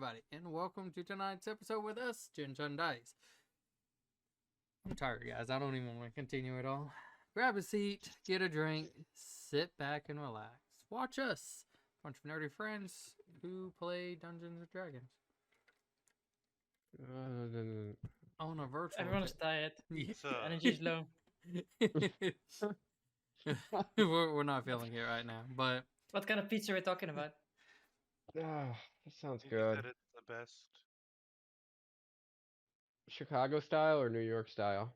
everybody, and welcome to tonight's episode with us, Ginton Dice. I'm tired, guys. I don't even want to continue at all. Grab a seat, get a drink, sit back and relax. Watch us, a bunch of nerdy friends who play Dungeons and Dragons on a virtual. Everyone's tired. Yeah. Energy's low. we're not feeling it right now, but What kind of pizza are we talking about? Ah, that sounds You good. said it's the best. Chicago style or New York style?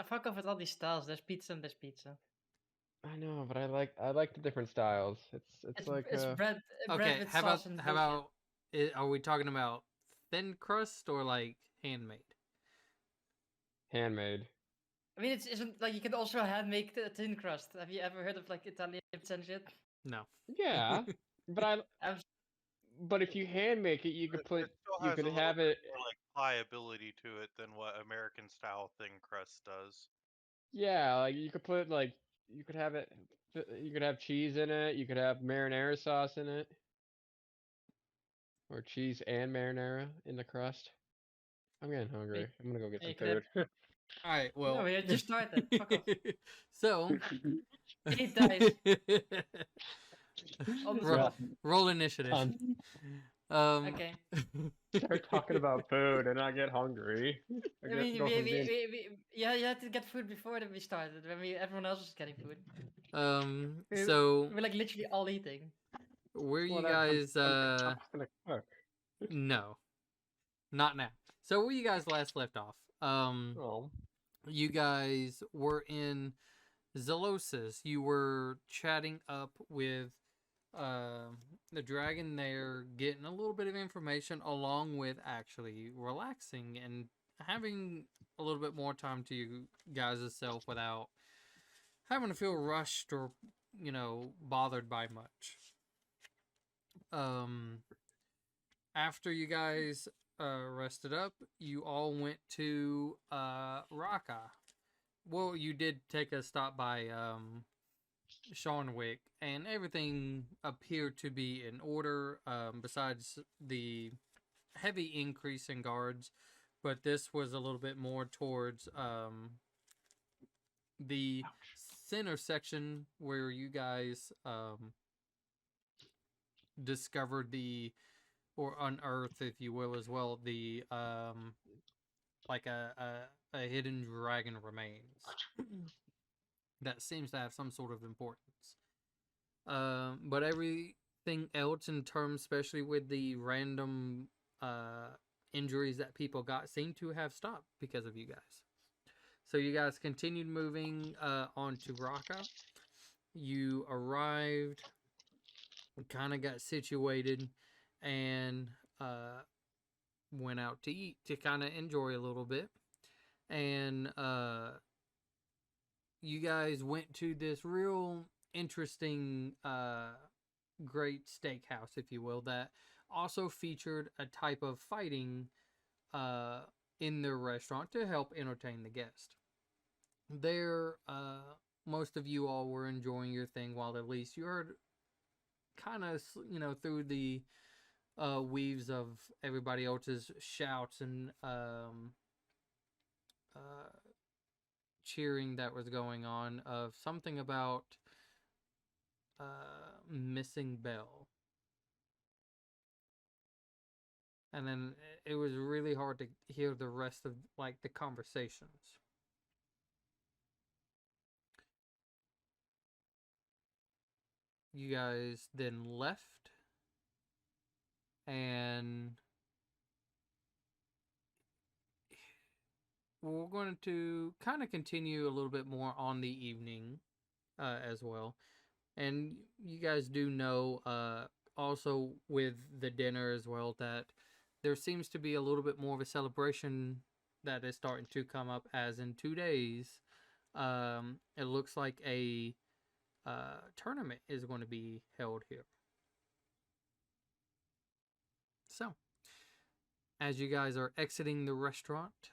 Fuck off with all these styles. There's pizza and there's pizza. I know, but I like the different styles. It's like it's bread. Bread okay. with How sauce about and how bullshit. about? Are we talking about thin crust or like handmade? handmade. I mean, it isn't like you can also hand make the thin crust. Have you ever heard of like Italian pizza and shit? No. Yeah, but but if you hand make it, you could It still you has could a little have bit it. more like pliability to it than what American style thin crust does. Yeah, like you could put like you could have it. You could have cheese in it. You could have marinara sauce in it, or cheese and marinara in the crust. I'm getting hungry. I'm gonna go get Yeah, some you could food. All right. Well, No, we just started. Fuck off. So, Eat dice. roll initiative. Okay. Start talking about food and I get hungry. I mean, you had to get food before we started. When everyone else was getting food. So We're like literally all eating. where you guys? No, not now. So where you guys last left off? Oh. You guys were in Zelosis. You were chatting up with the dragon there, getting a little bit of information along with actually relaxing and having a little bit more time to you guys' self without having to feel rushed or, bothered by much. After you guys rested up, you all went to Raqqa. Well, you did take a stop by Sharnwick, and everything appeared to be in order, besides the heavy increase in guards, but this was a little bit more towards the center section where you guys discovered or unearthed, if you will, as well, the like a hidden dragon remains that seems to have some sort of importance. But everything else in terms, especially with the random injuries that people got, seem to have stopped because of you guys. So you guys continued moving on to Raqqa. You arrived, kind of got situated, and went out to eat to kind of enjoy a little bit. And you guys went to this real interesting, great steakhouse, if you will, that also featured a type of fighting in their restaurant to help entertain the guest. There, most of you all were enjoying your thing, while at least you heard kind of, through the weaves of everybody else's shouts and cheering that was going on, of something about missing Belle. And then it was really hard to hear the rest of like the conversations. You guys then left, and we're going to kind of continue a little bit more on the evening as well. And you guys do know also with the dinner as well that there seems to be a little bit more of a celebration that is starting to come up, as in 2 days it looks like a tournament is going to be held here. So, as you guys are exiting the restaurant,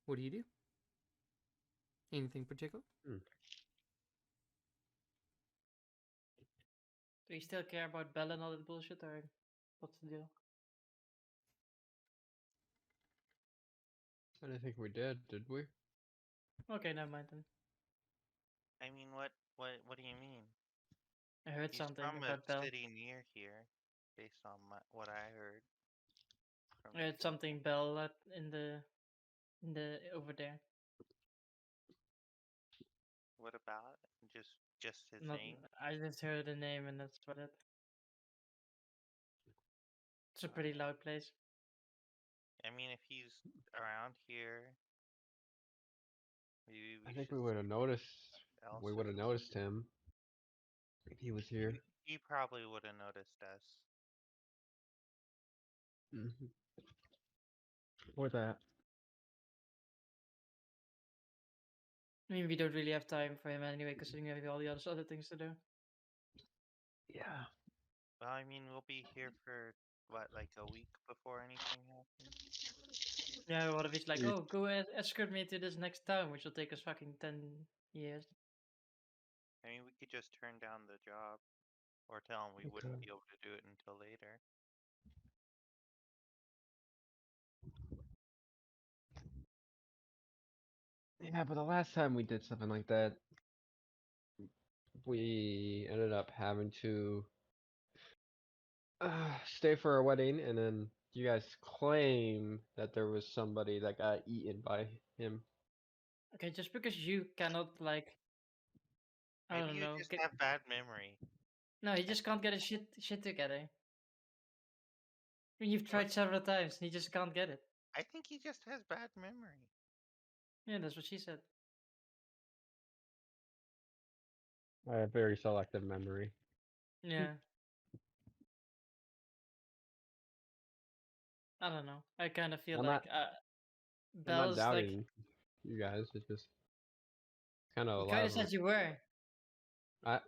what do you do? Anything particular? Do you still care about Bella and all that bullshit, or What's the deal? I didn't think we did we? Okay, never mind then. I mean, what do you mean? I heard He's something from a about Bell. city near here, based on what I heard from I heard people. something Bell in the over there. What about it? Just his Not. name? I just heard the name and that's about it. It's a pretty loud place. I mean, if he's around here, maybe I we think should we would have see noticed. else We if would have noticed him if he was here. he probably would have noticed us. Mm-hmm. Or that. I mean, we don't really have time for him anyway, considering we have all the other things to do. Yeah. Well, I mean, we'll be here for what, like a week before anything happens? Yeah, what if he's like, You- oh, go escort me to this next town, which will take us fucking 10 years. I mean, we could just turn down the job or tell him we wouldn't Okay. be able to do it until later. Yeah, but the last time we did something like that, we ended up having to stay for a wedding, and then you guys claim that there was somebody that got eaten by him. Okay, just because you cannot, like, I Maybe don't you know, just get... have bad memory. No, he just can't get his shit together. I mean, you've What? tried several times, and he just can't get it. I think he just has bad memory. Yeah, that's what she said. I have very selective memory. Yeah. I don't know. I kind of feel I'm like I'm not Belle's like... doubting you guys. It's just kind of You a lot kind of of them. said you were.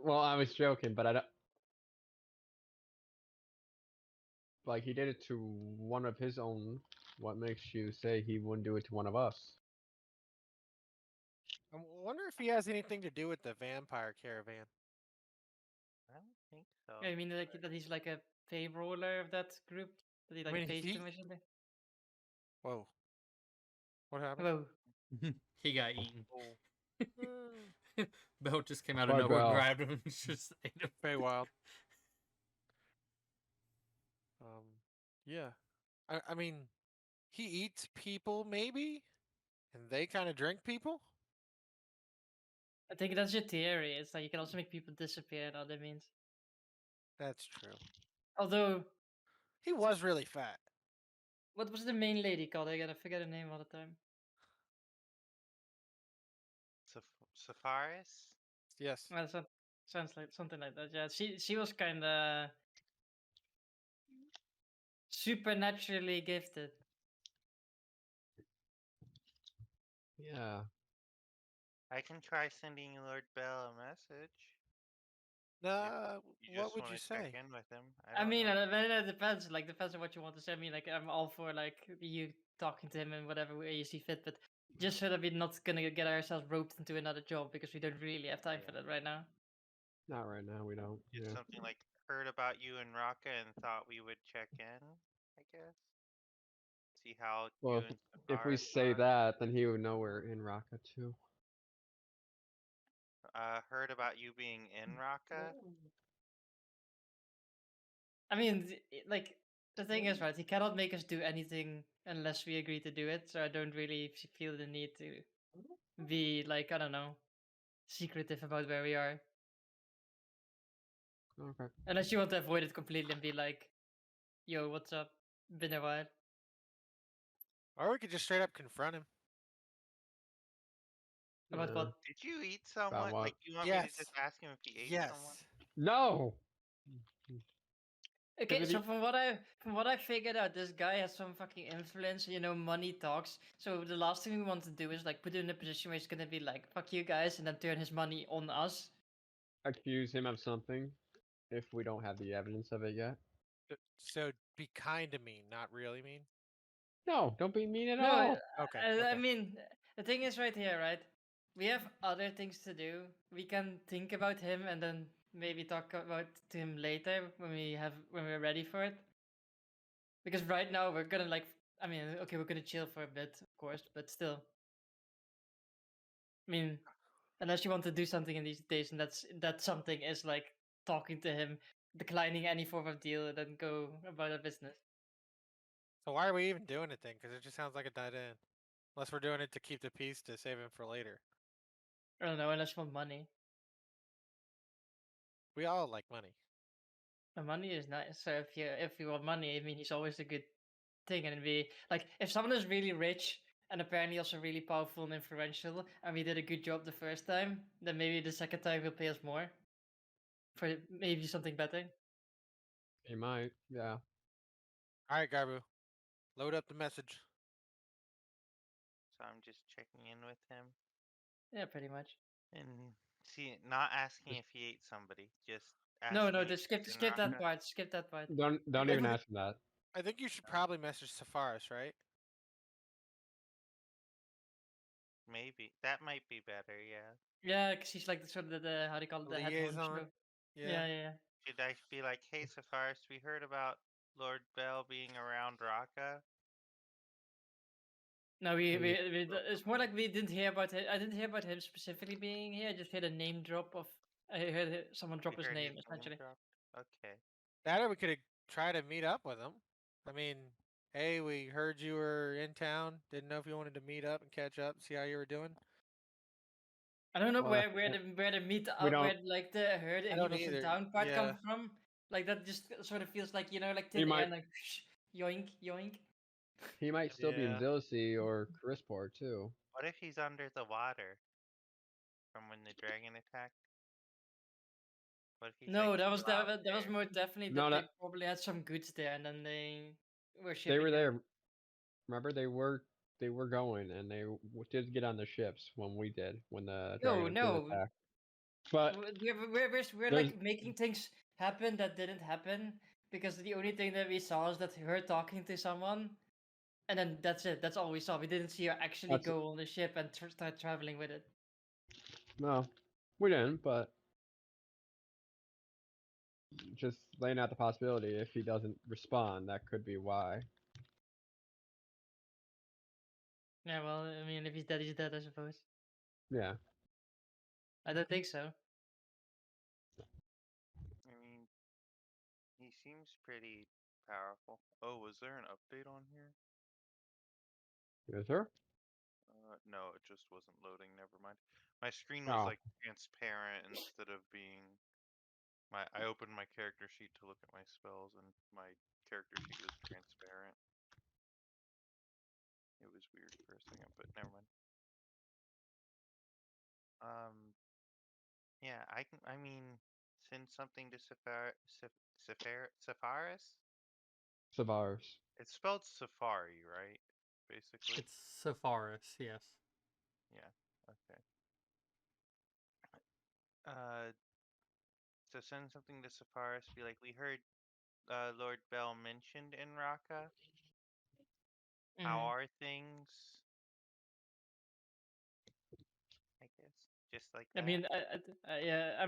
Well, I was joking, but I don't. Like he did it to one of his own. What makes you say he wouldn't do it to one of us? I wonder if he has anything to do with the vampire caravan. I don't think so. I mean, like that he's like a fave roller of that group. That he like mean, faced he- him or something. Whoa. What happened? Whoa. He got eaten. Mm, Bell just came out Why of nowhere, Bell? grabbed him, and just ate him. Very wild. Yeah. I mean, he eats people, maybe? And they kind of drink people? I think that's your theory. It's like you can also make people disappear in other means. That's true. Although, He was really fat. what was the main lady called again? I forget her name all the time. Safaris? Yes. Well, sounds like something like that. Yeah, she was kind of supernaturally gifted. Yeah. I can try sending Lord Bell a message. Nah, You what just would want you to check say? in with him. I don't mean, know. it depends. Like, depends on what you want to send me. Like, I'm all for like you talking to him in whatever way you see fit. But just so that we're not gonna get ourselves roped into another job because we don't really have time for that right now. Not right now. We don't. It's Yeah. something like heard about you and Raka and thought we would check in, I guess. See how Well, you and if we Safaris say are. that, then he would know we're in Raka too. Heard about you being in Raka. I mean, like the thing is, right? He cannot make us do anything unless we agree to do it. So I don't really feel the need to be like, I don't know, secretive about where we are. Okay. Unless you want to avoid it completely and be like, "Yo, what's up? Been a while." Or we could just straight up confront him. About what? Did you eat someone? what? Like, you want me to Yes. just ask him if he ate Yes. someone? No. Okay, Did so he- from what I figured out, this guy has some fucking influence. You know, money talks. So the last thing we want to do is like put him in a position where he's gonna be like, "Fuck you guys," and then turn his money on us. Accuse him of something if we don't have the evidence of it yet. So be kind to me, not really mean. No, don't be mean at No, all. Okay. I okay. mean, the thing is right here, right? We have other things to do. We can think about him and then maybe talk about to him later when we're ready for it. Because right now we're gonna like, I mean, okay, we're gonna chill for a bit, of course, but still. I mean, unless you want to do something in these days, and that something is like talking to him, declining any form of deal, and then go about our business. So why are we even doing it then? Because it just sounds like a dead end. Unless we're doing it to keep the peace to save him for later. I don't know, unless you want money. We all like money. The money is nice. So if you want money, I mean, he's always a good thing, and we like if someone is really rich and apparently also really powerful and influential, and we did a good job the first time, then maybe the second time he'll pay us more for maybe something better. He might. Yeah. All right, Garbu. Load up the message. So I'm just checking in with him Yeah, pretty much. and not asking Just- if he ate somebody, just No, asking if just he's in skip that Raqqa. part. Skip that part. Don't I even think- ask him that. I think you should probably message Sepharis, right? Maybe that might be better. Yeah. Yeah, because he's like the sort of the how do you call it, the head Liaison. honcho. Yeah. Yeah. Should I be like, hey, Sepharis, we heard about Lord Bell being around Raqqa? No, Maybe. it's more like we didn't hear about it. I didn't hear about him specifically being here. I just heard a name drop of. I heard someone drop We his heard name his essentially. dropped. Okay. That or we could try to meet up with him. I mean, hey, we heard you were in town. Didn't know if you wanted to meet up and catch up, see how you were doing. I don't know Well, where the meet we up where don't- like the heard I he don't was in either, town part yeah. come from. Like that just sort of feels like like He thin air, might- like yoink yoink. He might still be in Yeah. Zilisi or Crisport too. What if he's under the water from when the dragon attacked? What if he's No, like that was still out that was there? more definitely No, that they that- probably had some goods there, and then they were They shipping were them. there. Remember, they were going, and they did get on the ships when we did when the dragon did No. attack. But We're there's- like making things happen that didn't happen because the only thing that we saw is that her talking to someone, and then that's it. That's all we saw. We didn't see her actually That's- go on the ship and start traveling with it. no, we didn't. But just laying out the possibility if he doesn't respond, that could be why. Yeah, well, I mean, if he's dead, I suppose. Yeah. I don't think so. I mean, he seems pretty powerful. Oh, was there an update on here? Yes, sir. No, it just wasn't loading. Never mind. My screen Oh. was like transparent instead of being. I opened my character sheet to look at my spells, and my character sheet was transparent. It was weird for a second, but never mind. Yeah, I mean, send something to Sepharis. Savaris. It's spelled Safari, right? Basically. It's Sepharis, yes. Yeah. Okay. Uh, so send something to Sepharis. Be like, we heard Lord Bell mentioned in Raqqa. How Mhm. are things? I guess just like I that. mean, yeah.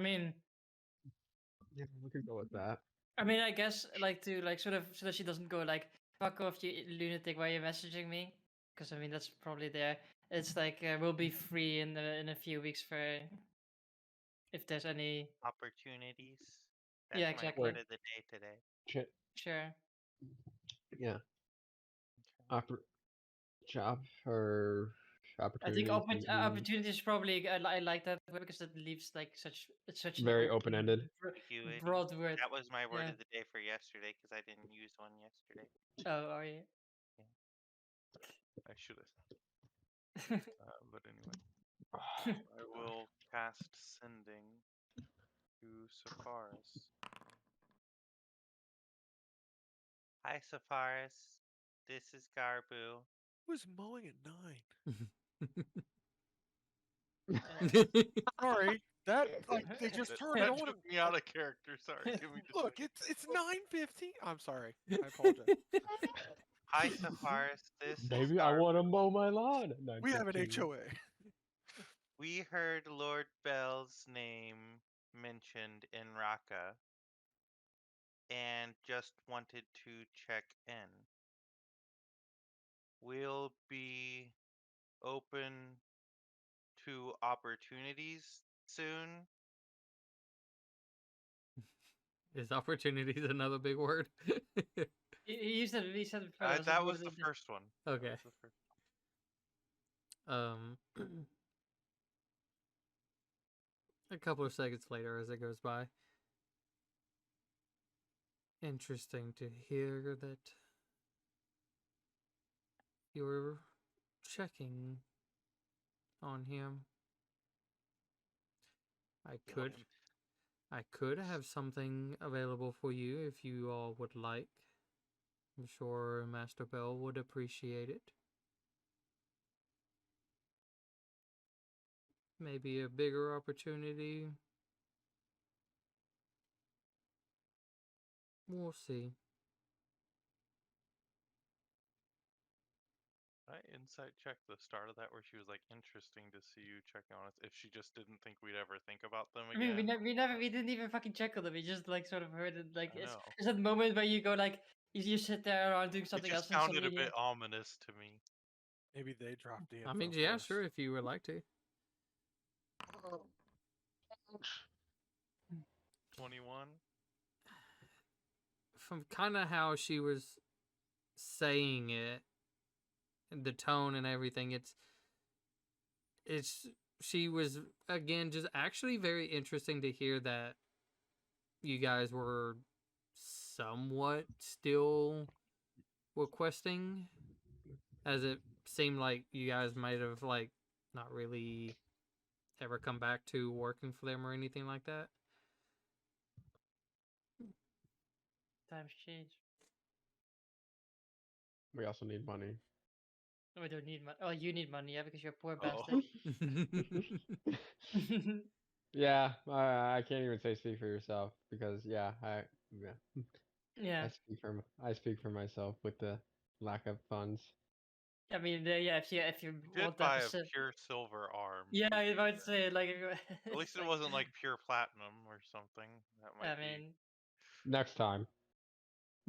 Yeah, we could go with that. I mean, I guess like to like sort of so that she doesn't go like fuck off, you lunatic. Why are you messaging me? Because I mean, that's probably there. It's like we'll be free in a few weeks for if there's any. Opportunities. That's Yeah, my exactly. word of the day today. Sure. Yeah. Okay. Job or I opportunities. think maybe opportunity is probably I like that word because it leaves like it's such an very open, open-ended. Ambiguity. broad word. That was my word Yeah. of the day for yesterday because I didn't use one yesterday. Oh, are you? I should have. But anyway, I will cast sending to Sepharis. Hi, Sepharis. This is Garbu. Who's mowing at 9? Sorry. Sorry, that like they just turned it That on. took me out of character. Sorry. Give me just a Look, second. it's 9:50. I'm sorry. I apologize. Hi, Sepharis. This is Maybe I Garbu. want to mow my lawn at We have an 9:15. HOA. We heard Lord Bell's name mentioned in Raqqa. and just wanted to check in. We'll be open to opportunities soon. Is opportunities another big word? You said before that was That what was the first one. That Okay. was the first. Um, a couple of seconds later, as it goes by. Interesting to hear that you're checking on him. I could Him. have something available for you if you all would like. I'm sure Master Bell would appreciate it. Maybe a bigger opportunity. We'll see. I insight checked the start of that where she was like, interesting to see you checking on us. If she just didn't think we'd ever think about them I mean, again. we didn't even fucking check on them. We just like sort of heard it. Like I it's know. that moment where you go like you sit there around doing It something just else and sounded a suddenly bit ominous to me. Maybe they dropped the info. I mean, yeah, first. sure, if you would like to. 21. From kind of how she was saying it, the tone and everything, it's she was again just actually very interesting to hear that you guys were somewhat still requesting, as it seemed like you guys might have like not really ever come back to working for them or anything like that. times change. We also need money. No, we don't need money. Oh, you need money, yeah, because you're a poor Oh. bastard. Yeah, I can't even say speak for yourself because yeah, Yeah, I speak for myself with the lack of funds. I mean, yeah, if you Did want that buy a percent, pure silver arm. yeah, to I be might fair. say like At least it's it like, wasn't like pure platinum or something. That I might be. mean, Next time.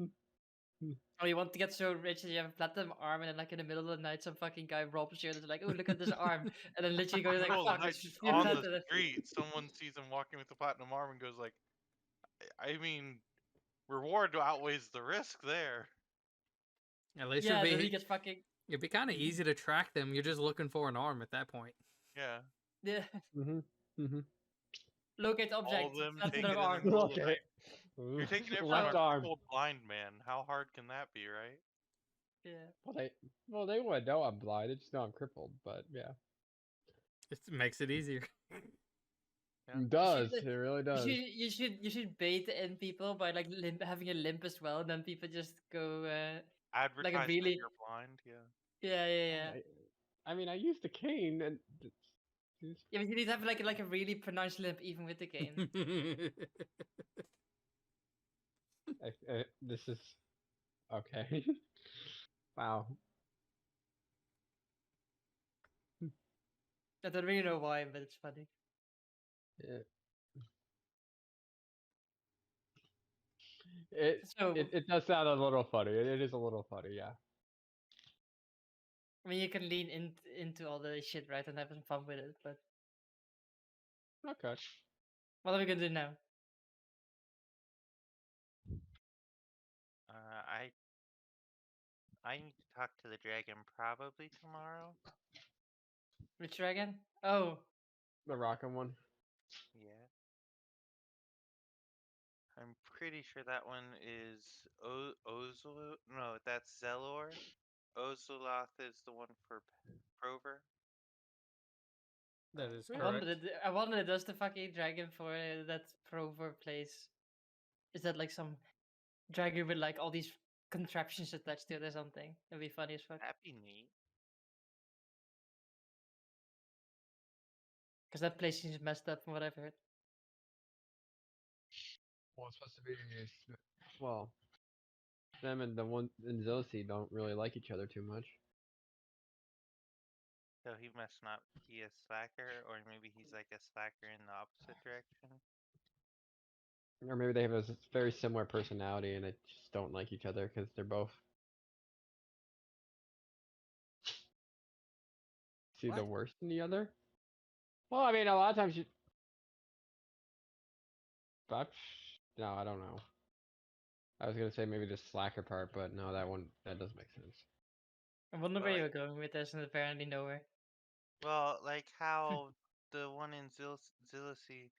oh, you want to get so rich that you have a platinum arm, and then like in the middle of the night, some fucking guy robs you, and it's like, oh, look at this arm, and then literally goes like, Middle of fuck, the night, it's just pure on the platinum. street, someone sees him walking with the platinum arm and goes like, I mean, reward outweighs the risk there. At least Yeah, then he gets fucking it'd be kind of easy to track them. You're just looking for an arm at that point. Yeah. yeah. Mm-hmm. Mm-hmm. Locate All object, of them take platinum it in the arm. middle of the Okay. night. You're taking it from Left a arm. crippled blind man. How hard can that be, right? Yeah. Well, they would know I'm blind. They just know I'm crippled. But yeah, It makes it easier. Yeah. it does. should- It really does. You should bait in people by like having a limp as well, and then people just go like a Advertise that really you're blind. Yeah. yeah. I mean, I used a cane and. Yeah, but you need to have like a really pronounced limp even with the cane. This is okay. Wow. I don't really know why, but it's funny. Yeah. It, So it does sound a little funny. It is a little funny, yeah. I mean, you can lean into all the shit, right, and have some fun with it. But Okay. what are we gonna do now? I need to talk to the dragon probably tomorrow. Which dragon? Oh, The rockin' one. Yeah. I'm pretty sure that one is Ozul. No, that's Zelor. Ozoloth is the one for Prover. That is I correct. wonder does the fucking dragon for that Prover place? Is that like some dragon with like all these contraptions attached to it or something? That'd be funny as fuck. That'd be neat. Because that place seems messed up from what I've heard. Well, it's supposed to be. Well, them and the one and Zosi don't really like each other too much. So he must not be a slacker, or maybe he's like a slacker in the opposite direction. Or maybe they have a very similar personality and they just don't like each other because they're both see the What? worst in the other. Well, I mean, a lot of times you. But no, I don't know. I was gonna say maybe the slacker part, but no, that doesn't make sense. I wonder Well, where like, you're going with this, and apparently nowhere. well, like how the one in Zillicy,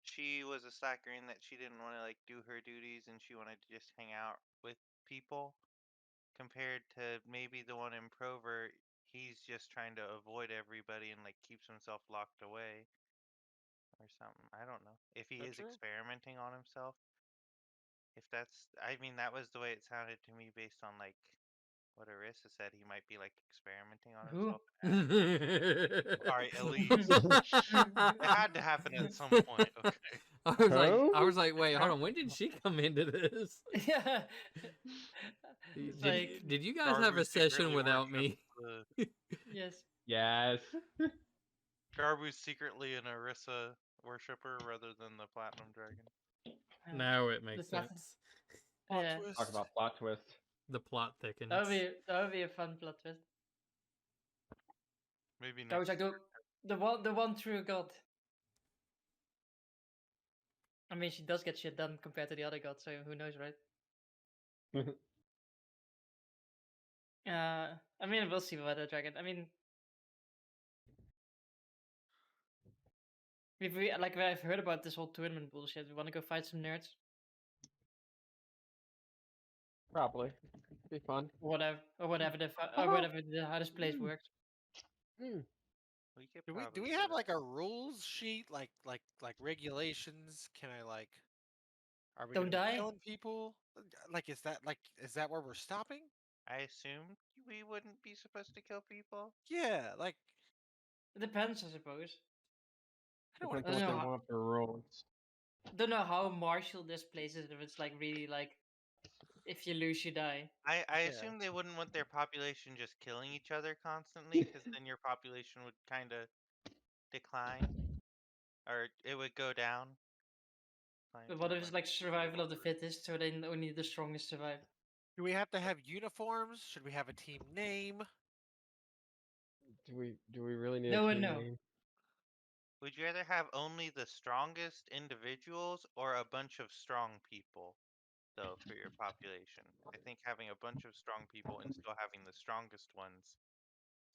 she was a slacker in that she didn't want to like do her duties and she wanted to just hang out with people. Compared to maybe the one in Prover, he's just trying to avoid everybody and like keeps himself locked away or something. I don't know if he That is true? experimenting on himself. If that's, I mean, that was the way it sounded to me based on like what Arissa said. He might be like experimenting on Who? himself. Sorry, Elise. It had to happen at some point. Okay. I was like, wait, hold Gar- on. When did she come into this? yeah. It's like, Did you guys have a Garbu's session secretly without working me? yes. Yes. Garbu's secretly an Arissa worshipper rather than the Platinum Dragon. Now it makes There's nothing. sense. Plot Yeah. twist. Talk about plot twist. The plot thickens. That would be a fun plot twist. Maybe That was next. like the one true god. I mean, she does get shit done compared to the other gods, so who knows, right? I mean, we'll see about the dragon. I mean, I've heard about this whole tournament bullshit. We want to go fight some nerds, Probably. Be fun. whatever, or whatever how this place works. Hmm. We could Do probably we do have that. like a rules sheet, like regulations? Can I like? Are we Don't gonna be die. killing people? Like, is that where we're stopping? I assumed we wouldn't be supposed to kill people. Yeah, like It depends, I suppose. I don't want Depends to on what I don't they know. kill. want for rules. Don't know how martial this place is. If it's like really like, if you lose, you die. I Yeah. assume they wouldn't want their population just killing each other constantly, because then your population would kind of decline, or it would go down. But what if it's like survival of the fittest, so then only the strongest survive? Do we have to have uniforms? Should we have a team name? Do we really need No a and team no. name? Would you rather have only the strongest individuals or a bunch of strong people, though, for your population? I think having a bunch of strong people and still having the strongest ones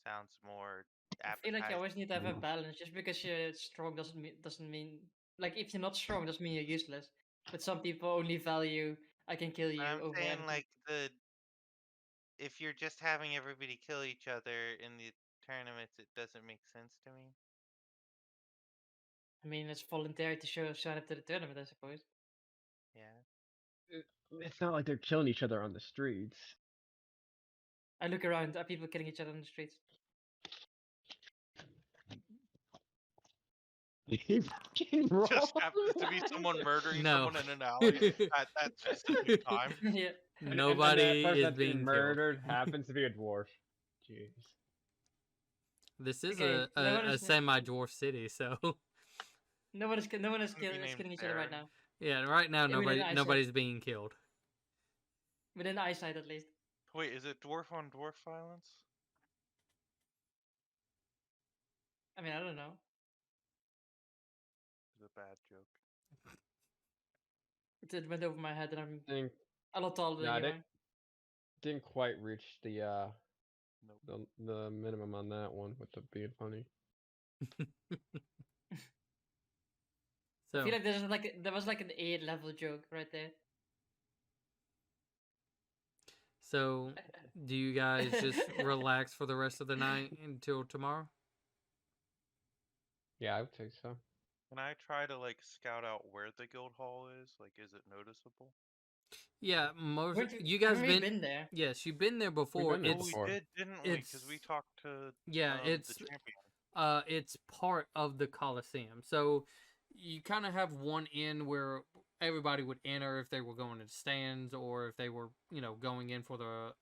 sounds more I feel like you always appetizing. need to have a balance. Just because you're strong doesn't mean like if you're not strong doesn't mean you're useless. But some people only value I can kill you I'm over saying everything. like if you're just having everybody kill each other in the tournaments, it doesn't make sense to me. I mean, it's voluntary to sign up to the tournament, I suppose. Yeah. It's not like they're killing each other on the streets. I look around, are people killing each other on the streets? Just happens to be someone murdering No. someone in an alley at that specific time. Yeah. Nobody and that person is that's being killed. murdered happens to be a dwarf. Jeez. This is Okay, no one a is semi-dwarf city, so no one is Wouldn't be killing named each other right Baron. now. yeah. Right now, Yeah, within eyesight. nobody's being killed. Within eyesight at least. Wait, is it dwarf on dwarf violence? I mean, I don't know. It's a bad joke. It went over my head and I'm Think, a lot taller nah, than you they are. didn't quite reach the Nope. the minimum on that one with the being funny. I So, feel like there was like an 8 level joke right there. so do you guys just relax for the rest of the night until tomorrow? Yeah, I would say so. Can I try to like scout out where the guild hall is? Like, is it noticeable? Yeah, most Haven't you guys haven't we been there? Yes, you've been there before. been there Oh, It's before. we did, didn't we? Because we it's- talked to yeah, the it's champion. it's part of the Coliseum. So you kind of have one end where everybody would enter if they were going to the stands or if they were, going in for the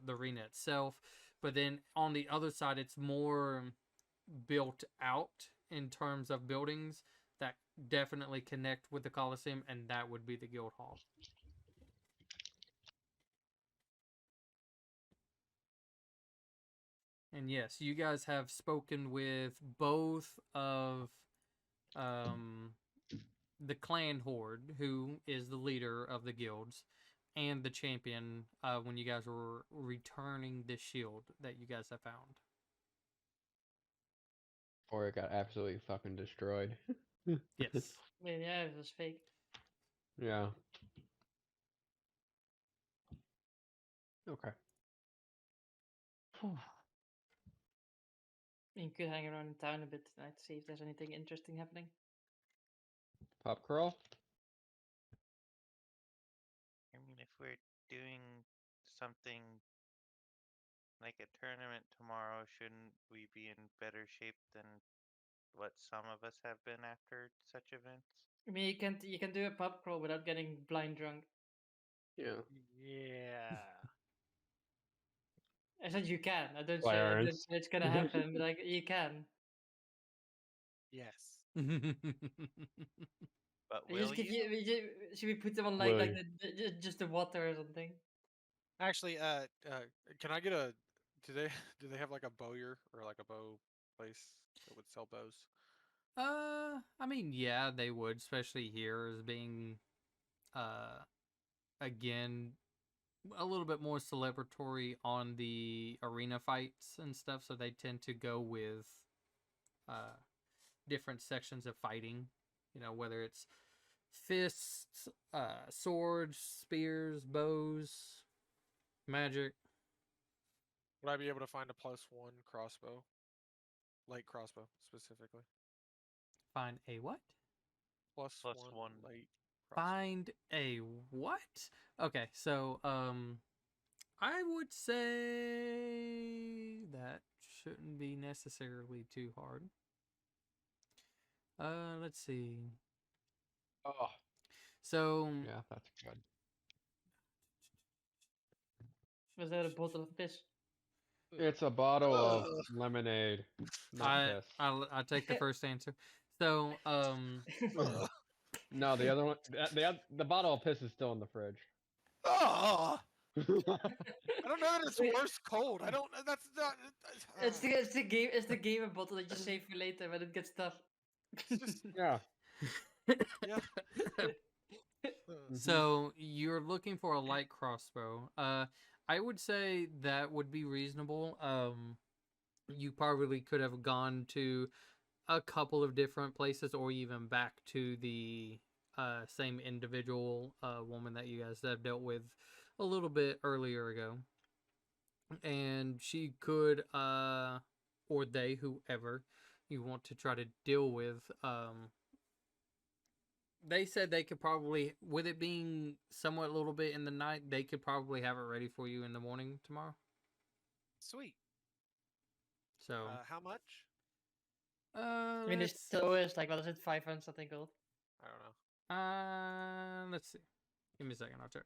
arena itself. But then on the other side, it's more built out in terms of buildings. that definitely connect with the Coliseum, and that would be the guild hall. And yes, you guys have spoken with both of the clan horde, who is the leader of the guilds, and the champion when you guys were returning the shield that you guys have found. Or it got absolutely fucking destroyed. Yes. I mean, yeah, it was fake. Yeah. Okay. You could hang around in town a bit tonight to see if there's anything interesting happening. Pop crawl? I mean, if we're doing something like a tournament tomorrow, shouldn't we be in better shape than what some of us have been after such events? I mean, you can do a pub crawl without getting blind drunk. Yeah. Yeah. I said you can. I don't Clarence. say it's gonna happen, but like you can. Yes. But You will just give you? should we put them on Will like you? just the water or something? Actually, can I get a? Do they do they have like a bowyer or like a bow place that would sell bows? I mean, yeah, they would, especially here as being, uh, again, a little bit more celebratory on the arena fights and stuff. So they tend to go with, uh, different sections of fighting. You know, whether it's fists, swords, spears, bows, magic. Would I be able to find a +1 crossbow, light crossbow specifically? Find a what? Plus Plus one one. light crossbow. Find a what? Okay, so I would say that shouldn't be necessarily too hard. Let's see. Oh, So yeah, that's good. Was that a bottle of piss? It's a bottle of Ugh. lemonade, not piss. I take the first answer. So Ugh. No, the other one, the bottle of piss is still in the fridge. Ugh. I don't know that it's Wait. worse cold. I don't. That's not. It's the game of bottle that you save for later when it gets tough. It's just Yeah. yeah. so you're looking for a light crossbow. I would say that would be reasonable. You probably could have gone to a couple of different places or even back to the same individual woman that you guys have dealt with a little bit earlier ago. And she could, or they, whoever you want to try to deal with, they said they could probably, with it being somewhat a little bit in the night, they could probably have it ready for you in the morning tomorrow. Sweet. So, How much? I mean, there's let's, still always like what is it, 500 something gold? I don't know. let's see. Give me a second, I'll check.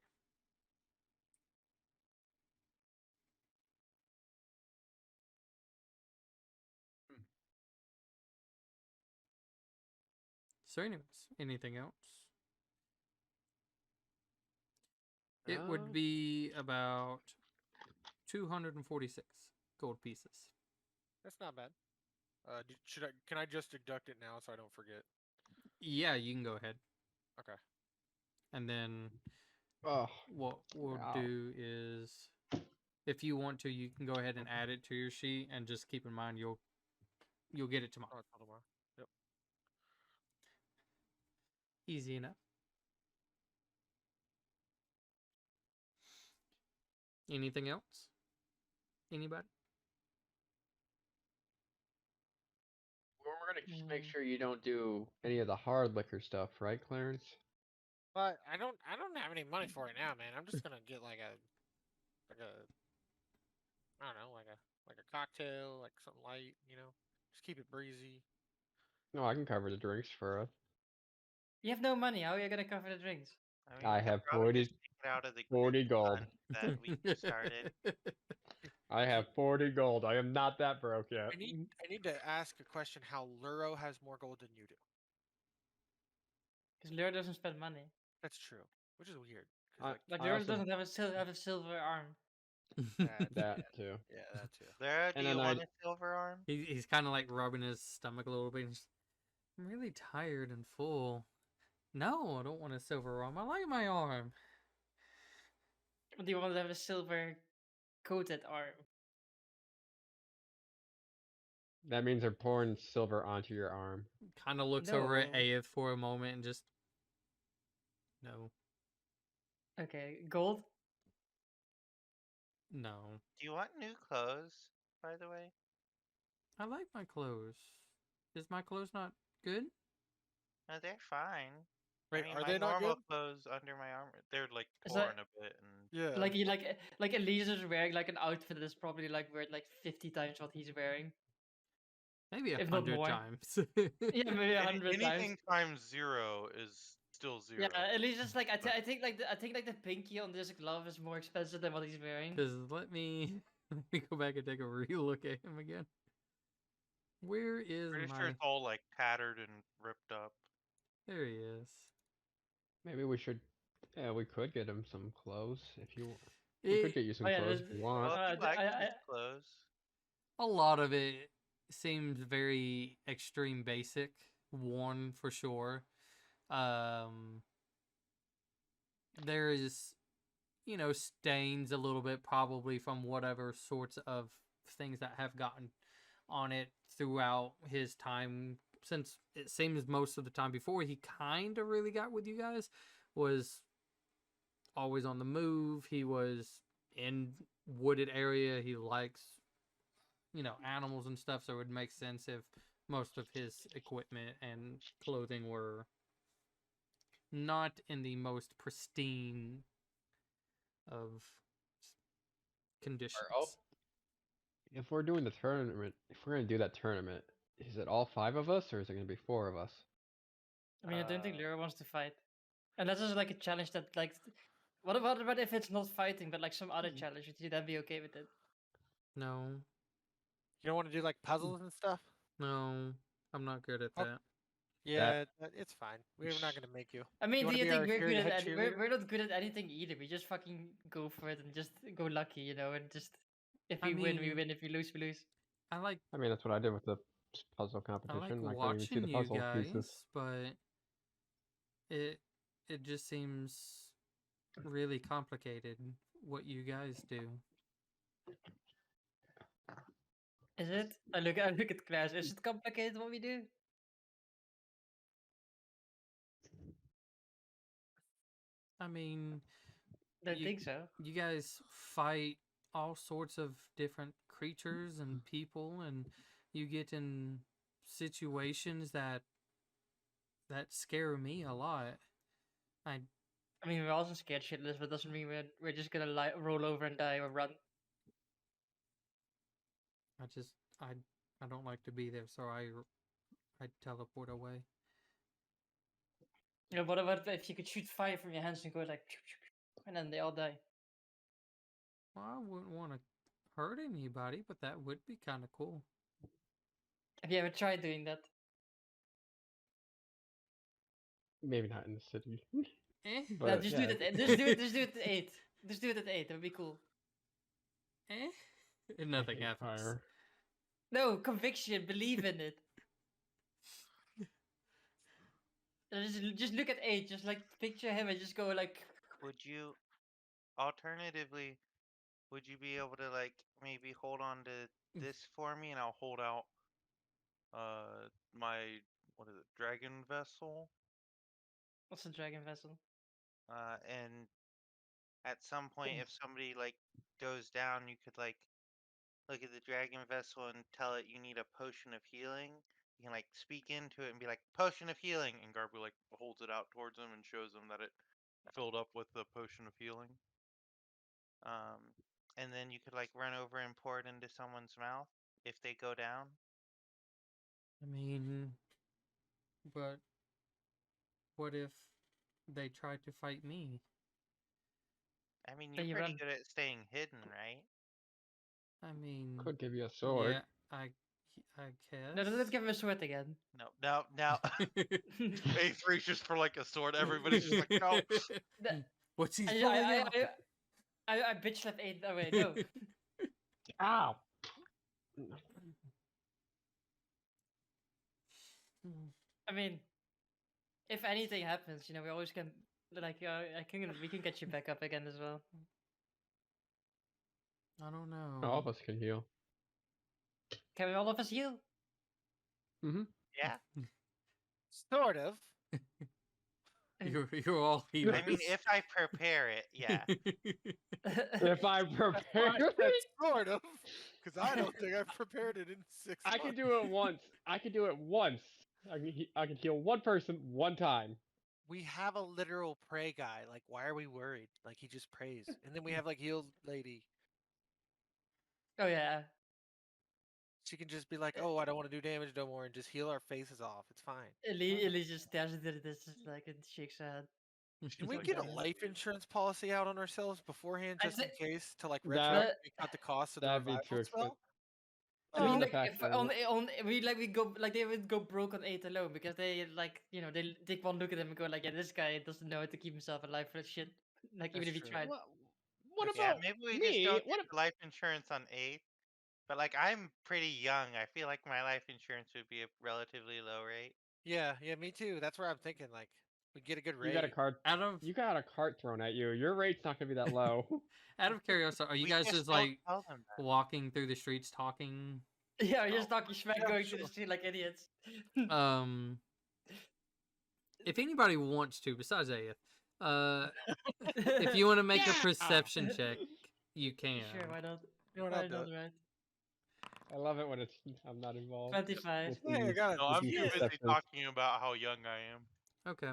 So, anyways, anything else? It would be about 246 gold pieces. That's not bad. Should I? Can I just deduct it now so I don't forget? Yeah, you can go ahead. Okay. And then Oh, what we'll wow. do is, if you want to, you can go ahead and add it to your sheet, and just keep in mind you'll get it tomorrow. Oh, it's tomorrow. Yep. Easy enough. Anything else? Anybody? Well, we're gonna just make sure you don't do any of the hard liquor stuff, right, Clarence? But I don't have any money for it now, man. I'm just gonna get like a I don't know, like a cocktail, like something light, you know. Just keep it breezy. No, I can cover the drinks for us. You have no money. How are you gonna cover the drinks? I mean, I we could have probably 40 just take it out of the 40 group gold. fund that we started. I have 40 gold. I am not that broke yet. I need to ask a question how Luro has more gold than you do. Because Lyra doesn't spend money. That's true, which is weird. 'Cause, I- like, Like I Lyra also- doesn't have a silver arm. That too. yeah, that too. Lara, do And you then want I a silver arm? He's kind of like rubbing his stomach a little bit. And just, I'm really tired and full. No, I don't want a silver arm. I like my arm. Or do you want to have a silver coated arm? that means they're pouring silver onto your arm. Kind of looks over at No. Aeth for a moment and just no, Okay, gold. no. Do you want new clothes, by the way? I like my clothes. Is my clothes not good? No, they're fine. Wait, I mean, are my they not normal good? clothes under my armor, they're like Is torn that- a bit, and Yeah. Like Elisa's wearing like an outfit that's probably like worth like 50 times what he's wearing. Maybe If not 100 more. times. Yeah, maybe 100 anything times. times 0 is still 0. Yeah, Elisa's like But- I think like the pinky on this glove is more expensive than what he's wearing. Because let me go back and take a real look at him again. Where is Pretty my? sure it's all like tattered and ripped up. There he is. Maybe we should. Yeah, we could get him some clothes if you. We could It, get you some Oh, yeah, clothes there's- if you Well, want. if he likes I- his clothes. a lot of it seems very extreme basic, worn for sure. There is, stains a little bit probably from whatever sorts of things that have gotten on it throughout his time, since it seems most of the time before he kind of really got with you guys was always on the move. He was in wooded area. He likes, animals and stuff, so it would make sense if most of his equipment and clothing were not in the most pristine of conditions. If we're doing the tournament, if we're gonna do that tournament, is it all 5 of us or is it gonna be 4 of us? I mean, I don't think Uh, Lyra wants to fight. Unless it's like a challenge that like. What about if it's not fighting, but like some other challenge? Would you then be okay with it? No, You don't want to do like puzzles and stuff? no, I'm not good at Oh. that. Yeah, it's fine. We're not gonna make you. I mean, You do wanna you be think our we're good head at cheerleader? we're not good at anything either. We just fucking go for it and just go lucky, and just if I we win, we mean- win. If we lose, we lose. I like I mean, that's what I did with the puzzle I competition. like I couldn't even see watching the you puzzle guys, pieces. but it just seems really complicated what you guys do. Is it? I look at Claire. Is it complicated what we do? I mean, Don't You- think so. you guys fight all sorts of different creatures and people, and you get in situations that scare me a lot. I mean, we're also scared shitless, but doesn't mean we're just gonna roll over and die or run. I just I don't like to be there, so I teleport away. Yeah, what about if you could shoot fire from your hands and go like, pew, pew, pew, and then they all die? Well, I wouldn't want to hurt anybody, but that would be kind of cool. Have you ever tried doing that? Maybe not in the city. Eh, No, But, just yeah. do it. Just do it. Just do it at 8. Just do it at 8. That would be cool. eh, and I nothing hate happens. fire. No conviction. Believe in it. Just look at 8. Just like picture him and just go like. Would you, alternatively, would you be able to like maybe hold on to this for me, and I'll hold out my, what is it, dragon vessel? What's a dragon vessel? And at some point, if somebody like goes down, you could like look at the dragon vessel and tell it you need a potion of healing. You can like speak into it and be like, potion of healing, and Garbu like holds it out towards him and shows him that it filled up with the potion of healing. And then you could like run over and pour it into someone's mouth if they go down. I mean, but what if they tried to fight me? I mean, Then you're you pretty run. good at staying hidden, right? I mean, Could give you a sword. yeah, I guess. No, let's give him a sword again. No. Ace reaches for like a sword. Everybody's just like, no. What's he I, pulling I, out? I bitch slapped 8. Oh wait, no. Ow. I mean, if anything happens, we always can we can get you back up again as well. I don't know. All of us can heal. Can we all of us heal? Mm-hmm. Yeah. Sort of. You're all healers. I mean, if I prepare it, yeah. If I That's why prepare I said it, sort of, because I don't think I've prepared it in 6 I months. can do it once. I can do it once. I can heal one person one time. We have a literal pray guy. Like, why are we worried? Like, he just prays. And then we have, like, heal lady. Oh yeah. She can just be like, oh, I don't want to do damage no more, and just heal our faces off. It's fine. Ellie just stares into the distance and shakes her head. Can we So get a dumb. life insurance policy out on ourselves beforehand, I just in thi- case, to like That- retroactively cut the cost of the that'd be revival too expensive. spell? I mean, the like, fact if that- on we go they would go broke on 8 alone because they they take one look at him and go like, yeah, this guy doesn't know how to keep himself alive for that shit. Like even That's if he true. tried. What That's Yeah, about maybe we just me? don't What get the life insurance on 8th. But like, I'm pretty young. I feel like my life insurance would be a relatively low rate. Yeah, me too. That's where I'm thinking. Like, we get a good you rate. got a card? Out of You got a cart thrown at you. Your rate's not gonna be that low. out of curiosity, are you We guys just just don't like tell them that. walking through the streets talking? Yeah, we're just talking smack Yeah, going to sure. the street like idiots. If anybody wants to, besides Ayeth, if you want to make a Yeah! perception check, you can. Sure, why not? You know what? Why I'll do not, it. right? I love it when I'm not involved. 25. with Yeah, I these- got it. No, with I'm these too busy perceptions. talking about how young I am. Okay.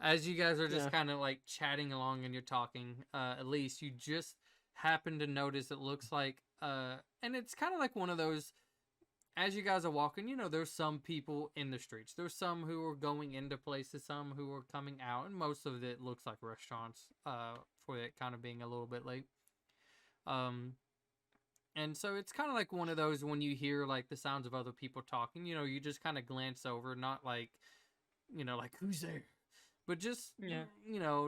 As you guys are just Yeah. kind of like chatting along and you're talking, at least you just happen to notice it looks like, and it's kind of like one of those. As you guys are walking, there's some people in the streets. There's some who are going into places, some who are coming out, and most of it looks like restaurants. For it kind of being a little bit late. And so it's kind of like one of those when you hear like the sounds of other people talking, you just kind of glance over, not like, like who's there, but just Yeah.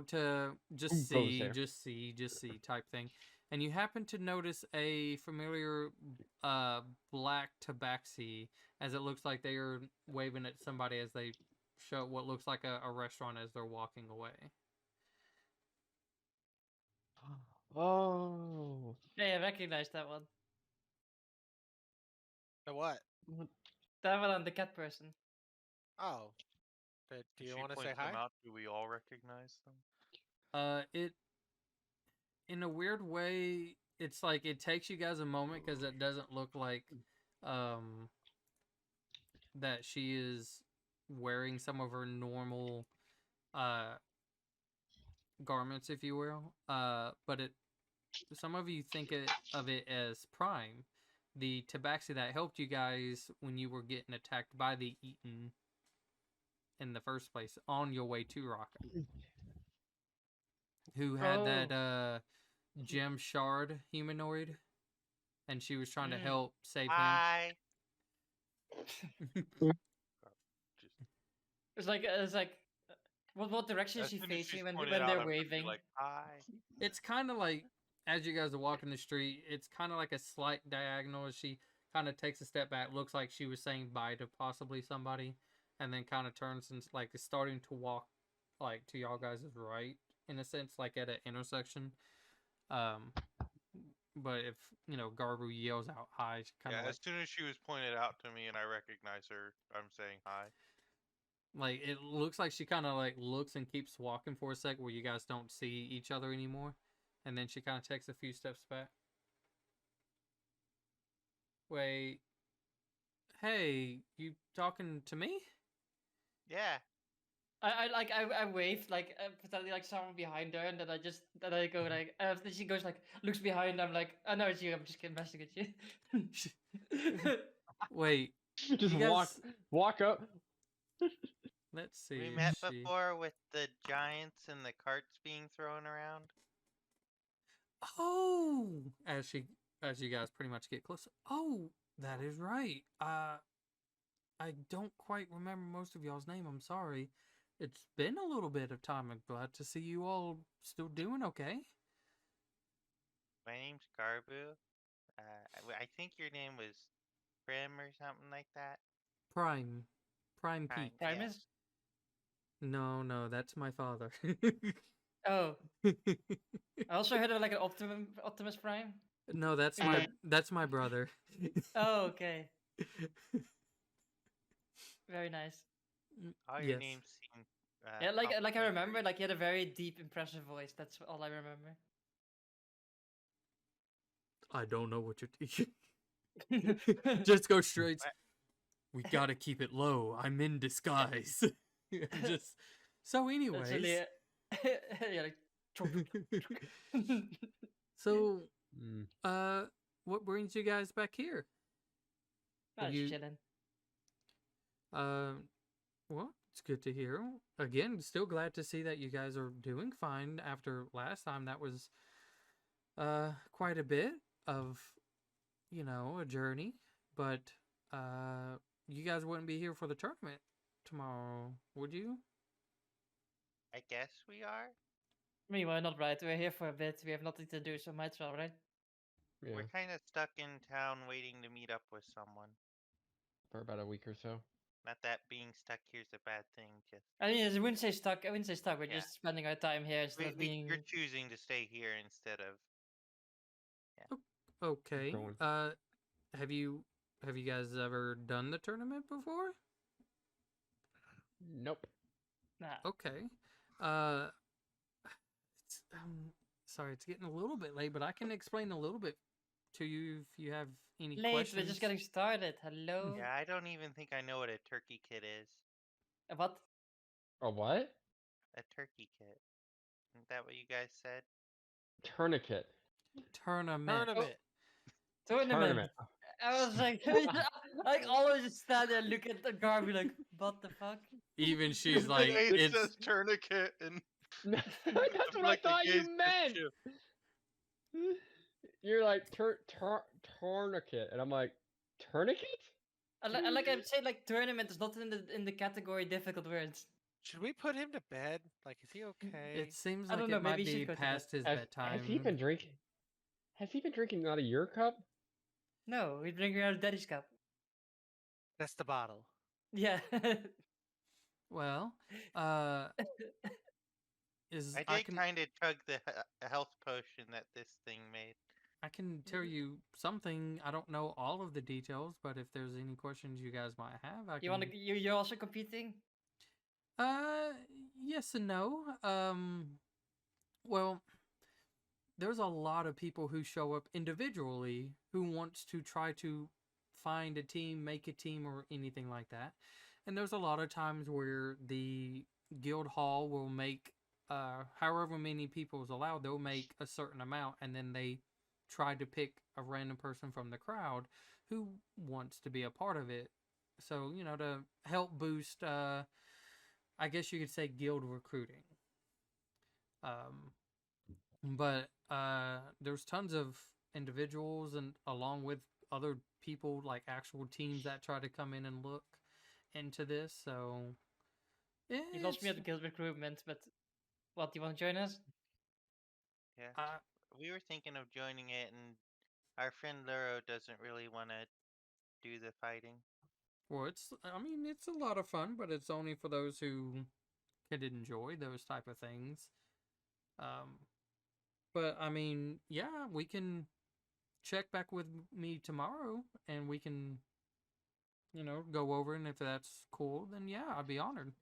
to just Who goes see, there? just see type thing. And you happen to notice a familiar black tabaxi, as it looks like they are waving at somebody as they show what looks like a restaurant as they're walking away. Oh. Yeah, I recognize that one. The what? That one, the cat person. Oh. But do If you she want to say points hi? them out, do we all recognize them? It in a weird way, it's like it takes you guys a moment because it doesn't look like that she is wearing some of her normal garments, if you will. But some of you think of it as Prime, the tabaxi that helped you guys when you were getting attacked by the Eaton in the first place on your way to Raqqa, who had that gem shard humanoid, and she was trying to help save him. Hi. It's like what direction is As she soon as facing she's when pointed out, they're I'm gonna be waving? like, hi. It's kind of like as you guys are walking the street, it's kind of like a slight diagonal as she kind of takes a step back. Looks like she was saying bye to possibly somebody, and then kind of turns and like is starting to walk like to y'all guys' right in a sense, like at an intersection. But if Garbu yells out hi, she kind Yeah, of like as soon as she was pointed out to me and I recognize her, I'm saying hi. like it looks like she kind of like looks and keeps walking for a sec where you guys don't see each other anymore, and then she kind of takes a few steps back. Wait, hey, you talking to me? Yeah. I wave like pretending like someone behind her, and then I go like then she goes like looks behind. I'm like, oh no, it's you. I'm just messing with you. Wait, Just you guys, walk up. let's see. We met she- before with the giants and the carts being thrown around. Oh, as you guys pretty much get closer. Oh, That is right. I don't quite remember most of y'all's name. I'm sorry. It's been a little bit of time. I'm glad to see you all still doing okay. My name's Garbu. I think your name was Prim or something like that. Prime. Prime Prime, Peak. yeah. Primus? No, that's my father. Oh, I also heard of like an Optimus Prime. No, that's my brother. Oh, okay. Very nice. All your Yes. names seem. Yeah, like I complimentary. remember, like he had a very deep, impressive voice. That's all I remember. I don't know what you're Just go straight. We gotta keep it low. I'm in disguise. Just so That's really anyways. yeah, like So Mm. what brings you guys back here? oh, Have just you chilling. well, it's good to hear. Again, still glad to see that you guys are doing fine after last time. That was quite a bit of, a journey, but you guys wouldn't be here for the tournament tomorrow, would you? I guess we are. I mean, why not, right? We're here for a bit. We have nothing to do, so might as well, right? Yeah, We're kind of stuck in town waiting to meet up with someone. for about a week or so. Not that being stuck here's a bad thing. Just I mean, I wouldn't say stuck. I wouldn't say stuck. We're Yeah. just spending our time here instead of being. you're choosing to stay here instead of. Okay. Going. Have you guys ever done the tournament before? Nope. Nah. Okay. It's, sorry, it's getting a little bit late, but I can explain a little bit to you if you have any Late. questions. We're just getting started. Hello. Yeah, I don't even think I know what a turkey kit is. What? A what? A turkey kit. Isn't that what you guys said? Tourniquet. Tournament. Tournament. Tournament. I was like, like always just stand there and look at the Garby like, what the fuck? Even she's like, it it's says tourniquet and That's what I thought you meant. You're like tourniquet, and I'm like, tourniquet? I like I'm saying like tournament is not in the category difficult words. Should we put him to bed? Like, is he okay? it seems I like don't it know, might maybe you be should go to bed. past his Has bedtime. he been drinking? Has he been drinking out of your cup? No, we drink out of Daddy's cup. That's the bottle. Yeah. Well, is I I did can kind of chug the health potion that this thing made. I can tell you something. I don't know all of the details, but if there's any questions you guys might have, I You can. you're also competing? Yes and no. Well, there's a lot of people who show up individually who wants to try to find a team, make a team, or anything like that. And there's a lot of times where the guild hall will make, however many people is allowed, they'll make a certain amount, and then they try to pick a random person from the crowd who wants to be a part of it. So, to help boost, I guess you could say, guild recruiting. But there's tons of individuals and along with other people, like actual teams that try to come in and look into this. So You lost me at the it's- guild recruitment, but what, you want to join us? Yeah. uh, We were thinking of joining it, and our friend Luro doesn't really want to do the fighting. well, it's a lot of fun, but it's only for those who can enjoy those type of things. But I mean, yeah, we can check back with me tomorrow, and we can, go over. And if that's cool, then yeah, I'd be honored.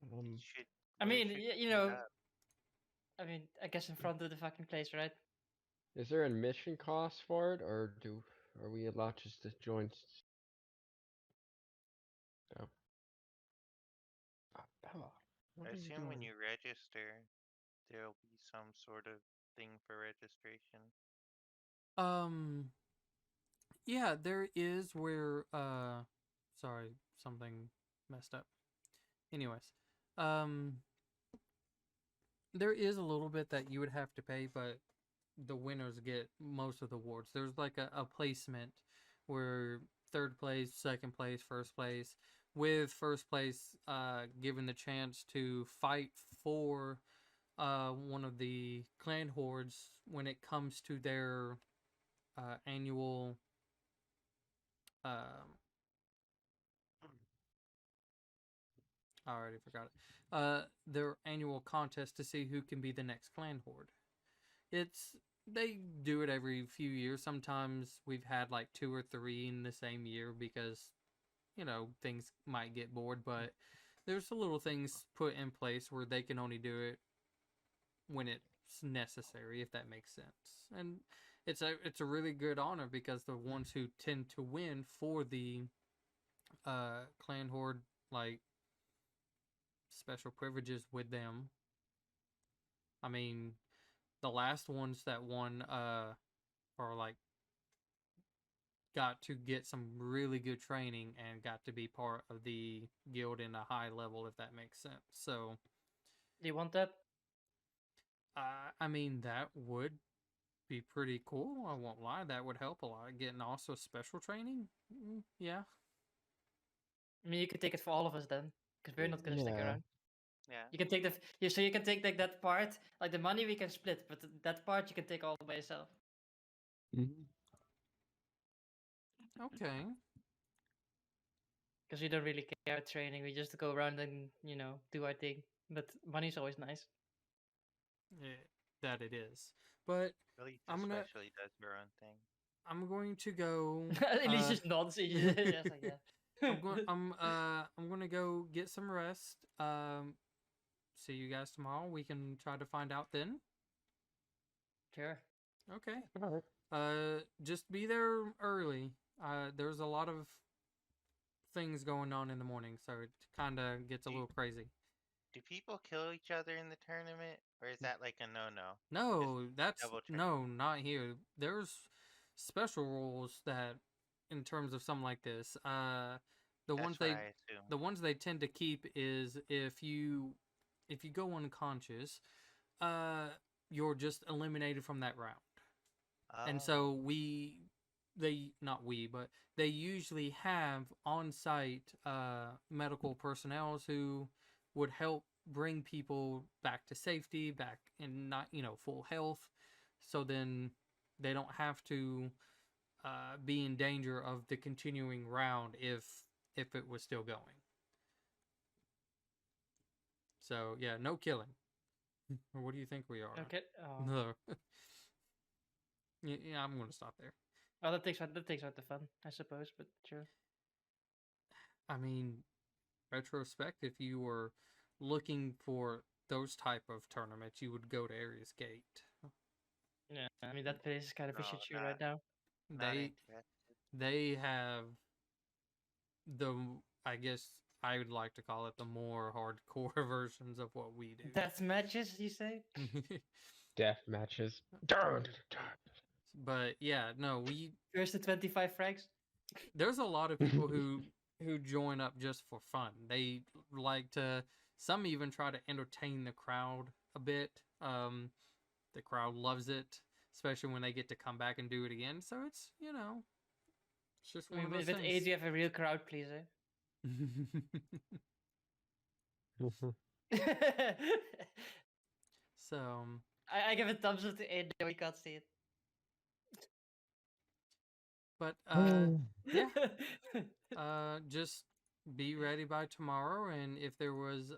Should I where mean, should you we know, meet up? I mean, I guess in front of the fucking place, right? Is there admission cost for it, or are we allowed just to join? No. Bella, what I are you assume when doing? you register, there'll be some sort of thing for registration. Um, yeah, there is where sorry, something messed up. Anyways, um there is a little bit that you would have to pay, but the winners get most of the awards. There's like a placement where third place, second place, first place, with first place given the chance to fight for one of the clan hordes when it comes to their annual um, I already forgot it. Their annual contest to see who can be the next clan horde. It's they do it every few years. Sometimes we've had like 2 or 3 in the same year because things might get bored, but there's little things put in place where they can only do it when it's necessary, if that makes sense. And it's a really good honor because the ones who tend to win for the clan horde like special privileges with them. I mean, the last ones that won are like got to get some really good training and got to be part of the guild in a high level, if that makes sense. So Do you want that? I mean, that would be pretty cool. I won't lie, that would help a lot. Getting also special training, yeah. I mean, you could take it for all of us then, because we're not gonna stick Yeah. around. Yeah. You can take so you can take like that part, like the money we can split, but that part you can take all by yourself. Mhm. Okay. Because we don't really care about training. We just go around and do our thing. But money's always nice. That it is, but Elise I'm gonna especially does her own thing. I'm going to go. At least just nods. Just like, yeah. I'm gonna go get some rest. See you guys tomorrow. We can try to find out then. Sure. Okay. All right. Just be there early. There's a lot of things going on in the morning, so it kind of gets a little crazy. Do people kill each other in the tournament, or is that like a no-no? No, that's double check. no, not here. There's special rules that, in terms of something like this, the ones That's what they I assume. the ones they tend to keep is if you go unconscious, you're just eliminated from that round. And so Oh. they usually have on-site medical personnel who would help bring people back to safety, back in not full health, so then they don't have to be in danger of the continuing round if it was still going. So yeah, no killing. Or what do you think we are? Okay. Oh. No. Yeah, I'm gonna stop there. Oh, that takes out the fun, I suppose. But sure. I mean, retrospect, if you were looking for those type of tournaments, you would go to Aries Gate. Yeah. I mean, that place is kind of a No, shit show right now. not They interested. they have the I guess I would like to call it the more hardcore versions of what we do. Death matches, you say? Death matches. But yeah, no, First to 25 frags. there's a lot of people who join up just for fun. They like to, some even try to entertain the crowd a bit. The crowd loves it, especially when they get to come back and do it again. So it's it's just I one mean, of those with age, things. you have a real crowd pleaser. So I give a thumbs up to Age, though we can't see it. but yeah, just be ready by tomorrow, and if there was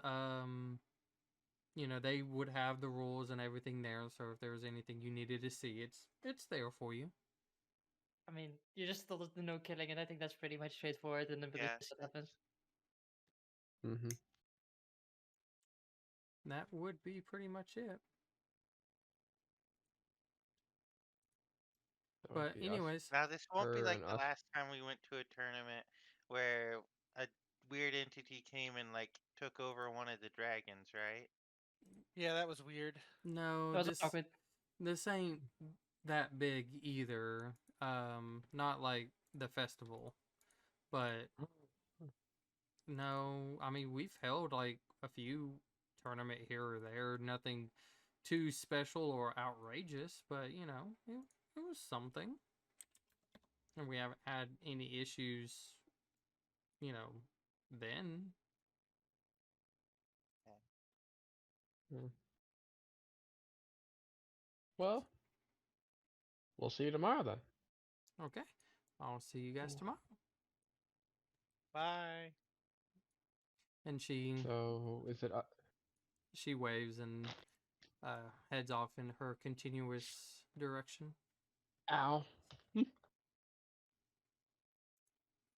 they would have the rules and everything there, so if there was anything you needed to see, it's there for you. I mean, you just told us the no killing, and I think that's pretty much straightforward, and then Yeah. this happens. Mm-hmm. That would be pretty much it. But anyways, Now this won't be Her like and the us. last time we went to a tournament where a weird entity came and like took over one of the dragons, right? Yeah, that was weird. no, That was awkward. this ain't that big either. Not like the festival, but no, I mean we've held like a few tournament here or there, nothing too special or outrageous, but you know, it was something. And we haven't had any issues, you know, then. Hmm. Well, we'll see you tomorrow then. Okay. I'll see you guys tomorrow. Bye. And she So is it? she waves and heads off in her continuous direction. Ow.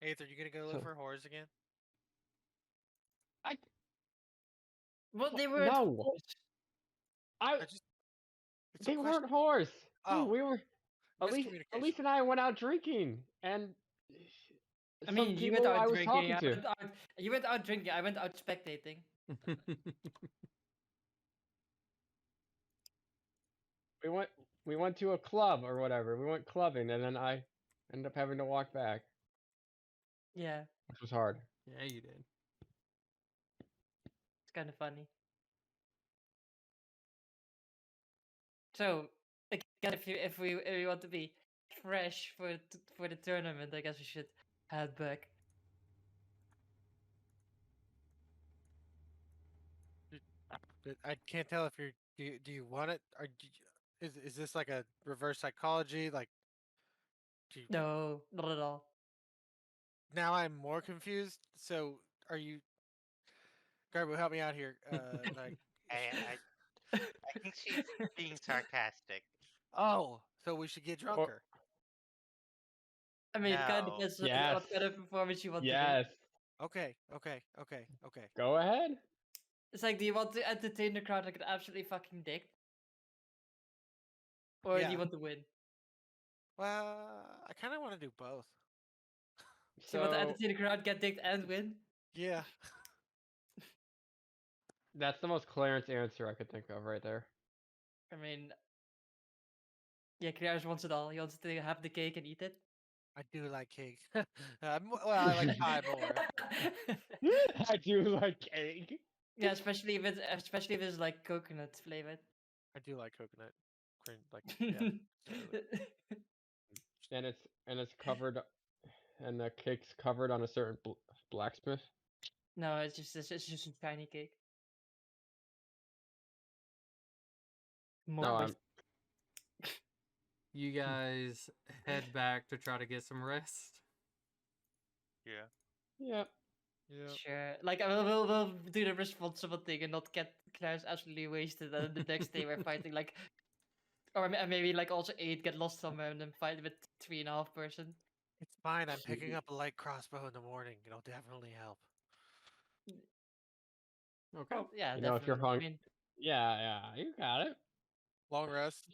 Aether, you gonna go look So for whores again? I Well, they were no. I I just it's a they question. weren't whores. Oh, We were. miscommunication. Elise and I went out drinking, and I some mean, you went people out I was drinking. talking I to. went out, you went out drinking. I went out spectating. We went to a club or whatever. We went clubbing, and then I ended up having to walk back, Yeah, which was hard. Yeah, you did. it's kind of funny. So again, if we want to be fresh for the tournament, I guess we should head back. I can't tell if you're. Do you want it? Or is this like a reverse psychology? Like, do you, No, not at all. now I'm more confused. So are you? Garbo, help me out here. Like, I think she's being sarcastic. oh, so we should get drunker. I mean, it kind of No. depends on Yes. what kind of performance you want to do. Yes. Okay. Go ahead. It's like, do you want to entertain the crowd like an absolutely fucking dick, or do Yeah. you want to win? Well, I kind of want to do both. So you want to So entertain the crowd, get dicked, and win? Yeah. that's the most Clarence answer I could think of right there. I mean, yeah, Kriars wants it all. He wants to have the cake and eat it. I do like cake. Well, I like pie more. I do like cake. Yeah, especially if it's like coconut flavored. I do like coconut cream. Like, yeah. Totally. And it's covered, and the cake's covered on a certain blacksmith. No, it's just a tiny cake. More No, waste- You guys head back to try to get some rest. Yeah. Yeah. Yeah. Sure. Like, we'll do the responsible thing and not get Klaus absolutely wasted. And the next day we're fighting like, or maybe like also 8 get lost somewhere and then fight with 3.5 person. It's fine. I'm picking up a light crossbow in the morning. It'll definitely help. Okay. Oh yeah, You know, if you're definitely. I hungry. mean, Yeah, you got it. Long rest.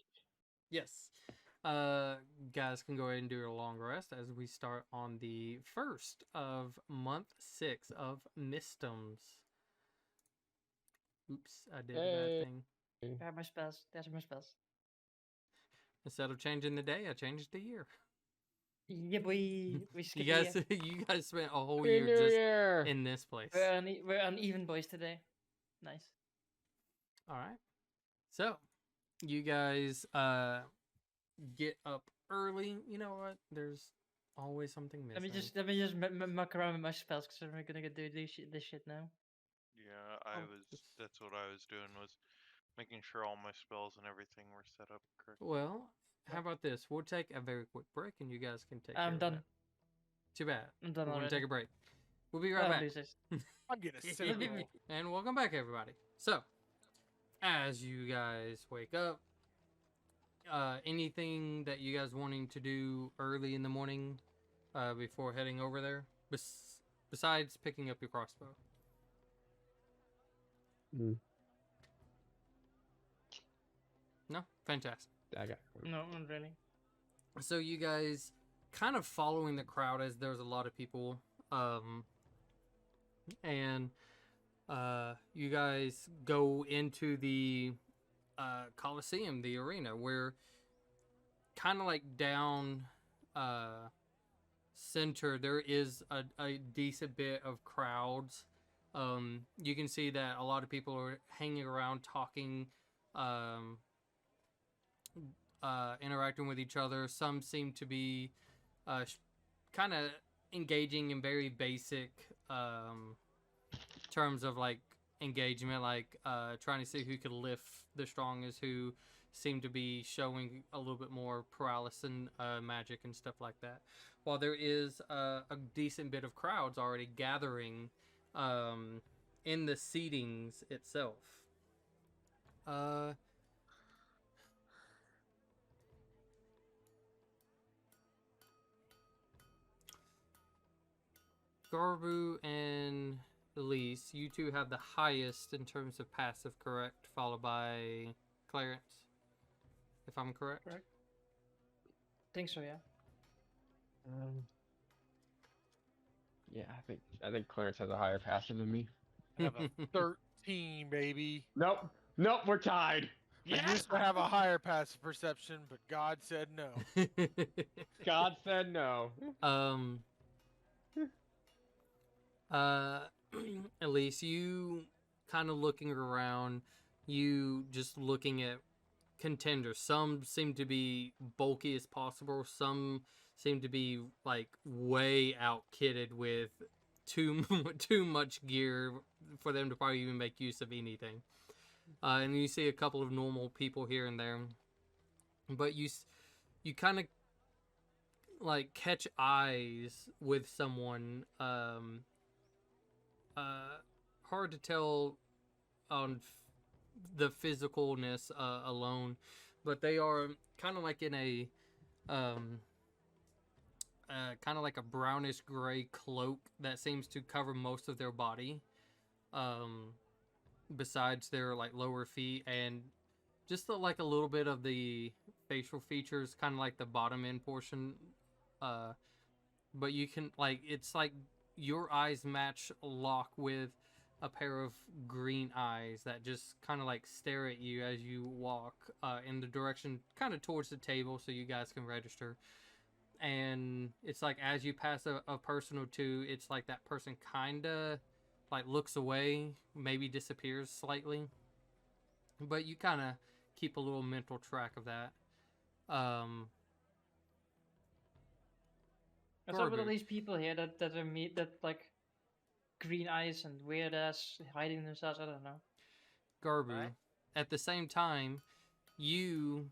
Yes. Guys can go ahead and do a long rest as we start on the 1st of month 6 of Mistums. Oops, I did Hey. that thing. I have my spells. There's my spells. Instead of changing the day, I changed the year. Yeah, boy. We You skipped guys, the year. you guys spent a whole Happy year New just Year. in this place. We're uneven boys today. Nice. All right. So, you guys get up early. You know what? There's always something missing. Let me just muck around with my spells because we're gonna do this shit now. Yeah, Oh, that's what I was doing, was making sure all my spells and everything were set up correctly. Well, how about this? We'll take a very quick break, and you guys can take. I'm care done. Of that. Too bad. I'm done We're gonna already. take a break. We'll be right Oh, back. losers. I'm getting a cynical. And welcome back, everybody. So, as you guys wake up, anything that you guys wanting to do early in the morning before heading over there, besides picking up your crossbow? No? Fantastic. No, not really. So you guys kind of following the crowd, as there's a lot of people, and you guys go into the Coliseum, the arena, where kind of like down center there is a decent bit of crowds. You can see that a lot of people are hanging around talking um, interacting with each other. Some seem to be kind of engaging in very basic terms of like engagement, like trying to see who could lift the strongest, who seem to be showing a little bit more paralysis and magic and stuff like that. While there is a decent bit of crowds already gathering in the seatings itself. Garbu and Elise, you two have the highest in terms of passive, correct? Followed by Clarence, if I'm correct. Correct. Think so, yeah. Yeah, I think Clarence has a higher passive than me. I have a 13, baby. Nope, we're tied. I used to have a higher passive perception, but God said no. God said no. Elise, you kind of looking around, you just looking at contenders. Some seem to be bulky as possible. Some seem to be like way out kitted with too much gear for them to probably even make use of anything. And you see a couple of normal people here and there, but you kind of like catch eyes with someone. Hard to tell on the physicalness alone, but they are kind of like in a kind of like a brownish gray cloak that seems to cover most of their body, besides their like lower feet, and just like a little bit of the facial features, kind of like the bottom end portion. But you can like, it's like your eyes match lock with a pair of green eyes that just kind of like stare at you as you walk in the direction kind of towards the table so you guys can register. And it's like as you pass a person or two, it's like that person kind of like looks away, maybe disappears slightly, but you kind of keep a little mental track of that. What's up with all Garbu. these people here that are that like green eyes and weird ass hiding themselves? I don't know. Garbu. Right. At the same time, you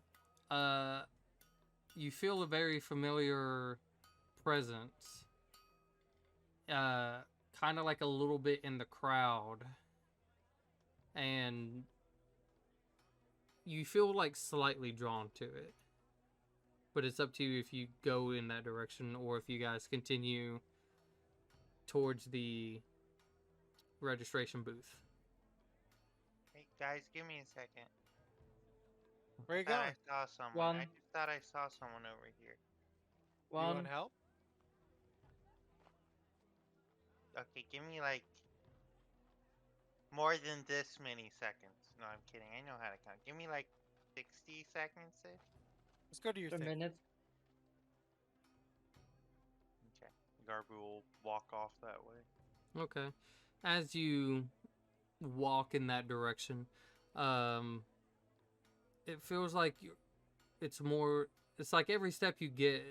you feel a very familiar presence. Kind of like a little bit in the crowd. And you feel like slightly drawn to it. But it's up to you if you go in that direction or if you guys continue towards the registration booth. Hey guys, give me a second. Where you Thought going? I saw someone. One. I just thought I saw someone over here. You One. want help? Okay, give me like more than this many seconds. No, I'm kidding. I know how to count. Give me like 60 seconds ish. Let's go to your A thing. minute. Okay. Garbu will walk off that way. Okay. As you walk in that direction, it feels like it's more. It's like every step you get,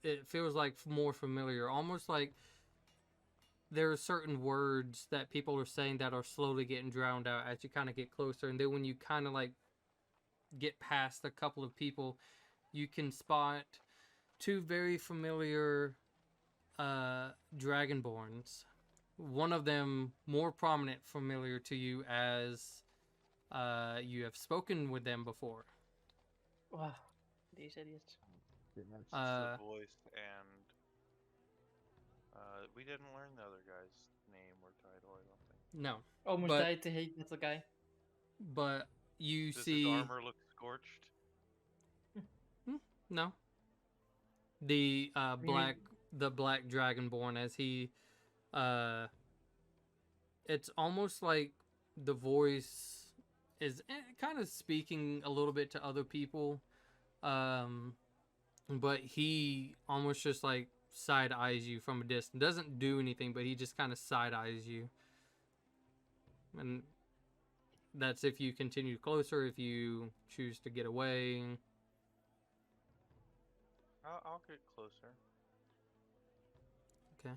it feels like more familiar. Almost like there are certain words that people are saying that are slowly getting drowned out as you kind of get closer, and then when you kind of like get past a couple of people, you can spot two very familiar dragonborns. One of them more prominent, familiar to you as you have spoken with them before. Wow, these idiots. It's Uh, the voice, and we didn't learn the other guy's name or title, I don't think. No, Almost But- died to hate little guy. but you Does see. his armor look scorched? No. The Really? black dragonborn, as he it's almost like the voice is kind of speaking a little bit to other people, but he almost just like side eyes you from a distance. Doesn't do anything, but he just kind of side eyes you, and that's if you continue closer. If you choose to get away, I'll get closer. okay.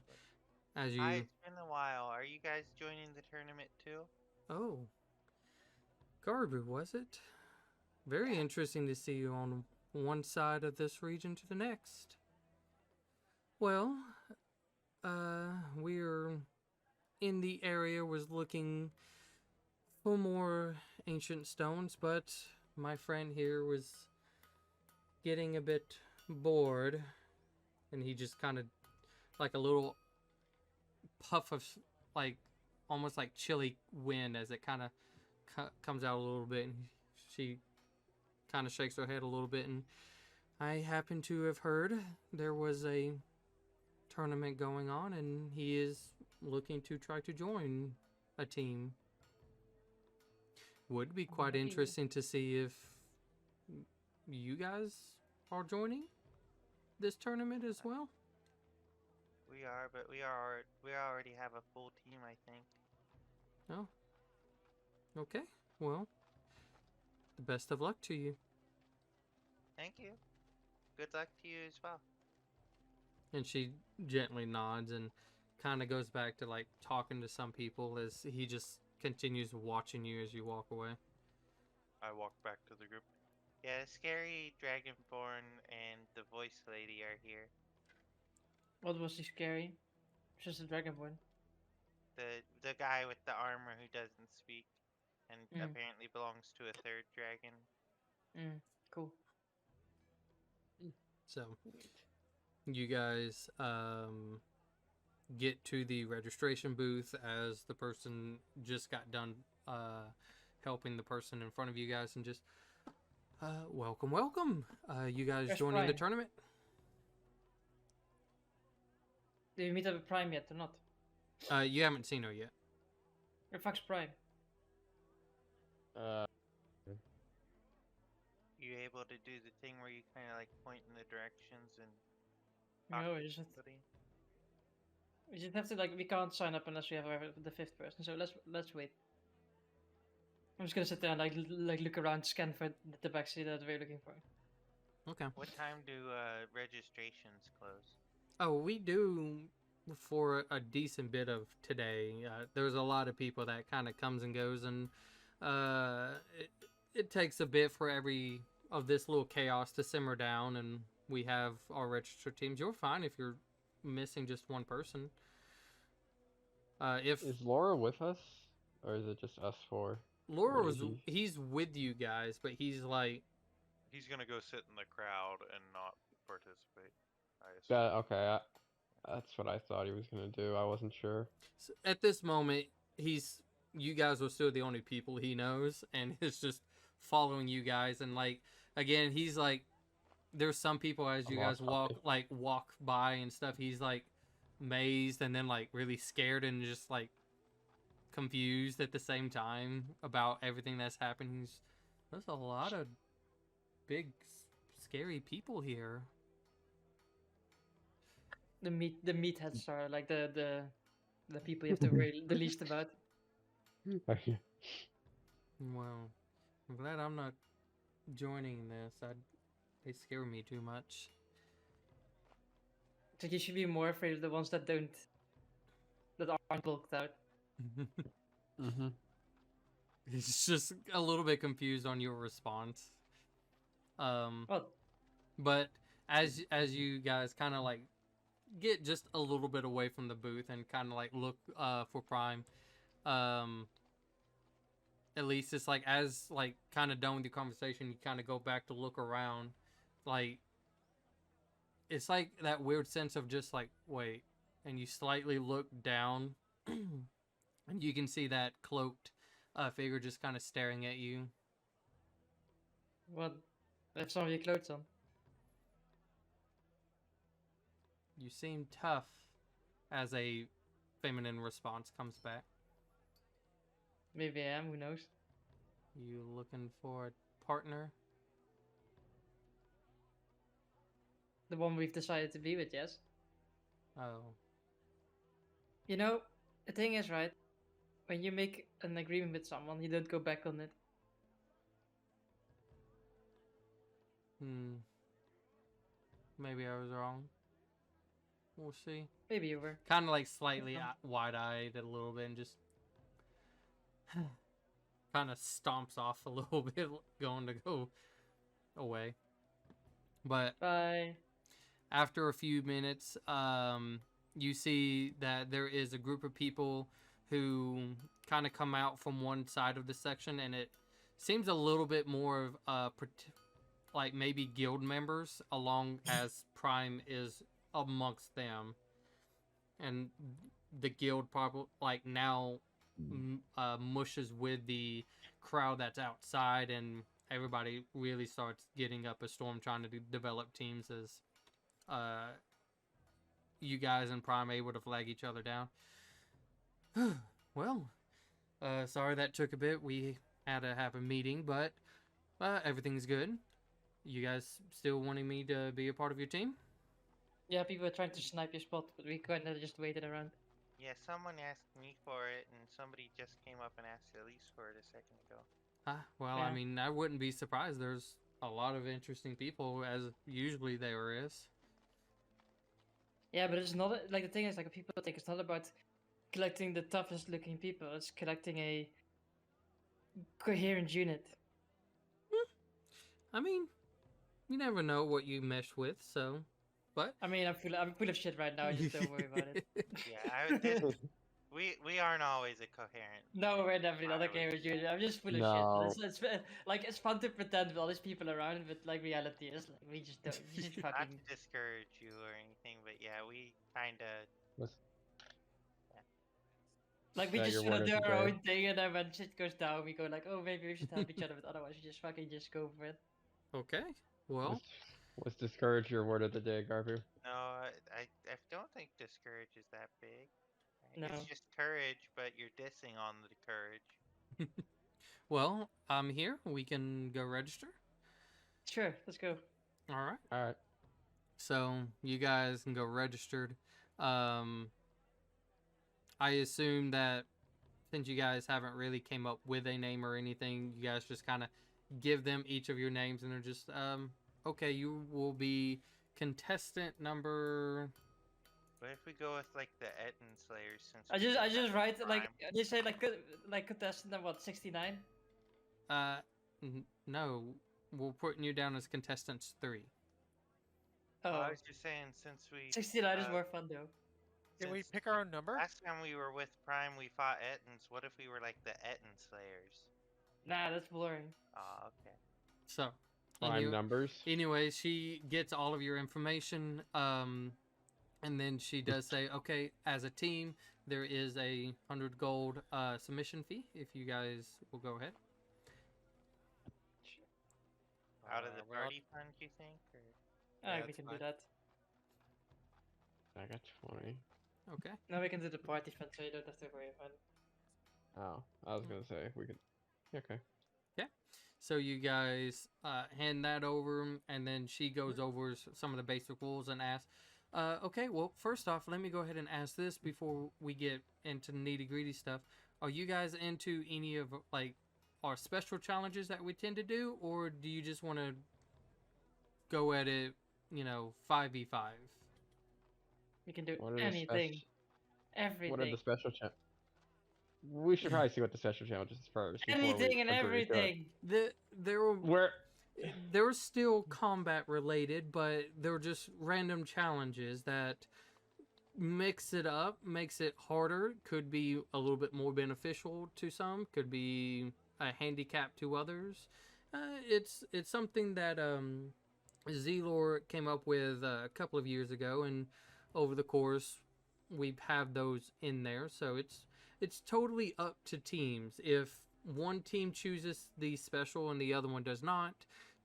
As Hi, you, it's been a while. Are you guys joining the tournament too? oh, Garbu, was it? Very Yeah. interesting to see you on one side of this region to the next. Well, we're in the area was looking for more ancient stones, but my friend here was getting a bit bored, and he just kind of like a little puff of like almost like chilly wind as it kind of comes out a little bit, and she kind of shakes her head a little bit. And I happen to have heard there was a tournament going on, and he is looking to try to join a team. Would be quite Lucky. interesting to see if you guys are joining this tournament as well. We are, but we already have a full team, I think. Oh, okay. Well, the best of luck to you. Thank you. Good luck to you as well. And she gently nods and kind of goes back to like talking to some people as he just continues watching you as you walk away. I walk back to the group. Yeah, Scary Dragonborn and the voice lady are here. What was he scary? Just a dragonborn. The guy with the armor who doesn't speak and Mm. apparently belongs to a third dragon. Cool. So you guys get to the registration booth as the person just got done helping the person in front of you guys, and just welcome. You guys Where's joining the Prime? tournament? Did you meet up with Prime yet or not? You haven't seen her yet. Where the fuck's Prime? You able to do the thing where you kind of like point in the directions and talk No, to we just somebody? have to like we can't sign up unless we have the fifth person. So let's wait. I'm just gonna sit there and like look around, scan for the backseat that we're looking for. Okay. What time do registrations close? Oh, we do for a decent bit of today. There's a lot of people that kind of comes and goes, and it takes a bit for every of this little chaos to simmer down, and we have our registered teams. You're fine if you're missing just one person. If Is Laura with us, or is it just us four? Laura Or was, is he- he's with you guys, but he's like, He's gonna go sit in the crowd and not participate. I assume. Yeah, okay. That's what I thought he was gonna do. I wasn't sure. at this moment, you guys are still the only people he knows, and it's just following you guys. And like again, he's like, there's some people as you guys walk by and stuff, he's like mazed and then like really scared and just like confused at the same time about everything that's happening. There's a lot of big scary people here. The meatheads are like the people you have to worry the least about. Well, I'm glad I'm not joining this. They scare me too much. So you should be more afraid of the ones that aren't bulked out. Mm-hmm. He's just a little bit confused on your response. Well, But as you guys kind of like get just a little bit away from the booth and kind of like look for Prime, at least it's like as like kind of done with the conversation, you kind of go back to look around, like it's like that weird sense of just like wait, and you slightly look down, and you can see that cloaked figure just kind of staring at you. well, have some of your clothes on. You seem tough, as a feminine response comes back. Maybe I am. Who knows? You looking for a partner? The one we've decided to be with, yes. Oh, You know, the thing is, right? when you make an agreement with someone, you don't go back on it. Maybe I was wrong. We'll see. Maybe you were. Kind of like slightly fine. wide-eyed a little bit and just kind of stomps off a little bit, going to go away. But Bye. after a few minutes, you see that there is a group of people who kind of come out from one side of the section, and it seems a little bit more of like maybe guild members, along as Prime is amongst them, and the guild probably like now mushes with the crowd that's outside, and everybody really starts getting up a storm trying to develop teams as you guys and Prime are able to flag each other down. Well, sorry that took a bit. We had to have a meeting, but everything's good. You guys still wanting me to be a part of your team? Yeah, people were trying to snipe your spot, but we kind of just waited around. Yeah, someone asked me for it, and somebody just came up and asked Elise for it a second ago. Well, Yeah. I mean, I wouldn't be surprised. There's a lot of interesting people, as usually there is. Yeah, but it's not like the thing is like people think it's not about collecting the toughest looking people. It's collecting a coherent unit. I mean, you never know what you mesh with, so. But I mean, I'm full of shit right now. Just don't worry about it. Yeah, we aren't always a coherent. No, we're definitely not a Alright. coherent unit. I'm just full of No. shit. It's like it's fun to pretend with all these people around, but like reality is like we just don't. You just Not fucking. to discourage you or anything, but yeah, we kinda. What's Like we that just your wanna word do of the our day? own thing, and then when shit goes down, we go like, oh, maybe we should help each other, but otherwise, we just fucking just go for it. okay, well, What's discourage your word of the day, Garbu? No, I don't think discourage is that big. No. It's just courage, but you're dissing on the courage. well, I'm here. We can go register. Sure, let's go. All right. All right. So you guys can go registered. I assume that since you guys haven't really came up with a name or anything, you guys just kind of give them each of your names, and they're just okay. You will be contestant number. What if we go with like the Etten Slayers since I we just didn't have write like Prime? they say like contestant number what 69. No, we're putting you down as contestants 3. Oh, Well, I was just saying since we 69 is uh, more fun though. Can we since pick our own number? last time we were with Prime we fought Ettins. What if we were like the Etten Slayers? Nah, that's boring. Oh, okay. So, Prime numbers. anyway, she gets all of your information, and then she does say, okay, as a team, there is a 100 gold submission fee. If you guys will go ahead. Out of the well, party fund, you think? Or... I Yeah, think we that's can fine. do that. I got 20. Okay. Now we can do the party fund, so you don't have to worry about it. Oh, I was gonna say we could. Okay. So you guys hand that over, and then she goes over some of the basic rules and asks, okay, well, first off, let me go ahead and ask this before we get into nitty-gritty stuff. Are you guys into any of, like, our special challenges that we tend to do, or do you just want to go at it, 5v5? We can do What are the anything, everything, What are the special We should probably see what the special challenges is first. before we anything and agree to it. everything. There were still combat related, but they were just random challenges that mix it up, makes it harder. Could be a little bit more beneficial to some. Could be a handicap to others. It's something that Zelor came up with a couple of years ago, and over the course we have those in there. So it's totally up to teams. If one team chooses the special and the other one does not,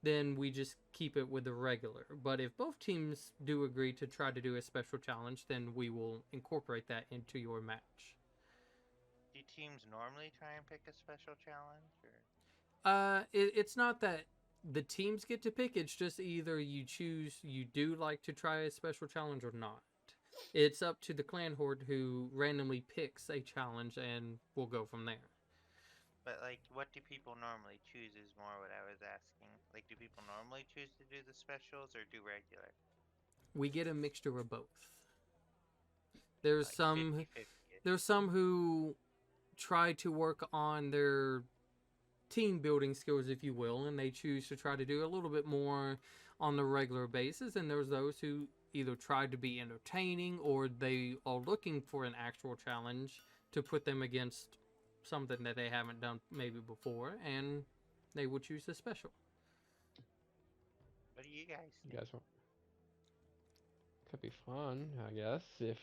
then we just keep it with the regular. But if both teams do agree to try to do a special challenge, then we will incorporate that into your match. Do teams normally try and pick a special challenge? Or... It's not that the teams get to pick. It's just either you choose you do like to try a special challenge or not. It's up to the clan horde who randomly picks a challenge, and we'll go from there. But like, what do people normally choose is more what I was asking. Like, do people normally choose to do the specials or do regular? We get a mixture of both. There's Like some 50-50. there's some who try to work on their team building skills, if you will, and they choose to try to do a little bit more on the regular basis. And there's those who either try to be entertaining or they are looking for an actual challenge to put them against something that they haven't done maybe before, and they will choose a special. What do you guys You think? guys want? Could be fun, I guess, if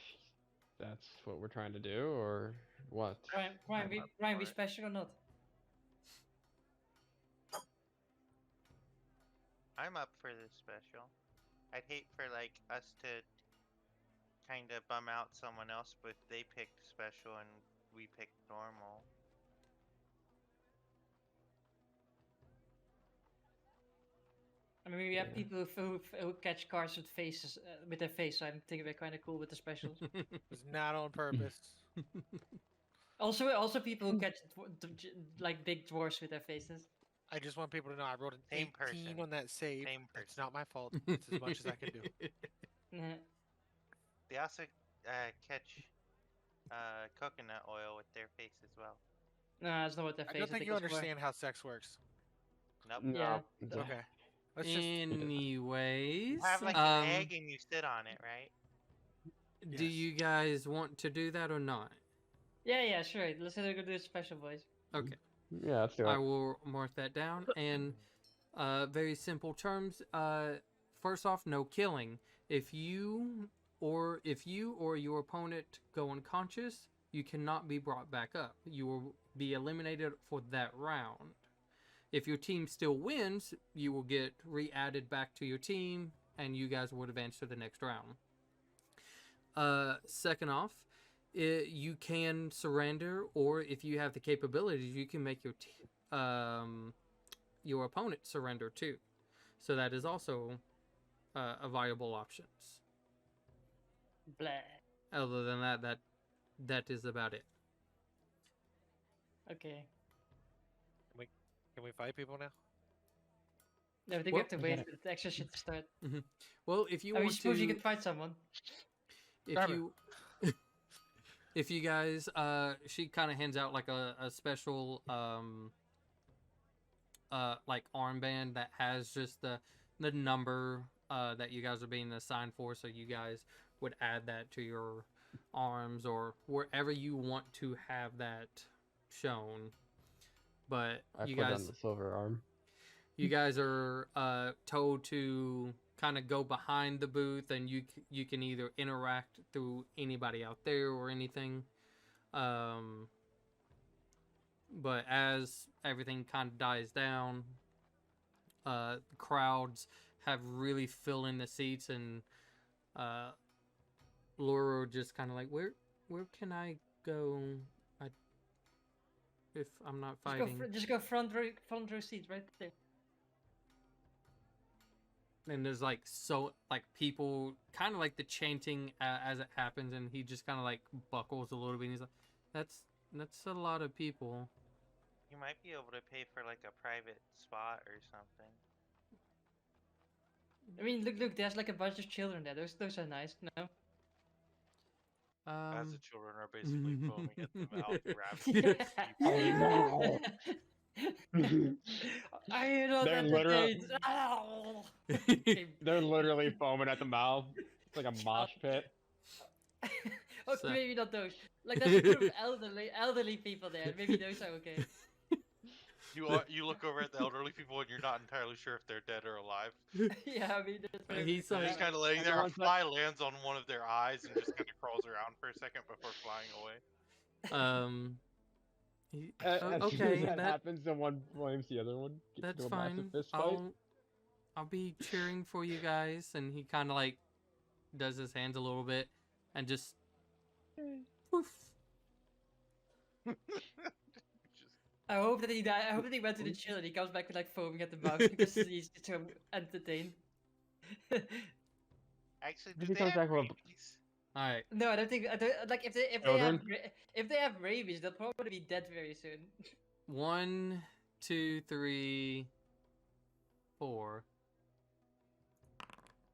that's what we're trying to do, or what? Ryan, I'm up Ryan, for be it. special or not? I'm up for this special. I'd hate for like us to kind of bum out someone else, but they picked special and we picked normal. I mean, we have Yeah. people who catch cards with faces with their face, so I'm thinking we're kind of cool with the specials. It's not on purpose. Also people who catch like big dwarfs with their faces. I just want people to know I rolled an Same 18 person. on that save. Same It's person. not my fault. It's as much as I can do. Yeah. They also catch coconut oil with their face as well. No, that's not what their I face. don't think you it's more- understand how sex works. Nope. No. Yeah. it's- Okay. Let's just. Anyways, You have like an egg and you sit on it, right? do Yes. you guys want to do that or not? Yeah, sure. Let's go do a special voice. Okay. Yeah, let's do I it. will mark that down. And very simple terms. First off, no killing. If you or your opponent go unconscious, you cannot be brought back up. You will be eliminated for that round. If your team still wins, you will get re-added back to your team, and you guys would advance to the next round. Second off, you can surrender, or if you have the capabilities, you can make your opponent surrender too. So that is also a viable option. Blah. Other than that is about it. Okay. Can we fight people now? No, I think we Well, have to we wait gotta- for the extra shit to start. Well, if you I mean, want suppose to, you could fight someone. if Grab her. you, if you guys, she kind of hands out like a special like armband that has just the number that you guys are being assigned for, so you guys would add that to your arms or wherever you want to have that shown. But I you put guys on the silver arm. you guys are told to kind of go behind the booth, and you can either interact through anybody out there or anything. But as everything kind of dies down, crowds have really fill in the seats, and Laura just kind of like, where can I go? If I'm not fighting. Just go front row seats right there. And there's like people kind of like the chanting as it happens, and he just kind of like buckles a little bit. And he's like, "That's a lot of people." You might be able to pay for like a private spot or something. I mean, look, there's like a bunch of children there. Those are nice, no? As the children are basically foaming at the mouth, ravaging Yeah. people. I am not They're literal- entertained. Ow. They're literally foaming at the mouth. It's like a mosh pit. Okay, So- maybe not those. Like there's a group of elderly people there. Maybe those are okay. You look over at the elderly people and you're not entirely sure if they're dead or alive. Yeah, I mean, that's very He's They're like- just kind of laying there. A Everyone's like- fly lands on one of their eyes and just kind of crawls around for a second before flying away. As soon as Okay, that that happens, the one blames the other one. Gets that's into a massive fine. fist fight. I'll be cheering for you guys, and he kind of like does his hands a little bit, and just poof. Just, I hope that he died. I hope that he went to the chill and he comes back with like foaming at the mouth because he's so entertained. Actually, If do he they comes have back with a- rabies? All right. No, I don't think. I don't, like if they Children? if they have rabies, they'll probably be dead very soon. 1, 2, 3, 4.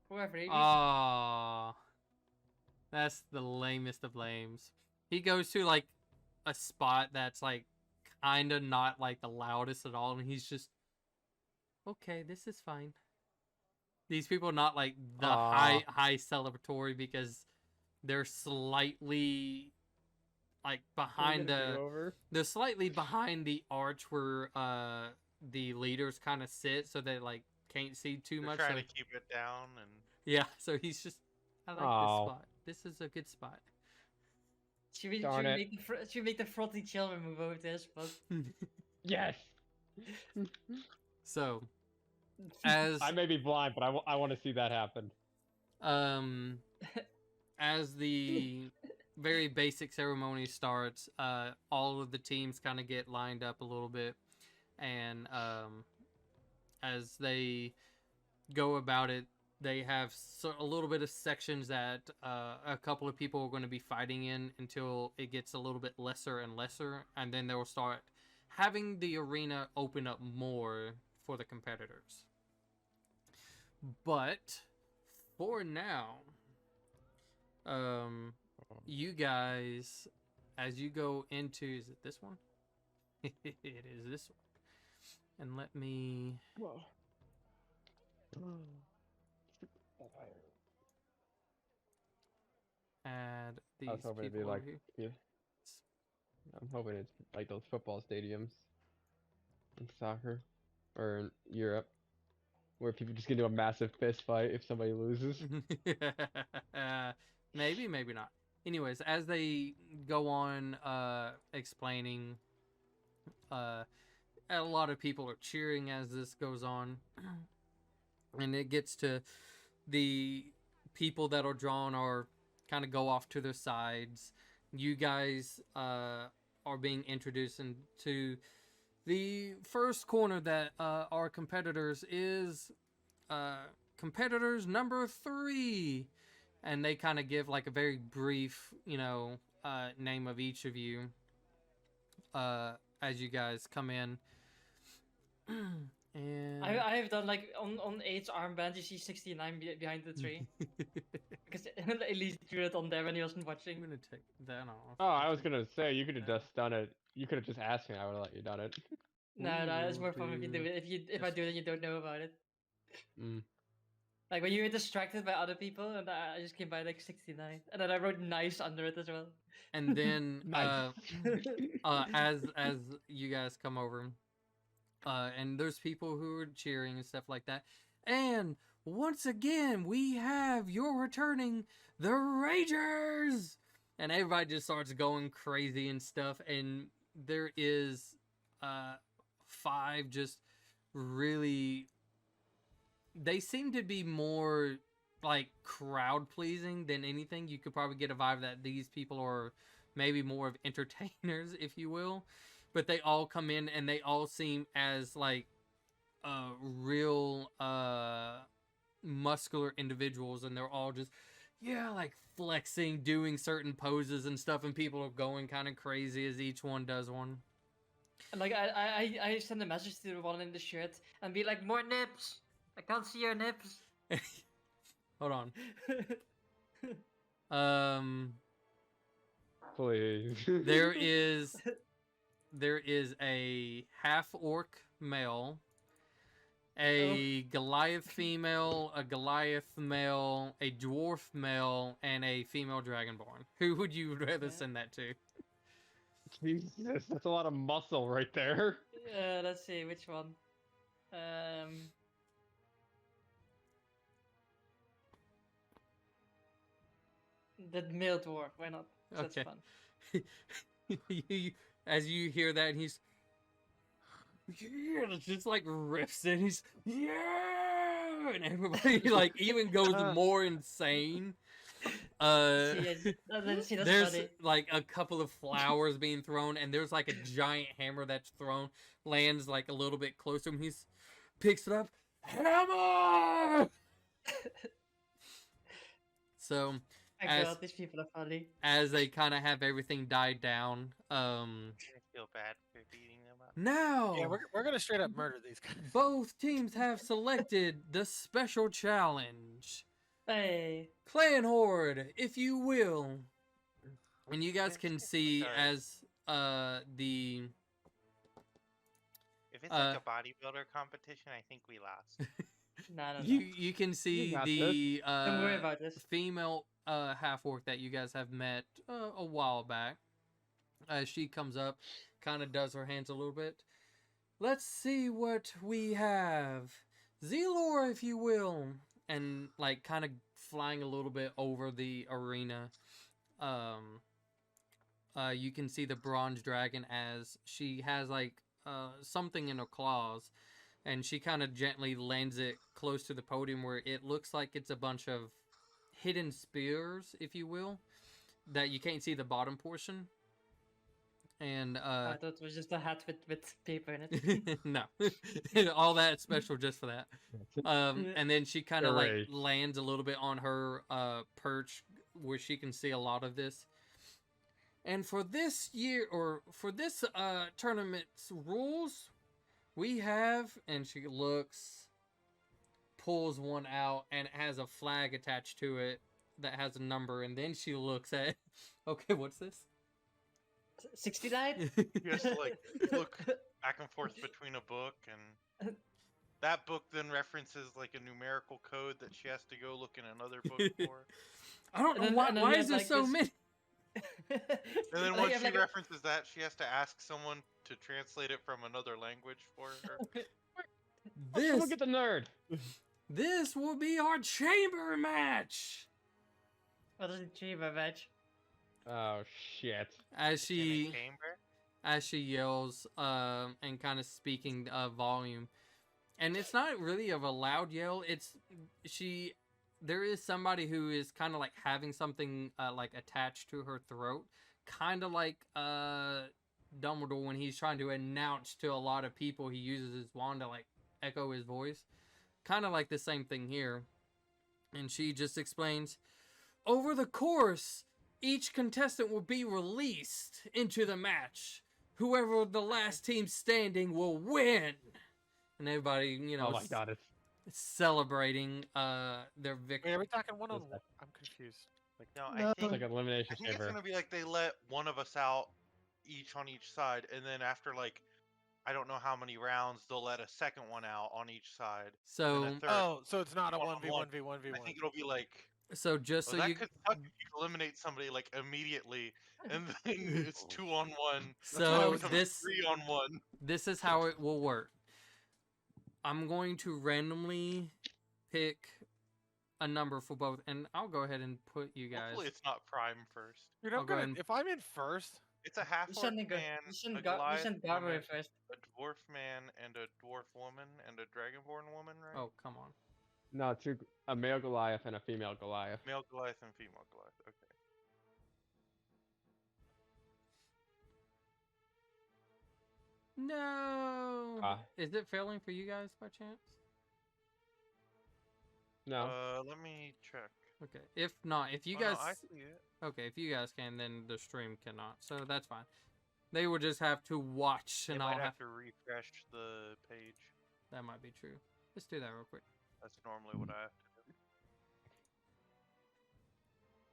Who have rabies? Ah, that's the lamest of lames. He goes to like a spot that's like kind of not like the loudest at all, and he's just okay. This is fine. These people are not like the high celebratory because they're slightly like behind they're slightly behind the arch where the leaders kind of sit, so they like can't see too They're much. trying So to keep it down, and yeah, so he's just I like this spot. This is a good spot. Should we Darn it. make the frothy children move over to this spot? Yes. So as I may be blind, but I want to see that happen. as the very basic ceremony starts, all of the teams kind of get lined up a little bit, and as they go about it, they have a little bit of sections that a couple of people are going to be fighting in until it gets a little bit lesser and lesser, and then they'll start having the arena open up more for the competitors. But for now, you guys, as you go into, is it this one? It is this one. And let me add these I was hoping it'd be people like, over here. yeah. I'm hoping it's like those football stadiums in soccer or in Europe where people just get into a massive fist fight if somebody loses. Maybe, maybe not. Anyways, as they go on explaining, a lot of people are cheering as this goes on, and it gets to the people that are drawn are kind of go off to their sides. You guys are being introduced into the first corner that our competitors is competitors number 3, and they kind of give like a very brief, name of each of you as you guys come in. And I have done like on 8's armband. You see 69 behind the tree because at least drew it on there when he wasn't watching. I'm gonna take that off. Oh, I was gonna say you could have just done it. You could have just asked me. I would have let you done it. No, it's more fun if you do it. If I do it, and you don't know about it. Mm. Like when you were distracted by other people, and I just came by like 69, and then I wrote nice under it as well. And then Nice. as you guys come over, and there's people who are cheering and stuff like that. And once again, we have your returning the Ragers, and everybody just starts going crazy and stuff. And there is 5 just really. They seem to be more like crowd pleasing than anything. You could probably get a vibe that these people are maybe more of entertainers, if you will. But they all come in and they all seem as like real muscular individuals, and they're all just like flexing, doing certain poses and stuff, and people are going kind of crazy as each one does one. And like I send a message to the one in the shirt and be like, more nips. I can't see your nips. Hold on. Please. There is a half-orc male, a Goliath female, a Goliath male, a dwarf male, and a female dragonborn. Who would you rather send that to? Jesus, that's a lot of muscle right there. Let's see which one. The male dwarf. Why not? That's Okay. fun. As you hear that, he's just like riffs and he's and everybody like even goes more insane. See, that's there's funny. like a couple of flowers being thrown, and there's like a giant hammer that's thrown, lands like a little bit closer, and he picks it up. Hammer! So My as god, these people are funny. as they kind of have everything died down. I feel bad for beating them up. Now Yeah, we're gonna straight up murder these guys. both teams have selected the special challenge. Hey. Clan Horde, if you will. And you guys Yes, can yes, see sorry. as the If it's like a bodybuilder competition, I think we lost. No. you can see got the Don't worry about this. female half orc that you guys have met a while back. She comes up, kind of does her hands a little bit. Let's see what we have. Zelor, if you will. And like kind of flying a little bit over the arena. You can see the bronze dragon as she has like something in her claws, and she kind of gently lands it close to the podium where it looks like it's a bunch of hidden spears, if you will, that you can't see the bottom portion. And I thought it was just a hat with paper in it. no, all that special just for that. And then she kind of like Great. lands a little bit on her perch where she can see a lot of this. And for this year, or for this tournament's rules, we have, and she looks, pulls one out, and it has a flag attached to it that has a number, and then she looks at, okay, what's this? 69? You have to like look back and forth between a book, and that book then references like a numerical code that she has to go look in another book for. I don't know And then- why. and then Why you is have, there like, so this- many? And then Like, once you have, she like, a- references that, she has to ask someone to translate it from another language for her. Someone This get the nerd. this will be our chamber match. What is the chamber match? Oh shit. As In a she chamber? yells, and kind of speaking volume, and it's not really of a loud yell. It's she. There is somebody who is kind of like having something like attached to her throat, kind of like Dumbledore when he's trying to announce to a lot of people. He uses his wand to like echo his voice, kind of like the same thing here. And she just explains, over the course, each contestant will be released into the match. Whoever the last team standing will win. And everybody, you know, Oh my god, it's celebrating their Wait, victory. are we talking one on one? I'm confused. Like, No, No. I it's think like an elimination I think it's chamber. gonna be like they let one of us out each on each side, and then after like I don't know how many rounds, they'll let a second one out on each side. So, and a third. oh, so it's not a One on 1v1 one. v1 I v1. think it'll be like so just so that you, could suck if you eliminate somebody like immediately, and then it's 2-on-1. so becomes this 3-on-1. this is how it will work. I'm going to randomly pick a number for both, and I'll go ahead and put you guys. Hopefully it's not Prime first. Dude, I'll I'm go gonna. ahead and- If I'm in first, It's a half You orc send, man, you a send Goliath Garber woman, in first. a dwarf man, and a dwarf woman, and a dragonborn woman, right? Oh, come on. No, a male Goliath and a female Goliath. Male Goliath and female Goliath. Okay. No. Is it failing for you guys by chance? No. Let me check. Okay. If not, if you Oh, no, guys I see it. okay, if you guys can, then the stream cannot. So that's fine. They will just have to watch, They and might I'll have to refresh the page. That might be true. Let's do that real quick. That's normally what I have to do.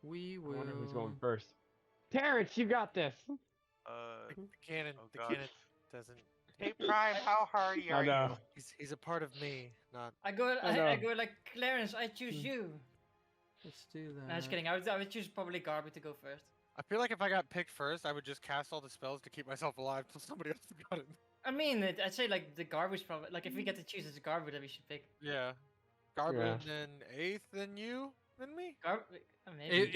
We I will. wonder who's going first. Terrence, you got this. the cannon, Oh the God. cannon doesn't. Hey Prime, how hardy I are know. you? He's a part of me, not. I go I I know. go like Clarence, I choose you. Let's do that. No, just kidding. I would choose probably Garber to go first. I feel like if I got picked first, I would just cast all the spells to keep myself alive till somebody else got it. I mean, I'd say like the Garber's probably like if we get to choose, it's Garber that we should pick. Yeah. Garber, Yeah. and then eighth, then you, then me. Garber, maybe.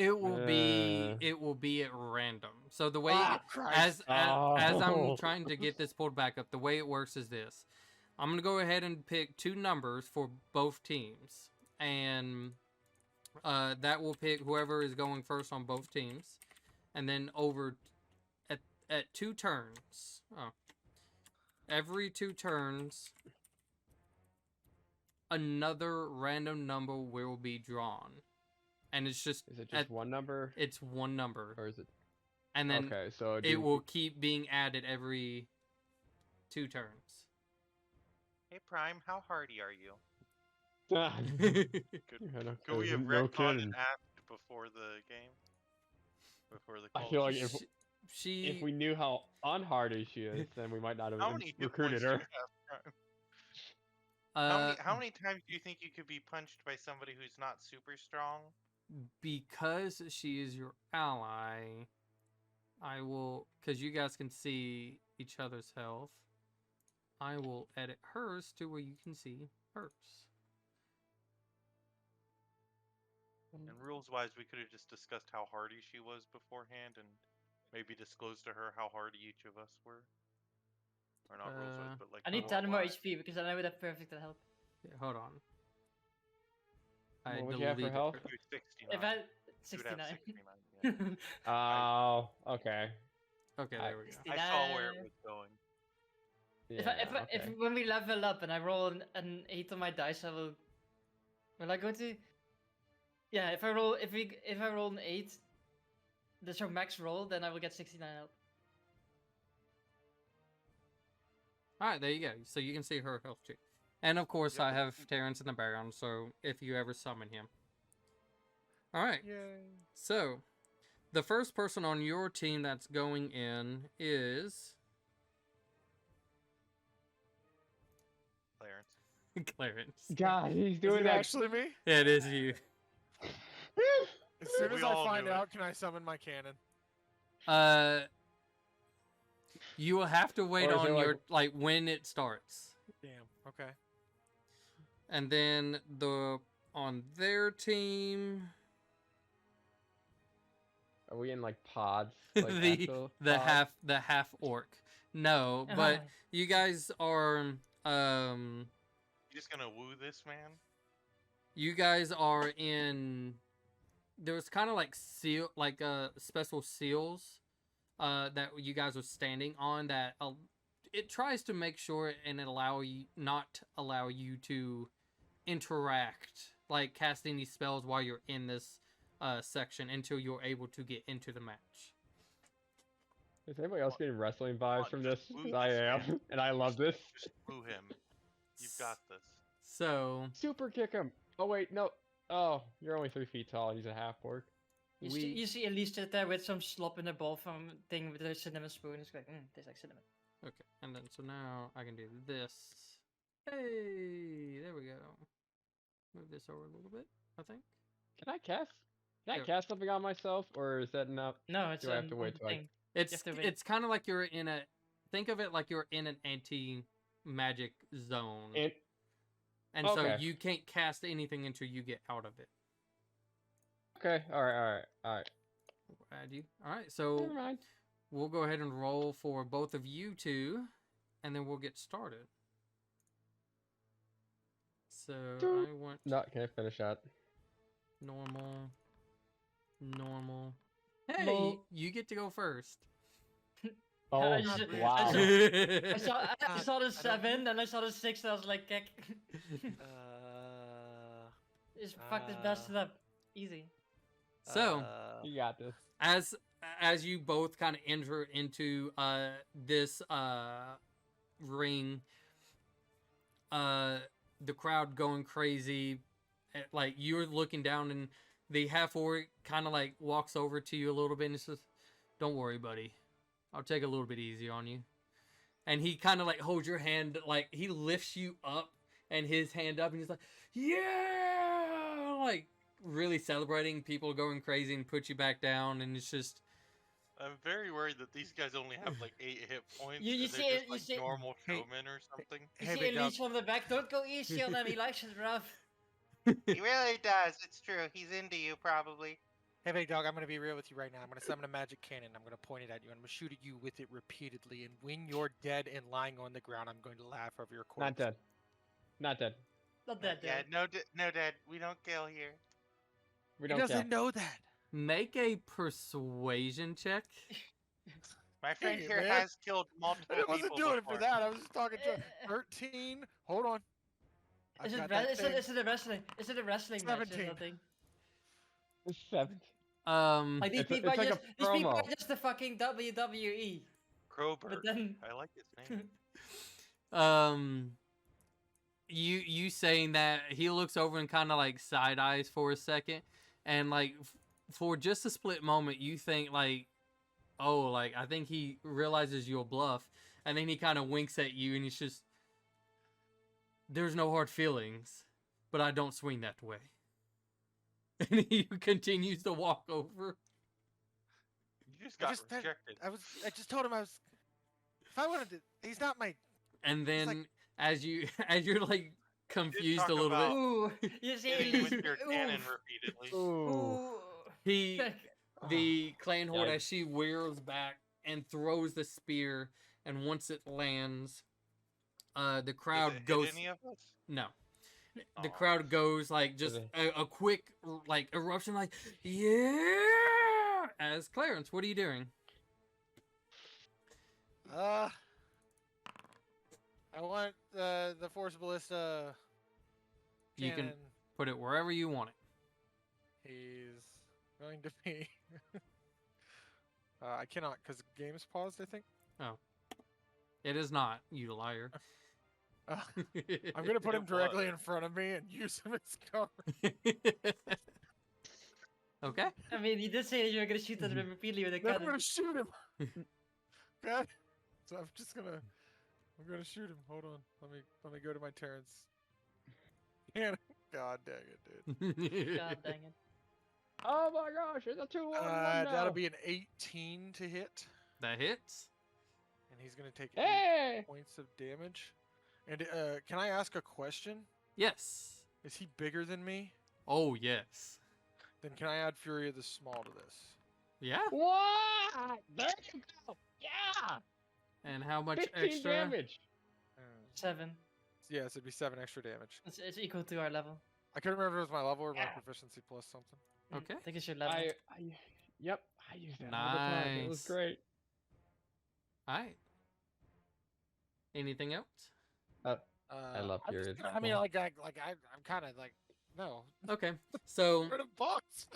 It will be at random. So the way Ah, as I'm Oh. trying to get this pulled back up, the way it works is this. I'm gonna go ahead and pick two numbers for both teams, and that will pick whoever is going first on both teams, and then over at 2 turns. Oh, every 2 turns, another random number will be drawn. and it's just Is it just one number, it's one number, or is it? and then Okay, so it will keep being added every 2 turns. Hey Prime, how hardy are you? Could Could we have retconned and asked before the game? Before the I call? feel like if she we knew how unhardy she is, then we might not How have many hit recruited points do her. you have, Prime? uh How many times do you think you could be punched by somebody who's not super strong? because she is your ally, I will, because you guys can see each other's health, I will edit hers to where you can see hers. And rules-wise, we could have just discussed how hardy she was beforehand, and maybe disclosed to her how hardy each of us were. Or not rules-wise, but like. I need 10 more lore-wise. HP because then I would have perfect help. Yeah, hold on. I What would you have for deleted health? her. You had 69. If I You would have 69. 69. Yeah. Oh, okay. Okay, there we go. I saw where it was going. If when we level up and I roll an 8 on my dice, I will. Will I go to? Yeah, if I roll an 8, that's your max roll, then I will get 69 health. Alright, there you go. So you can see her health too. And of course, Yep. I have Terrence in the background, so if you ever summon him. Alright, Yay. so the first person on your team that's going in is Clarence. Clarence. God, he's Is doing it that. actually me? Yeah, it is you. As soon We as I all find knew it. out, can I summon my cannon? You will have to wait Or is on there, your like when it starts. Damn. Okay. And then on their team, Are we in like pods? Like the actual pods? the half orc. No, but you guys are You just gonna woo this man? you guys are in. There's kind of like special seals that you guys are standing on that it tries to make sure and not allow you to interact, like cast any spells while you're in this section until you're able to get into the match. Is anybody else getting wrestling vibes from this? Just woo 'Cause I this am, man. and I love this. Just woo him. You've got this. So Super kick him. Oh wait, no. Oh, you're only 3 feet tall and he's a half orc. You see Elise sit there with some slop in the bowl from thing with a cinnamon spoon. It's like, tastes like cinnamon. okay, and then so now I can do this. Hey, there we go. Move this over a little bit, I think. Can I cast? Can I Yeah. cast something on myself, or is that not? No, it's Do I have to wait till I- thing. It's have to wait. it's kind of like you're in a. Think of it like you're in an anti-magic zone, and so okay. you can't cast anything until you get out of it. Okay. All right. We'll add you. All right, so Never mind. we'll go ahead and roll for both of you two, and then we'll get started. So I want No, can I finish that? normal. Hey, Lol. you get to go first. Oh, I just- wow. I saw the 7, then I saw the 6, and I was like, "Kek." Just fuck this bastard up. Easy. So You got this. as you both kind of enter into this ring, the crowd going crazy, like you're looking down and the half orc kind of like walks over to you a little bit and says, "Don't worry, buddy, I'll take a little bit easy on you." And he kind of like holds your hand, like he lifts you up and his hand up, and he's like, "Yeah!" Like really celebrating, people going crazy, and put you back down, and it's just. I'm very worried that these guys only have like 8 hit points. You and see they're it- just, you like, see- normal Hey. showmen or something. You Hey, see big dog. Elise from the back. Don't go easy on him. He likes his rough. He really does. It's true. He's into you, probably. Hey, big dog, I'm going to be real with you right now. I'm going to summon a magic cannon. I'm going to point it at you. And I'm going to shoot at you with it repeatedly. And when you're dead and lying on the ground, I'm going to laugh over your corpse. Not dead. Not dead. Not that Yeah, dead. no, Dad. We don't kill here. We He don't doesn't care. know that. Make a persuasion check. My friend Hey, here man. has killed multiple I wasn't people doing it before. for that. I was just talking to 13. Hold on. I've Is got it, that is thing. it a wrestling? Is it a wrestling match or 17. something? The 7th. Like these It's a- people it's are like a just these people are promo. just the fucking WWE. Crowberg. But then I like his name. You saying that, he looks over and kind of like side eyes for a second, and like for just a split moment, you think like, oh, like I think he realizes you'll bluff, and then he kind of winks at you, and he's just, there's no hard feelings, but I don't swing that way. And he continues to walk over. You just got I rejected. I just told him I was. If I wanted to, he's not my. And then like- as you're like confused talk a little about- ooh, you see, Hitting with Liz- your ooh, cannon repeatedly. Ooh. ooh. bit, the clan horde, Yikes. as she whirls back and throws the spear, and once it lands, the crowd Does it goes. hit any of us? No. The Aw. crowd goes like just it? a quick like eruption, like yeah. As Clarence, what are you doing? I want the Force Ballista. You can cannon. put it wherever you want it. He's going to be. I cannot because the game's paused. I think. It is not, you liar. I'm gonna put him It directly was. in front of me and use him as cover. Okay. I mean, you did say that you were gonna shoot at him repeatedly with a Then I'm cannon. gonna shoot him. Okay. So I'm gonna shoot him. Hold on. Let me go to my Terrence. Cannon. God dang it, dude. God dang it. Oh my gosh, it's a 2-1 That'll be an 18 to hit, That hits. and he's gonna take 8 Hey! points of damage. And can I ask a question? Yes. Is he bigger than me? Oh yes. Then can I add Fury of the Small to this? Yeah. What? There you go! Yeah! And how much 15 extra? damage! 7. Yes, it'd be 7 extra damage. It's equal to our level. I couldn't remember if it was my level or my Yeah. proficiency plus something. Okay. I think it's your level. Yep, I used that all the time. It was Nice. great. All right. Anything else? I love I'm just Fury of the gonna- I mean, Small. I'm kind of like, no. Okay. So Rid of box.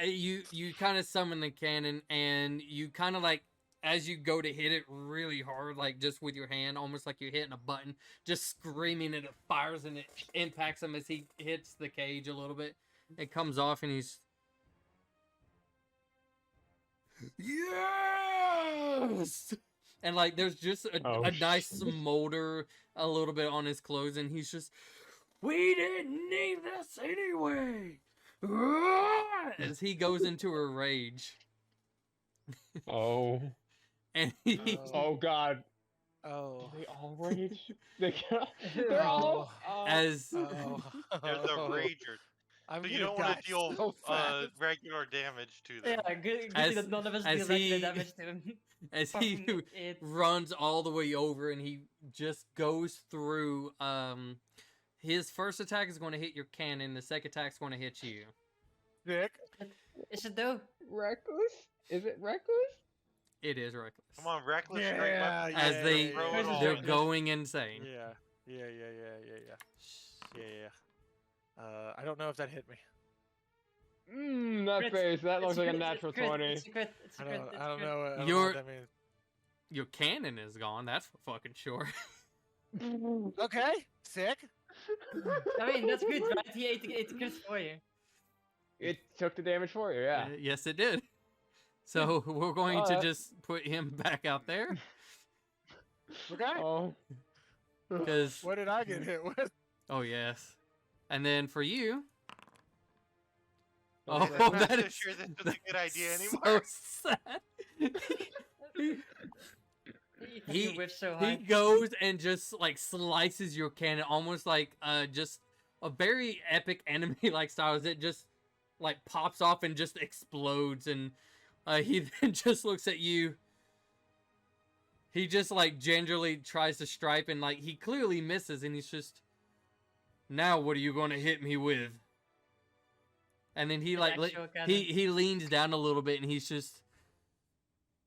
you kind of summon the cannon, and you kind of like, as you go to hit it really hard, like just with your hand, almost like you're hitting a button, just screaming, and it fires and it impacts him as he hits the cage a little bit. It comes off, and he's, yes, and like there's just Oh, a nice smolder a little bit on his clothes, and he's just, we didn't need this anyway. As he goes into a rage, Oh. and he, Oh god. Oh. They all rage? They're all... as Oh. They're the ragers. I'm So you gonna don't want die to deal so fast. regular damage to them. Yeah, good As- that none of us as deal regular he- damage to him. as he Fucking it. runs all the way over, and he just goes through. His first attack is going to hit your cannon. The second attack is going to hit you. Nick. Is it though? Reckless? Is it reckless? It is reckless. Come on, reckless straight Yeah, weapon. As they yeah, throw it yeah. all they're in. going insane. Yeah. I don't know if that hit me. That Crit. face, that It's looks like a crit, natural it's crit, 20. It's a crit. It's a I crit. don't, It's I don't crit. know. I don't know Your- what that means. Your cannon is gone. That's for fucking sure. Okay. Sick. I mean, that's good, right? He ate the crit for you. It took the damage for you, yeah. Yes, it did. So we're going to Uh, just put him back out there Okay. Oh. because What did I get hit with? oh yes, and then for you. Oh, Oh, I'm not that so is sure this was a good idea so anymore. sad. He fucking whiffed so He high. goes and just like slices your cannon, almost like just a very epic enemy like style. As it just like pops off and just explodes, and he then just looks at you. He just like gingerly tries to strike, and like he clearly misses, and he's just, now what are you going to hit me with? And then he An like actual cannon. he leans down a little bit, and he's just,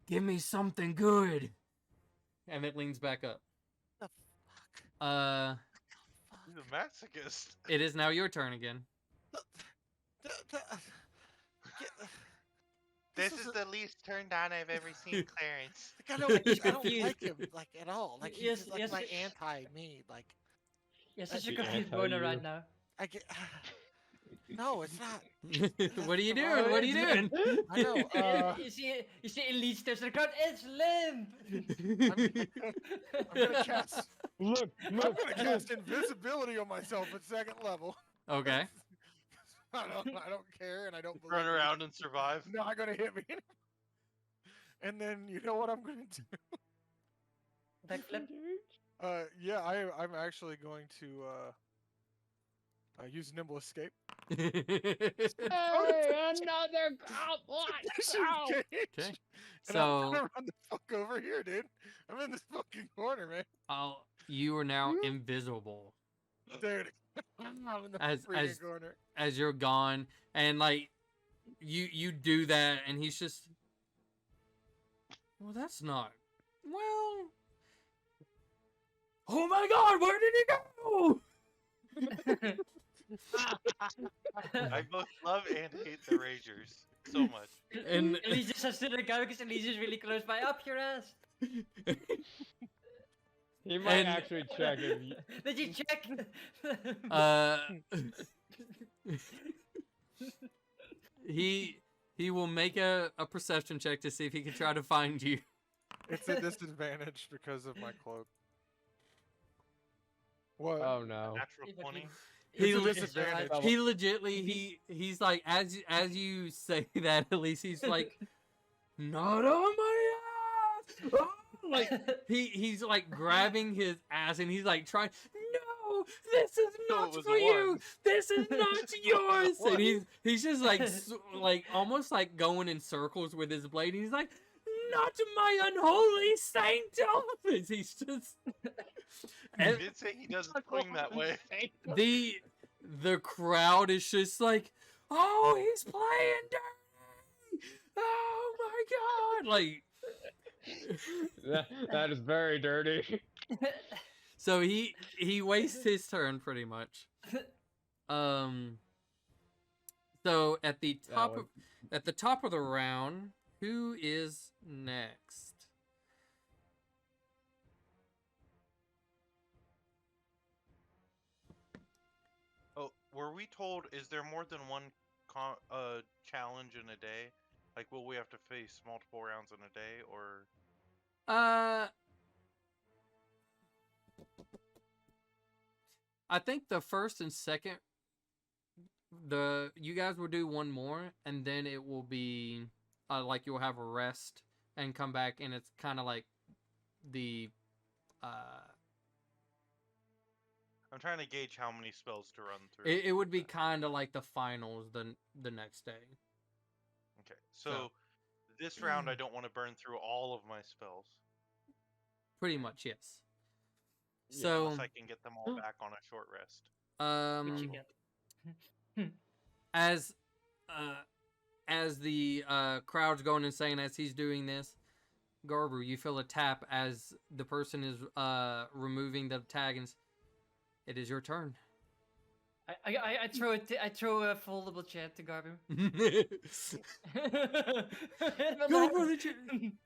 give me something good. And it leans back up. The fuck? He's a masochist. It is now your turn again. This is the least turned on I've ever seen Clarence. Like, I don't confused. like him like at all. Like he's Yes, just like yes, my it- anti-me. Like You're such a The confused boner anti-you. right now. I get. No, it's not. What are you Come doing? on. What are you doing? I know. You see, it leads to the crowd. It's limp. I'm gonna cast. Look, I'm look, gonna cast invisibility on myself at second level. Okay. I don't care, and I don't believe Run it. around and survive. Not gonna hit me. And then you know what I'm gonna do? Backflip. Yeah, I'm actually going to use nimble escape. Hey, another goblin! Ow! Okay. And I'm So, gonna run the fuck over here, dude. I'm in this fucking corner, man. you are now invisible Dude, I'm in the As- freaking as- corner. as you're gone, and like you do that, and he's just, well, that's not. Well, oh my God, where did he go? I both love and hate the Ragers so much. And Elysius has to the guy because Elysius is really close by. Up your ass. He might And- actually check if you... Did you check? uh, he will make a perception check to see if he can try to find you. It's a disadvantage because of my cloak. What? Oh no. Natural Yeah, but 20. It's a He li- disadvantage. He legitly he's like, as you say that, at least he's like, not on my ass. Ah! Like he's like grabbing his ass, and he's like trying. No, this is No, not it was for you. one. This is not yours. One. And he's just like like almost like going in circles with his blade. And he's like, not my unholy Saint Thomas. He's just. He And did say he doesn't swing that way. the crowd is just like, oh, he's playing dirty. Oh my God! Like. That is very dirty. So he wastes his turn pretty much. So at the top of the round, who is next? Oh, were we told? Is there more than one challenge in a day? Like, will we have to face multiple rounds in a day, or? I think the first and second, you guys will do one more, and then it will be like you'll have a rest and come back, and it's kind of like the I'm trying to gauge how many spells to run through. it would be kind of like the finals the next day. Okay, so this round I don't want to burn through all of my spells. Pretty much, yes. Yeah, So Unless I can get them all back on a short rest. Which you get. as the crowd's going insane as he's doing this, Garber, you feel a tap as the person is removing the tag, and it is your turn. I throw a foldable chair to Garbu. Go for the chair.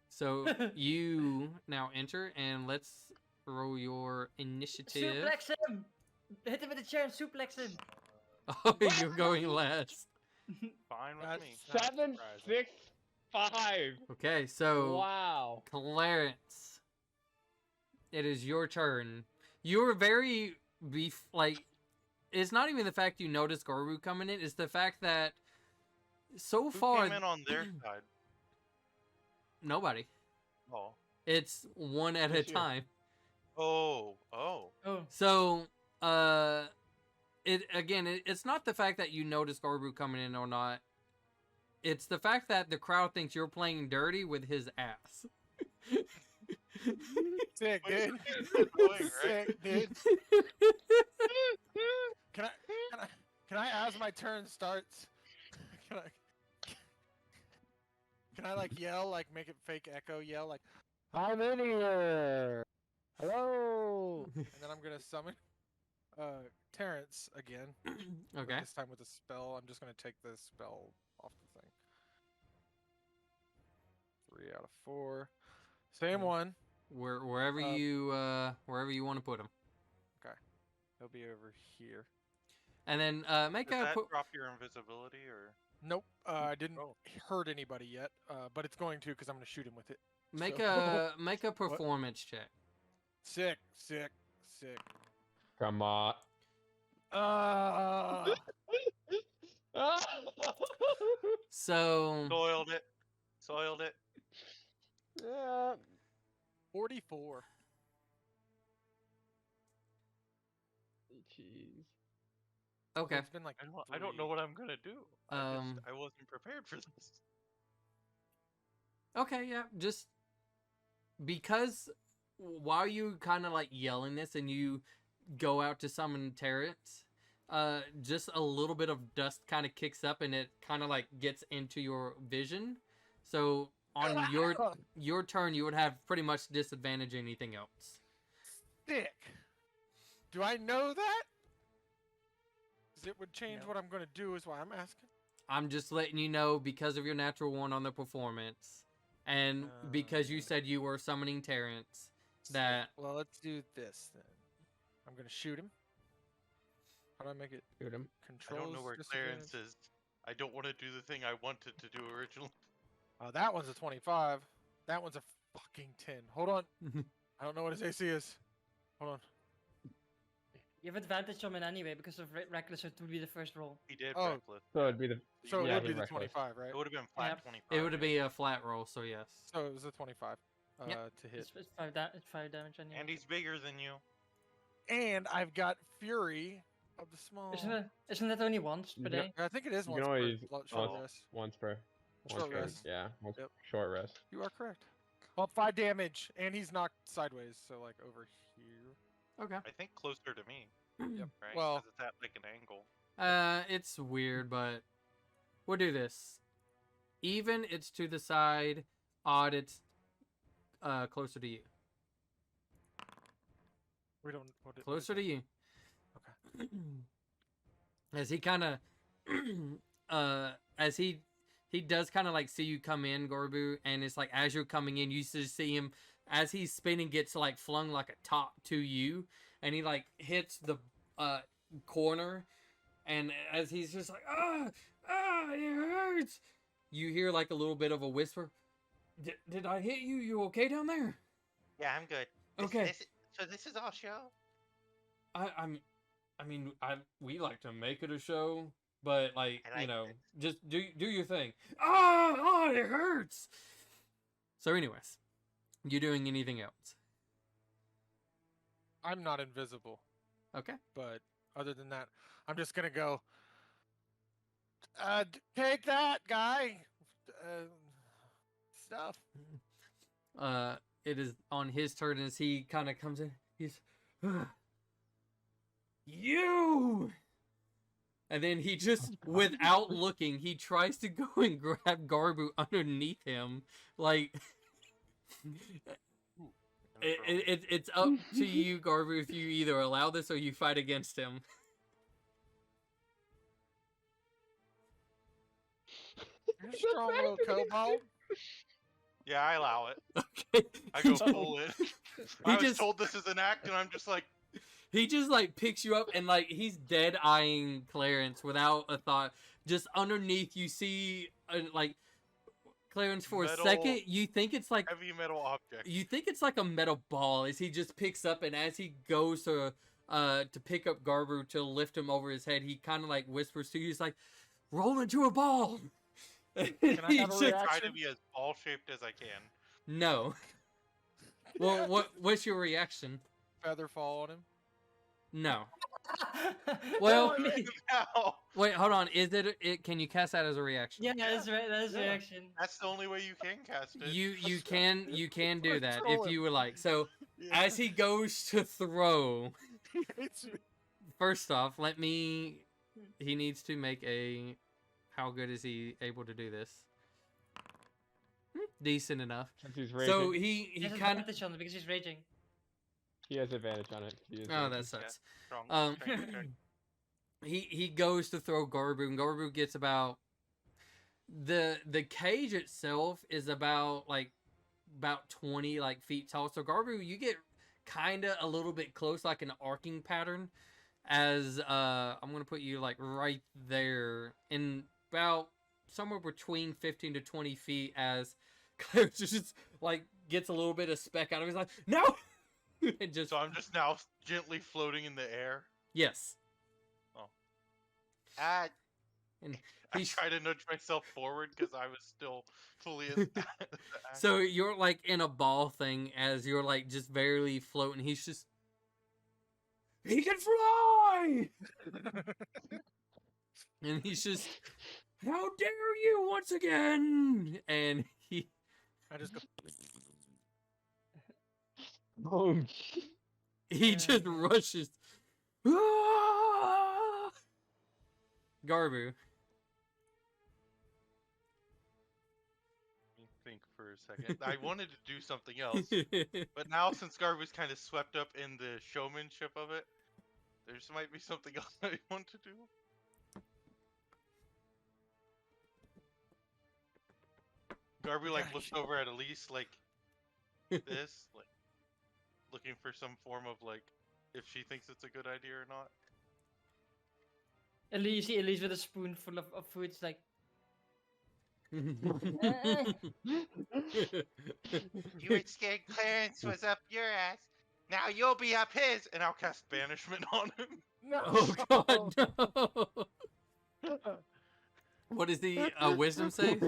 So you now enter, and let's roll your initiative. Suplex him! Hit him with the chair and suplex him. Oh, you're going last. Fine with me. That's- 7, 6, 5. Okay, so Wow. Clarence, it is your turn. You're very like. It's not even the fact you noticed Garbu coming in; it's the fact that so Who far came in on their side? nobody. Oh. It's one at a Just you. time. Oh. Oh. So, it's not the fact that you notice Garbu coming in or not. It's the fact that the crowd thinks you're playing dirty with his ass. Sick, dude. Going, right? Sick, dude. Can I as my turn starts? Can I like yell, like make it fake echo yell, like I'm in here. Hello. And then I'm gonna summon Terrence again. but Okay. This time with a spell. I'm just gonna take the spell off the thing. 3 out of 4. Same Hmm. one. Wherever you want to put him. He'll be over here. And then make Does a that drop your invisibility or? Nope. I didn't Oh. hurt anybody yet. But it's going to because I'm going to shoot him with it. make So- a performance check. Sick. Come on. So Soiled it. Yeah. 44. Jeez. okay. It's been like I don't know 3. what I'm gonna do. I wasn't prepared for this. Okay, yeah, just because while you kind of like yelling this and you go out to summon Terrence, just a little bit of dust kind of kicks up and it kind of like gets into your vision. So on your turn, you would have pretty much disadvantage anything else. Sick. Do I know that? Because it would change No. what I'm going to do is why I'm asking. I'm just letting you know because of your natural one on the performance, and because you said you were summoning Terrence, that Well, let's do this then. I'm going to shoot him. How do I make it? Shoot him. I Controls. don't know where disadvantage? Clarence is. I don't want to do the thing I wanted to do originally. That one's a 25. That one's a fucking 10. Hold on. I don't know what his AC is. Hold on. You have advantage on him anyway because of reckless, so it would be the first roll. He did Oh. reckless. So it'd be the. So Yeah, it would he be the reckless. 25, right? It would have been flat Yep. 25. it would be a flat roll. So yes. So it was a 25 Yep. to hit. It's 5 damage anyway. And he's bigger than you. And I've got Fury of the small. Isn't that only once per You day? I think it is You once can always per short once- rest. Once per. Short Once per. rest. Yeah. Once, Yep. Short rest. You are correct. Well, 5 damage, and he's knocked sideways, so like over here. Okay. I think closer to me. Yep. Right? Well- 'Cause it's at like an angle. It's weird, but we'll do this. Even, it's to the side. Odd, it's closer to you. We don't. What Closer to you. Okay. As he kind of, as he does kind of like see you come in, Gorbu, and it's like as you're coming in, you just see him as he's spinning, gets like flung like a top to you, and he like hits the corner, and as he's just like it hurts. You hear like a little bit of a whisper. Did I hit you? You okay down there? Yeah, I'm good. Okay. So this is all show? We like to make it a show, but like, I like it. just do your thing. Oh, it hurts. So, anyways, you doing anything else? I'm not invisible, Okay. but other than that, I'm just gonna go. Take that, guy. Stuff. It is on his turn as he kind of comes in. He's you, and then he just, without looking, he tries to go and grab Garbu underneath him, like. It's up to you, Garbu, if you either allow this or you fight against him. You're a strong little kobold. Yeah, I allow it. Okay. I go full in. I was just- told this is an act, and I'm just like, He just like picks you up and like he's dead eyeing Clarence without a thought. Just underneath, you see like Clarence for a Metal- second. You think it's like heavy metal object. a metal ball as he just picks up, and as he goes to pick up Garbu to lift him over his head, he kind of like whispers to you. He's like, "Roll into a ball." Can I He have a just- reaction? Try to be as ball shaped as I can. No. Well, what's your reaction? Feather fall on him. No. Well- No, Wait, hold on. Is it? Can you cast that as a reaction? Yeah, that's right. That is Yeah. reaction. that's the only way you can cast it. You can do that Control if him. you would like. So Yeah. as he goes to throw, He hates me. first off, he needs to make a. How good is he able to do this? Decent enough. Since he's raging, So He he has kind of. advantage on it because he's raging. he has advantage on it. He is Oh, raging. that sucks. Strong strength check. He goes to throw Garbu, and Garbu gets about the cage itself is about 20 feet tall. So Garbu, you get kind of a little bit close, like an arcing pattern. As I'm gonna put you like right there in about somewhere between 15 to 20 feet. As Clarence just like gets a little bit of speck out of his like no, and just So I'm just now gently floating in the air. yes. Ah, And I he's try to nudge myself forward because I was still fully as. so you're like in a ball thing as you're like just barely floating. He can fly, and he's just, how dare you once again? And I just go. Oh, he just rushes. Ah! Garbu. Think for a second. I wanted to do something else, but now since Garbu's kind of swept up in the showmanship of it, there just might be something else I want to do. Garbu like looks over at Elise like this, like looking for some form of like if she thinks it's a good idea or not. Elise with a spoonful of food. It's like, You were scared Clarence was up your ass. Now you'll be up his, and I'll cast banishment on him. No. Oh god, no. What is the wisdom save?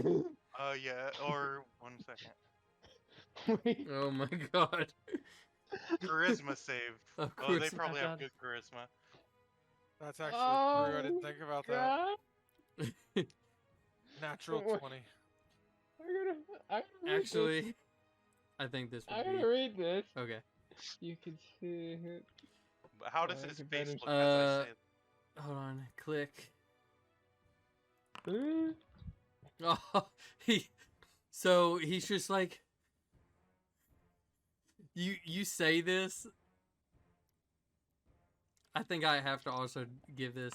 Yeah, or 1 second. wait. Oh my god. Charisma save. Of Oh, they course. probably have God. good charisma. That's actually true. I didn't think about that. God. Natural What? 20. I gotta read Actually, I think this this. I would gotta be read this. okay. You can see it. But how does I his can face banish- look as I say it? Hold on, click. Huh? Oh, he's just like, you say this. I think I have to also give this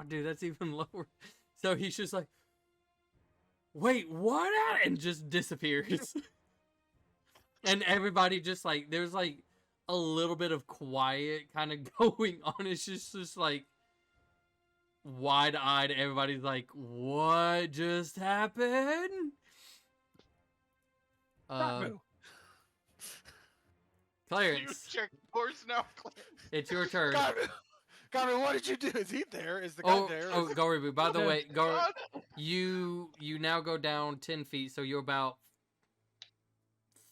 dude, that's even lower. So he's just like, wait, what? And just disappears. And everybody just like, there's like a little bit of quiet kind of going on. It's just like wide-eyed. Everybody's like, what just happened? Garbu. Clarence, You check course now, Clarence. it's your turn. Garbu. Garbu, what did you do? Is he there? Is the guy there? Oh, Goribu, by the No. way, God. you now go down 10 feet, so you're about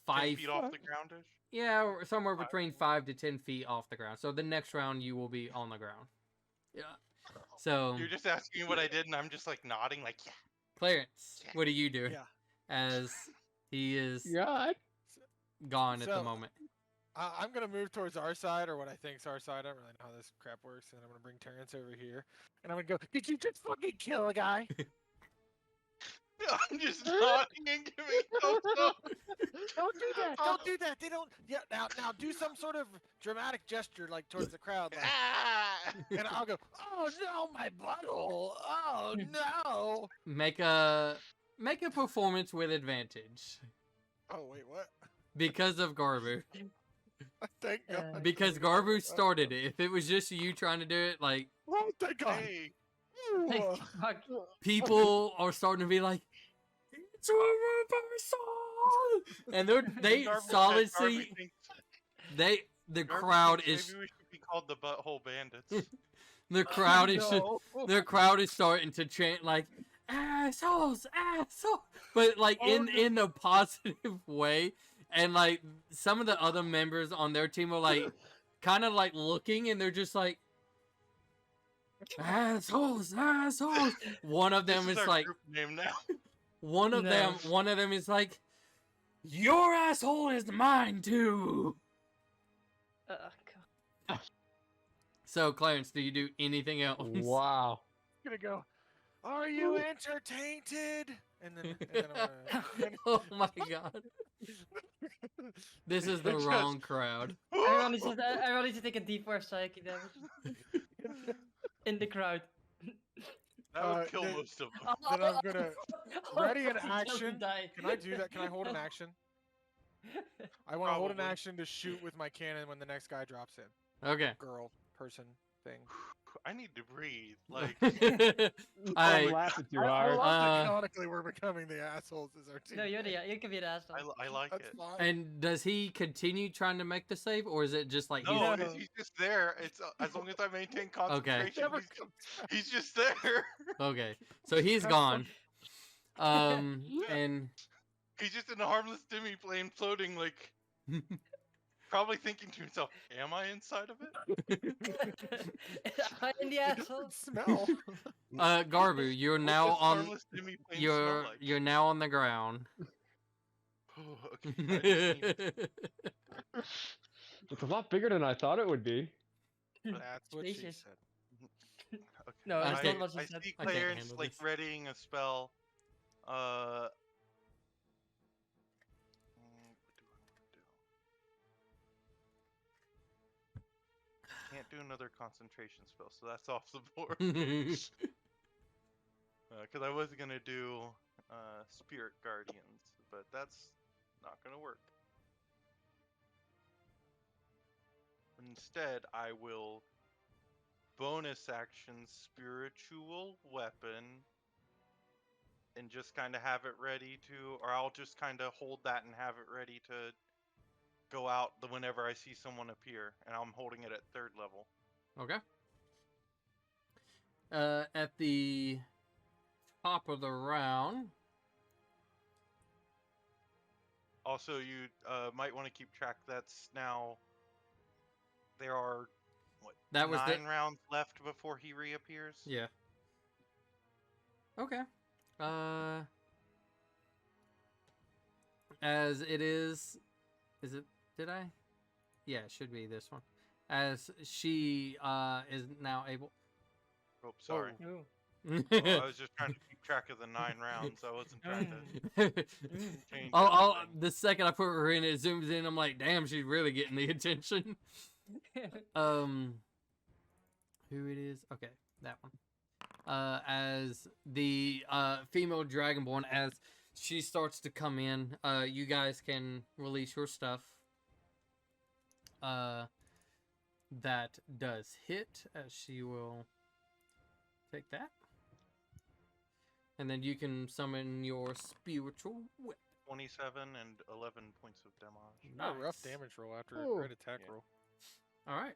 10 5 feet off the groundish. Yeah, or somewhere between 5 to 10 feet off the ground. So the next round you will be on the ground. Yeah. So You're just asking me what I did, and I'm just like nodding, like yeah. Clarence, what are you doing? Yeah. As he is God. gone at the So- moment. I'm gonna move towards our side, or what I think's our side. I don't really know how this crap works, and I'm gonna bring Terrence over here, and I'm gonna go. Did you just fucking kill a guy? I'm just nodding and giving thumbs up. Don't do that! Don't do that! They don't. Yeah. Now do some sort of dramatic gesture, like towards the crowd, like, Ah! and I'll go. Oh no, my butthole! Oh no! Make a performance with advantage Oh wait, what? because of Garbu. Thank God. Because Garbu started it. If it was just you trying to do it, like Oh, thank God. Hey, like, Ooh. fuck. people are starting to be like, it's a reversal, and they Garbu said solid Garbu see thinks- the Garbu crowd thinks is Maybe we should be called the Butthole Bandits. the crowd is No. the crowd is starting to chant like assholes, but like in a positive way, and like some of the other members on their team are like kind of like looking, and they're just like assholes. One of them This is our like group name now. one of them is like, your asshole is mine too. God. So Clarence, do you do anything else? Wow. Gonna go. Are you entertained? And then I'm gonna, Oh my god. This is the Just- wrong crowd. Everyone needs to take a D4 psychic damage. In the crowd. That would kill then- most of them. Then I'm gonna ready an Until he action. die. Can I do that? Can I hold an action? I want to hold an action to shoot with my cannon when the next guy drops in. Okay. Girl, person, thing. I need to breathe. Like, I'm Alright. laughing too I hard. love that Uh, canonically we're becoming the assholes as our team. No, you're the you can be the asshole. I like That's it. fine. And does he continue trying to make the save, or is it just like No, he's No. he's just there. It's as long as I maintain concentration, Never he's, comes back. he's just there. okay? So he's gone. And He's just in a harmless demi plane floating, like probably thinking to himself, "Am I inside of it?" Am I in the It asshole? doesn't smell. Garbu, you're What now does on. harmless demi plane smell like? You're now on the ground. Okay, I just need- It's a lot bigger than I thought it would be. That's what she Spacious. said. okay. No, that's I, not what she I said. see I can't Clarence handle like this. readying a spell. What do I want to do? Can't do another concentration spell, so that's off the board. Because I was gonna do Spirit Guardians, but that's not gonna work. Instead, I will bonus action Spiritual Weapon and just kind of have it ready to, or I'll just kind of hold that and have it ready to go out whenever I see someone appear, and I'm holding it at 3rd level. Okay. At the top of the round. Also, you might want to keep track. That's now. There are what? That was the- 9 rounds left before he reappears. Yeah. Okay. As it is it? Did I? Yeah, it should be this one. As she is now able. Oh, sorry. Ooh. Oh, I was just trying to keep track of the 9 rounds. I wasn't trying to change. Oh, everything. the second I put her in, it zooms in. I'm like, damn, she's really getting the attention. Who it is? Okay, that one. As the female dragonborn, as she starts to come in, you guys can release your stuff. That does hit, as she will take that. And then you can summon your spiritual whip. 27 and 11 points of damage. Not a rough Nice. damage roll after Ooh. a great attack Yeah. roll. All right.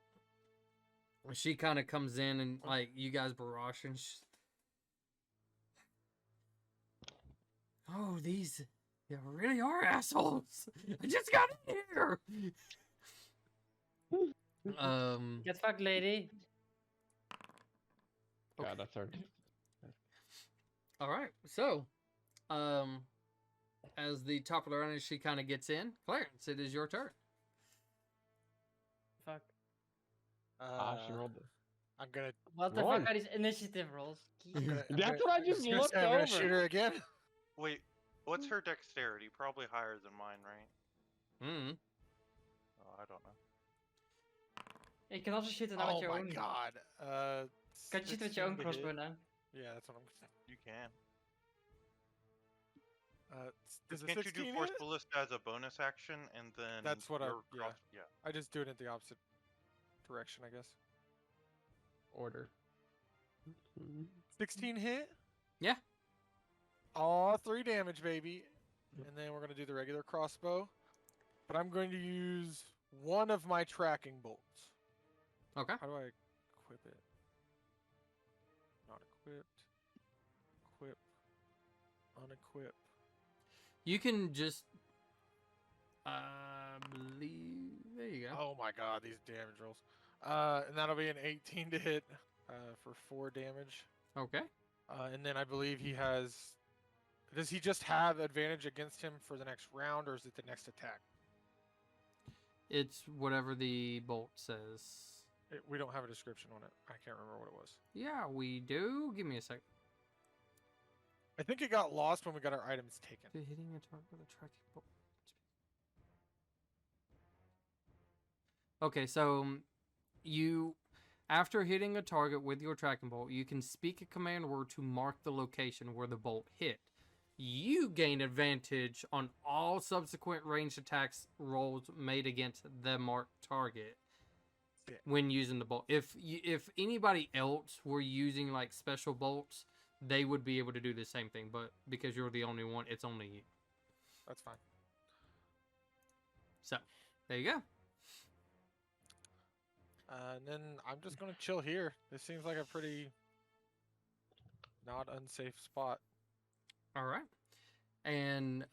She kind of comes in and like you guys barrage and oh, these they really are assholes. I just got in here. Get fucked, lady. Okay. God, that's hard. All right. So, as the top of the round, she kind of gets in. Clarence, it is your turn. Fuck. She rolled it. I'm gonna. What the One. fuck are these initiative rolls? I'm gonna That's what I just gonna looked say I'm gonna over. shoot her again. Wait, what's her dexterity? Probably higher than mine, right? Mm. Oh, I don't know. You can also shoot it now Oh with your my own. god. Can you shoot with your own 16 to crossbow hit. now? Yeah, that's what I'm. You can. Does a Can't you 16 do Force hit? Ballista as a bonus action and then That's what I- your yeah. yeah. I just do it in the opposite direction, I guess. Order. 16 hit? Yeah. Aw, 3 damage, baby. And then we're gonna do the regular crossbow. But I'm going to use one of my tracking bolts. Okay. How do I equip it? Not equipped. Equip. Unequip. You can just, believe. There you go. Oh my god, these damage rolls. And that'll be an 18 to hit for 4 damage. Okay. And then I believe he has. Does he just have advantage against him for the next round, or is it the next attack? It's whatever the bolt says. We don't have a description on it. I can't remember what it was. Yeah, we do. Give me a sec. I think it got lost when we got our items taken. Hitting a target with a tracking bolt. Okay, so you, After hitting a target with your tracking bolt, you can speak a command word to mark the location where the bolt hit. You gain advantage on all subsequent ranged attacks rolls made against the marked target when using the bolt. If anybody else were using like special bolts, they would be able to do the same thing, but because you're the only one, it's only you. That's fine. So, there you go. And then I'm just gonna chill here. This seems like a pretty not unsafe spot. All right. And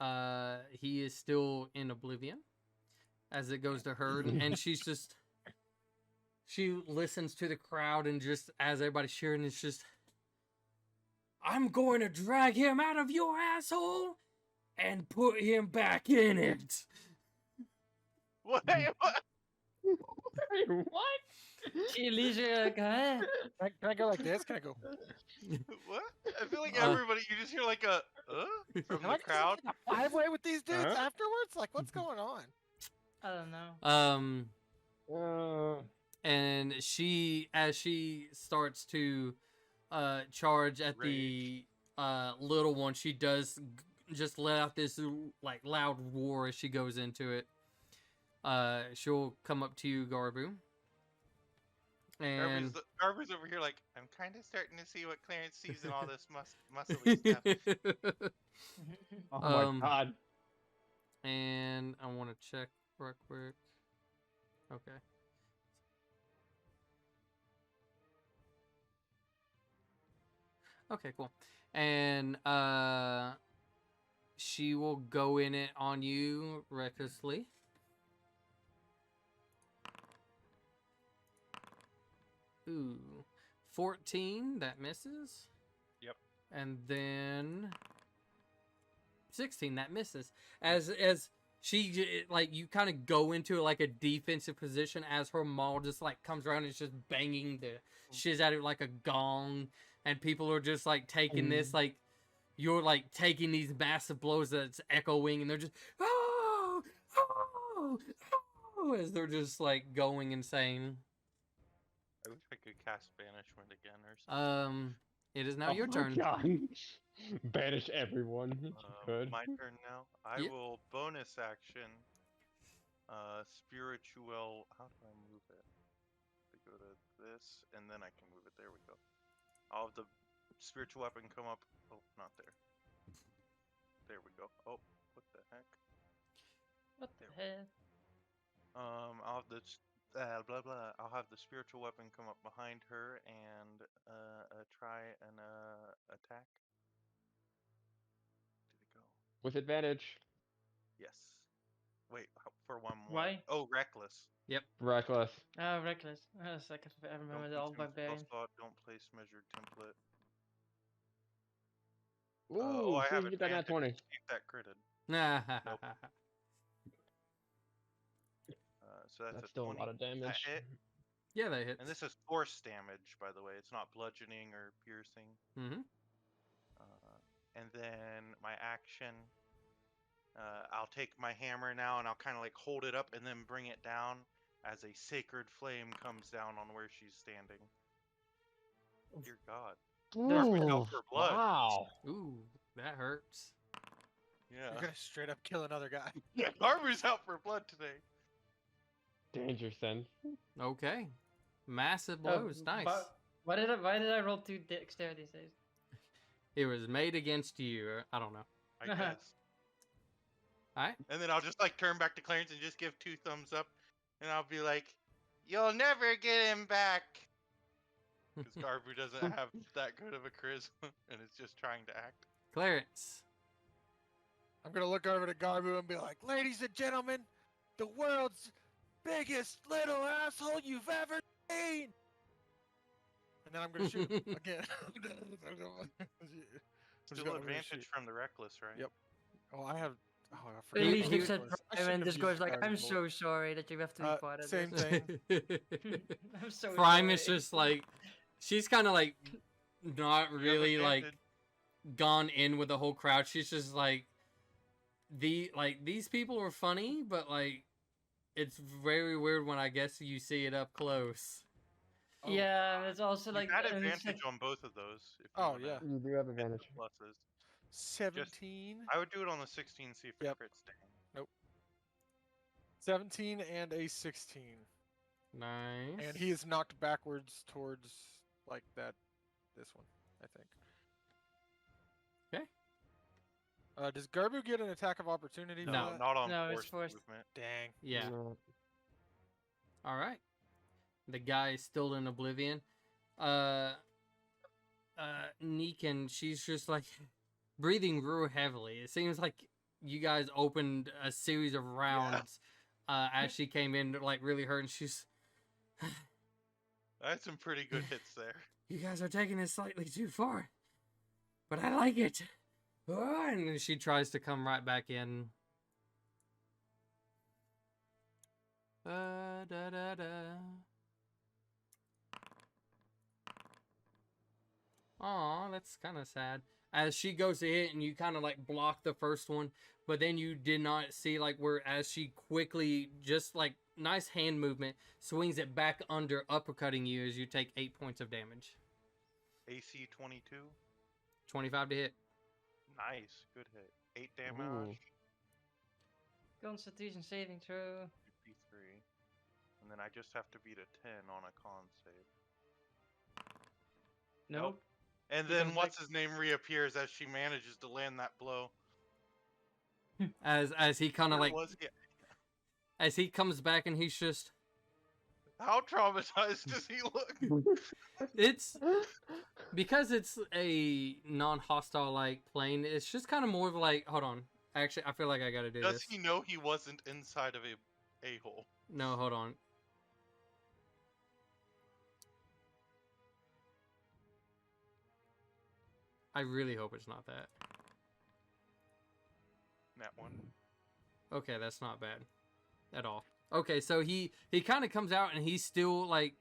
he is still in oblivion as it goes to her. And she listens to the crowd and just as everybody's cheering, it's just, I'm going to drag him out of your asshole and put him back in it. What? What? She leaves you like, huh? Can I go like this? Can I go? What? I feel like Uh, everybody, you just hear like a from Am the I just crowd. like a 5-way with these dudes Huh? afterwards? Like, what's going on? I don't know. And as she starts to charge at the little one, she does just let out this like loud roar as she goes into it. She'll come up to you, Garbu. And Garber's over here like, I'm kind of starting to see what Clarence sees in all this muscly stuff. Oh my god. And I want to check real quick. Okay. Okay, cool. And she will go in it on you recklessly. Ooh. 14, that misses. Yep. And then 16, that misses. As she, like, you kind of go into like a defensive position as her maul just like comes around and it's just banging the shiz at it like a gong. And people are just like taking this, like, you're like taking these massive blows that's echoing and they're just, oh, oh, oh, as they're just like going insane. I wish I could cast Banishment again or something. It is now your turn. God. Banish everyone. If you could. My turn now. I Yep. will bonus action. Spiritual. How do I move it? I go to this, and then I can move it. There we go. I'll have the spiritual weapon come up. Oh, not there. There we go. Oh, what the heck? What the hell? I'll have the blah blah. I'll have the spiritual weapon come up behind her and try an attack. Did it go? With advantage. Yes. Wait, for one more. Why? Oh, reckless. Reckless. Oh, reckless. Oh, second. I remember the old consume spell barbarian. slot, don't place measured template. Ooh, I see, have you get that nat advantage. 20. Keep that critted. So that's That's a still 20. a lot of damage. That hit. Yeah, that hits. And this is force damage, by the way. It's not bludgeoning or piercing. Mm-hmm. And then my action, I'll take my hammer now and I'll kind of like hold it up and then bring it down as a sacred flame comes down on where she's standing. Dear God. Garber's out for blood. Wow. Ooh, that hurts. Yeah. You're gonna straight up kill another guy. Yeah, Garber's out for blood today. Danger sense. Okay. Massive Oh, blows. Nice. Why did I roll 2 dexterity saves? It was made against you. I don't know. I guess. Alright. And then I'll just like turn back to Clarence and just give 2 thumbs up. And I'll be like, you'll never get him back. Because Garbu doesn't have that good of a charisma. And it's just trying to act. Clarence. I'm gonna look over to Garbu and be like, ladies and gentlemen, the world's biggest little asshole you've ever seen. And then I'm gonna shoot him again. Still advantage from the reckless, right? Yep. Oh, I have. Oh, I He forgot. leaves he- looks at I Prime shouldn't and have just used goes like, Garbu I'm bullet. so sorry that you have to be part of Same this. thing. I'm so Prime sorry. is just like, she's kind of like not You have really like advantage. gone in with the whole crowd. She's just like, these people are funny, but like it's very weird when I guess you see it up close. Oh, Yeah, it's also You like got and it's advantage like on both of those. If you Oh, wanna yeah. You do have hit the advantage. pluses. 17. I would do it on the 16, see if it Yep. crits down. 17 and a 16. Nice. And he is knocked backwards towards, like, this one, I think. Okay. Does Garbu get an attack of opportunity for No. that? Not on No, it's forced forced. movement. Dang. Yeah. No. All right. The guy is still in oblivion. Neekin, she's just like breathing real heavily. It seems like you guys opened a series of rounds as she came in, like really hurt, and she's. I had some pretty good hits there. You guys are taking it slightly too far, but I like it. Ah, and then she tries to come right back in. Da, da, da. Aw, that's kind of sad. As she goes to hit and you kind of like block the first one, but then you did not see like where as she quickly, just like nice hand movement, swings it back under, uppercutting you as you take 8 points of damage. AC 22. 25 to hit. Nice. Good hit. 8 damage. Constitution saving throw. 53. And then I just have to beat a 10 on a con save. Nope. And He then comes what's back- his name reappears as she manages to land that blow. As he kind of Where like, was he? as he comes back and he's just, How traumatized does he look? it's because it's a non-hostile like plane. It's just kind of more of like, hold on. Actually, I feel like I gotta do Does this. he know he wasn't inside of a hole? No, hold on. I really hope it's not that. That one. Okay, that's not bad at all. Okay, so he kind of comes out and he's still like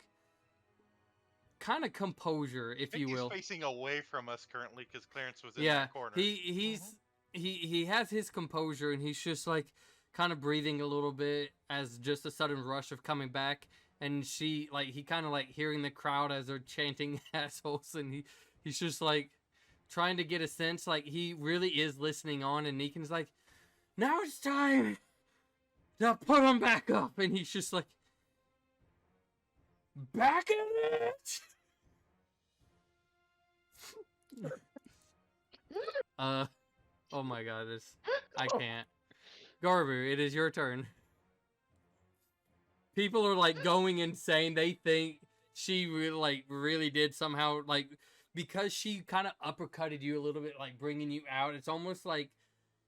kind of composure, if I think you he's will. facing away from us currently because Clarence was in Yeah, that corner. he has his composure and he's just like kind of breathing a little bit as just a sudden rush of coming back, and he kind of like hearing the crowd as they're chanting assholes, and he's just like trying to get a sense, like he really is listening on, and Neekin's like, now it's time to put him back up, and he's just like, back at it. Oh my god, I can't. Garbu, it is your turn. People are like going insane. They think she really did somehow, like, because she kind of uppercutted you a little bit, like bringing you out. It's almost like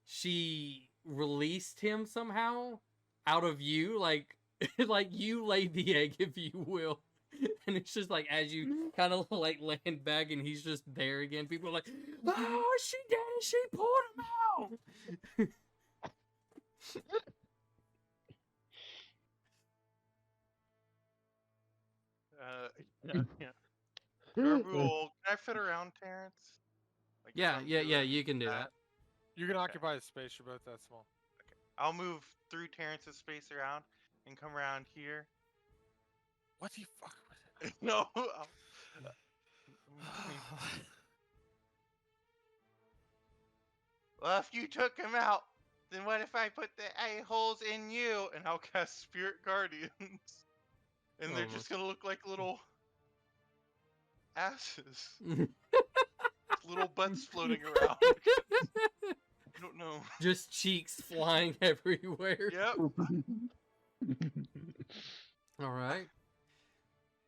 she released him somehow out of you, like like you laid the egg, if you will. And it's just like as you kind of like land back and he's just there again, people are like, oh, she did it, she pulled him out. Yeah. Gargoyle, can I fit around Terrence? Like, Yeah, come yeah, do yeah, it? you can do that. You can occupy the space. You're both that small. I'll move through Terrence's space around and come around here. What the fuck was it? No. Well, if you took him out, then what if I put the a-holes in you? And I'll cast Spirit Guardians. And they're Oh my- just gonna look like little asses. Little butts floating around. I don't know. Just cheeks flying everywhere. Yep. All right.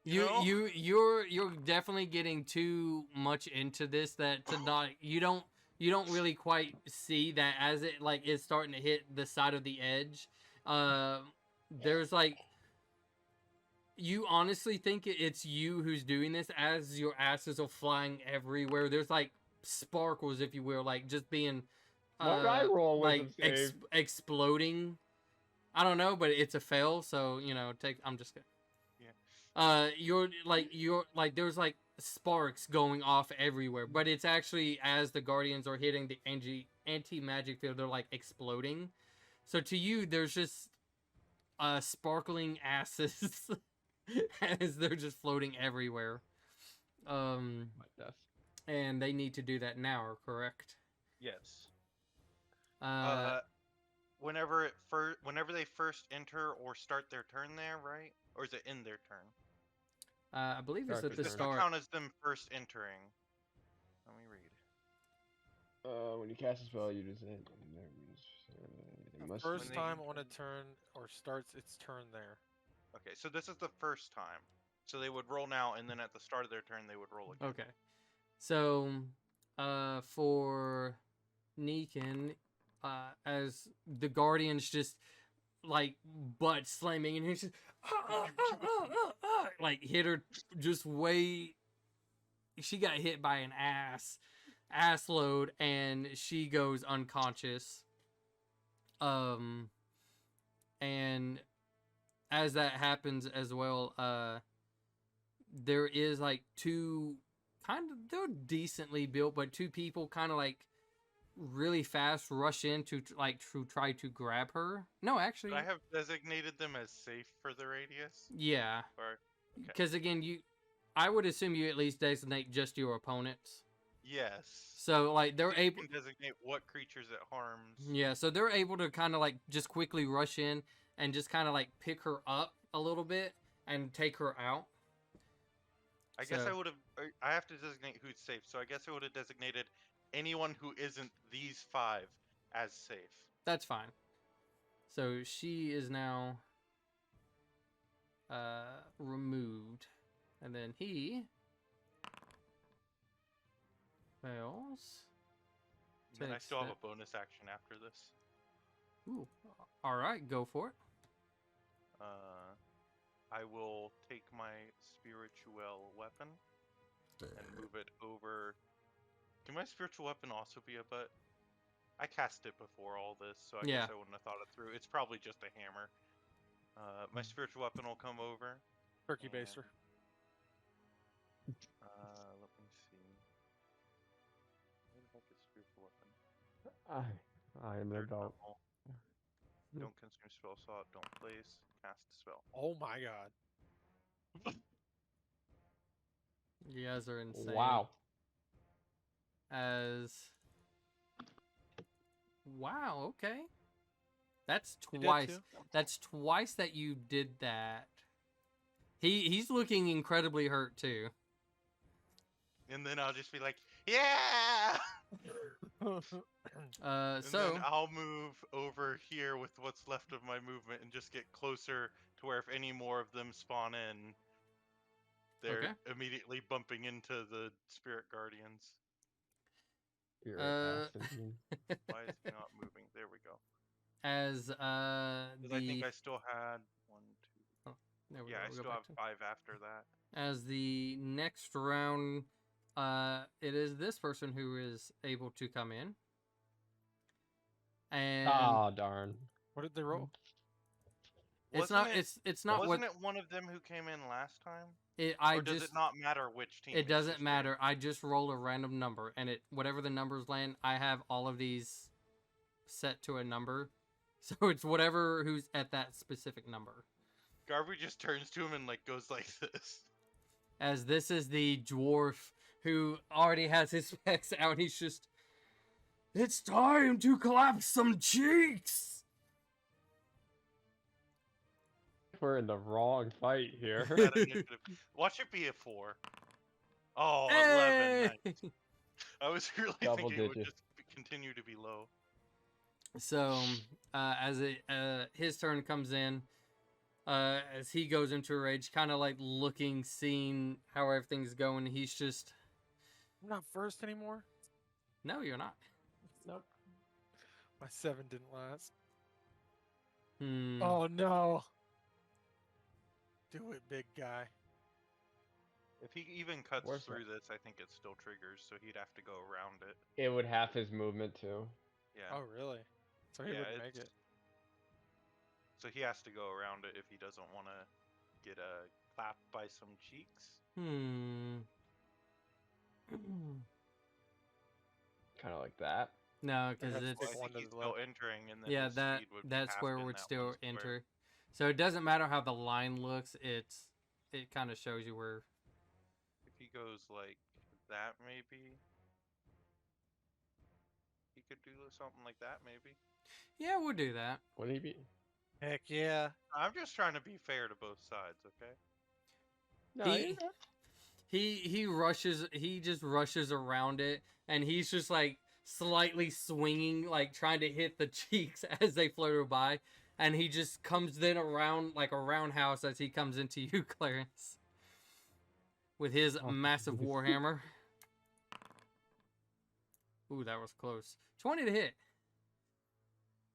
You know? You're definitely getting too much into this that to not you don't really quite see that as it like is starting to hit the side of the edge. There's like you honestly think it's you who's doing this as your asses are flying everywhere. There's like sparkles, if you will, like just being What did I roll with like a save? exploding. I don't know, but it's a fail, so you know, I'm just kidding. Yeah. You're like there's like sparks going off everywhere, but it's actually as the guardians are hitting the anti-magic field, they're like exploding. So to you, there's just sparkling asses as they're just floating everywhere. My death. And they need to do that now, correct? Yes. Uh, Whenever they first enter or start their turn there, right? Or is it in their turn? I believe it's Start at their the This turn. will start. count as them first entering. Let me read. When you cast a spell, you just it must First they time enter- on a turn or starts its turn there. Okay, so this is the first time. So they would roll now, and then at the start of their turn, they would roll again. Okay. So, for Neekin, as the Guardians just like butt slamming, and he's just like hit her just way. She got hit by an ass load, and she goes unconscious. And as that happens as well, there is like two they're decently built, but two people kind of like really fast rush in to try to grab her. No, actually, I have designated them as safe for the radius. yeah, Or because again, I would assume you at least designate just your opponents. yes. So like they're You able, can designate what creatures it harms. yeah, so they're able to kind of like just quickly rush in and just kind of like pick her up a little bit and take her out. I guess So- I would have. I have to designate who's safe, so I guess I would have designated anyone who isn't these 5 as safe. That's fine. So she is now removed. And then he fails. And I Takes still have that. a bonus action after this. Ooh. Alright, go for it. I will take my spiritual weapon and move it over. Can my spiritual weapon also be a butt? I cast it before all this, so I Yeah. guess I wouldn't have thought it through. It's probably just a hammer. My spiritual weapon will come over. Turkey And, baster. Let me see. Where the heck is spiritual weapon? I am an Third adult. level. Don't consume spell slot. Don't place. Cast spell. Oh my god. You guys are insane. Wow. Wow, okay. That's You did twice. too? That's twice that you did that. He's looking incredibly hurt too. And then I'll just be like, yeah! And So then I'll move over here with what's left of my movement and just get closer to where if any more of them spawn in, they're Okay. immediately bumping into the spirit guardians. You're Uh, Why is he not moving? There we go. as 'Cause I think I still had 1, 2. there we Yeah, go, I we'll go still back have to- 5 after that. As the next round, it is this person who is able to come in. And Oh darn. What did they roll? it's Wasn't not it- it's not Wasn't what it one of them who came in last time? I Or does just it not matter which team? it it's doesn't just matter. I just roll a random number, and whatever the numbers land, I have all of these set to a number. So it's whatever who's at that specific number. Garvey just turns to him and like goes like this. As this is the dwarf who already has his specs out, he's just, it's time to clap some cheeks. We're in the wrong fight here. That initiative. Watch it be a 4. Oh, 11. Hey! Nice. I was really Double thinking it would digits. just continue to be low. So, as his turn comes in, as he goes into a rage, kind of like looking, seeing how everything's going, he's just, I'm not first anymore. no, you're not. Nope. My 7 didn't last. Hmm. Oh no. Do it, big guy. If he even cuts Where's through this, I think it still triggers, so he'd have to go around it. It would half his movement too. Yeah. Oh really? So he Yeah, wouldn't make it's- it. So he has to go around it if he doesn't want to get clapped by some cheeks. Hmm. Kind of like that. No, because That's it's Take Well, I one think to he's the still left. entering, and then yeah, his that speed would be that halved square in would that still one square. enter. So it doesn't matter how the line looks. It's it kind of shows you where. If he goes like that, maybe he could do something like that. Maybe. Yeah, we'll do that. Would he be? Heck yeah. I'm just trying to be fair to both sides, okay? No, He- you're not. He just rushes around it, and he's just like slightly swinging, like trying to hit the cheeks as they flutter by, and he just comes then around like a roundhouse as he comes into you, Clarence, with his Oh, massive goodness. warhammer. Ooh, that was close. 20 to hit.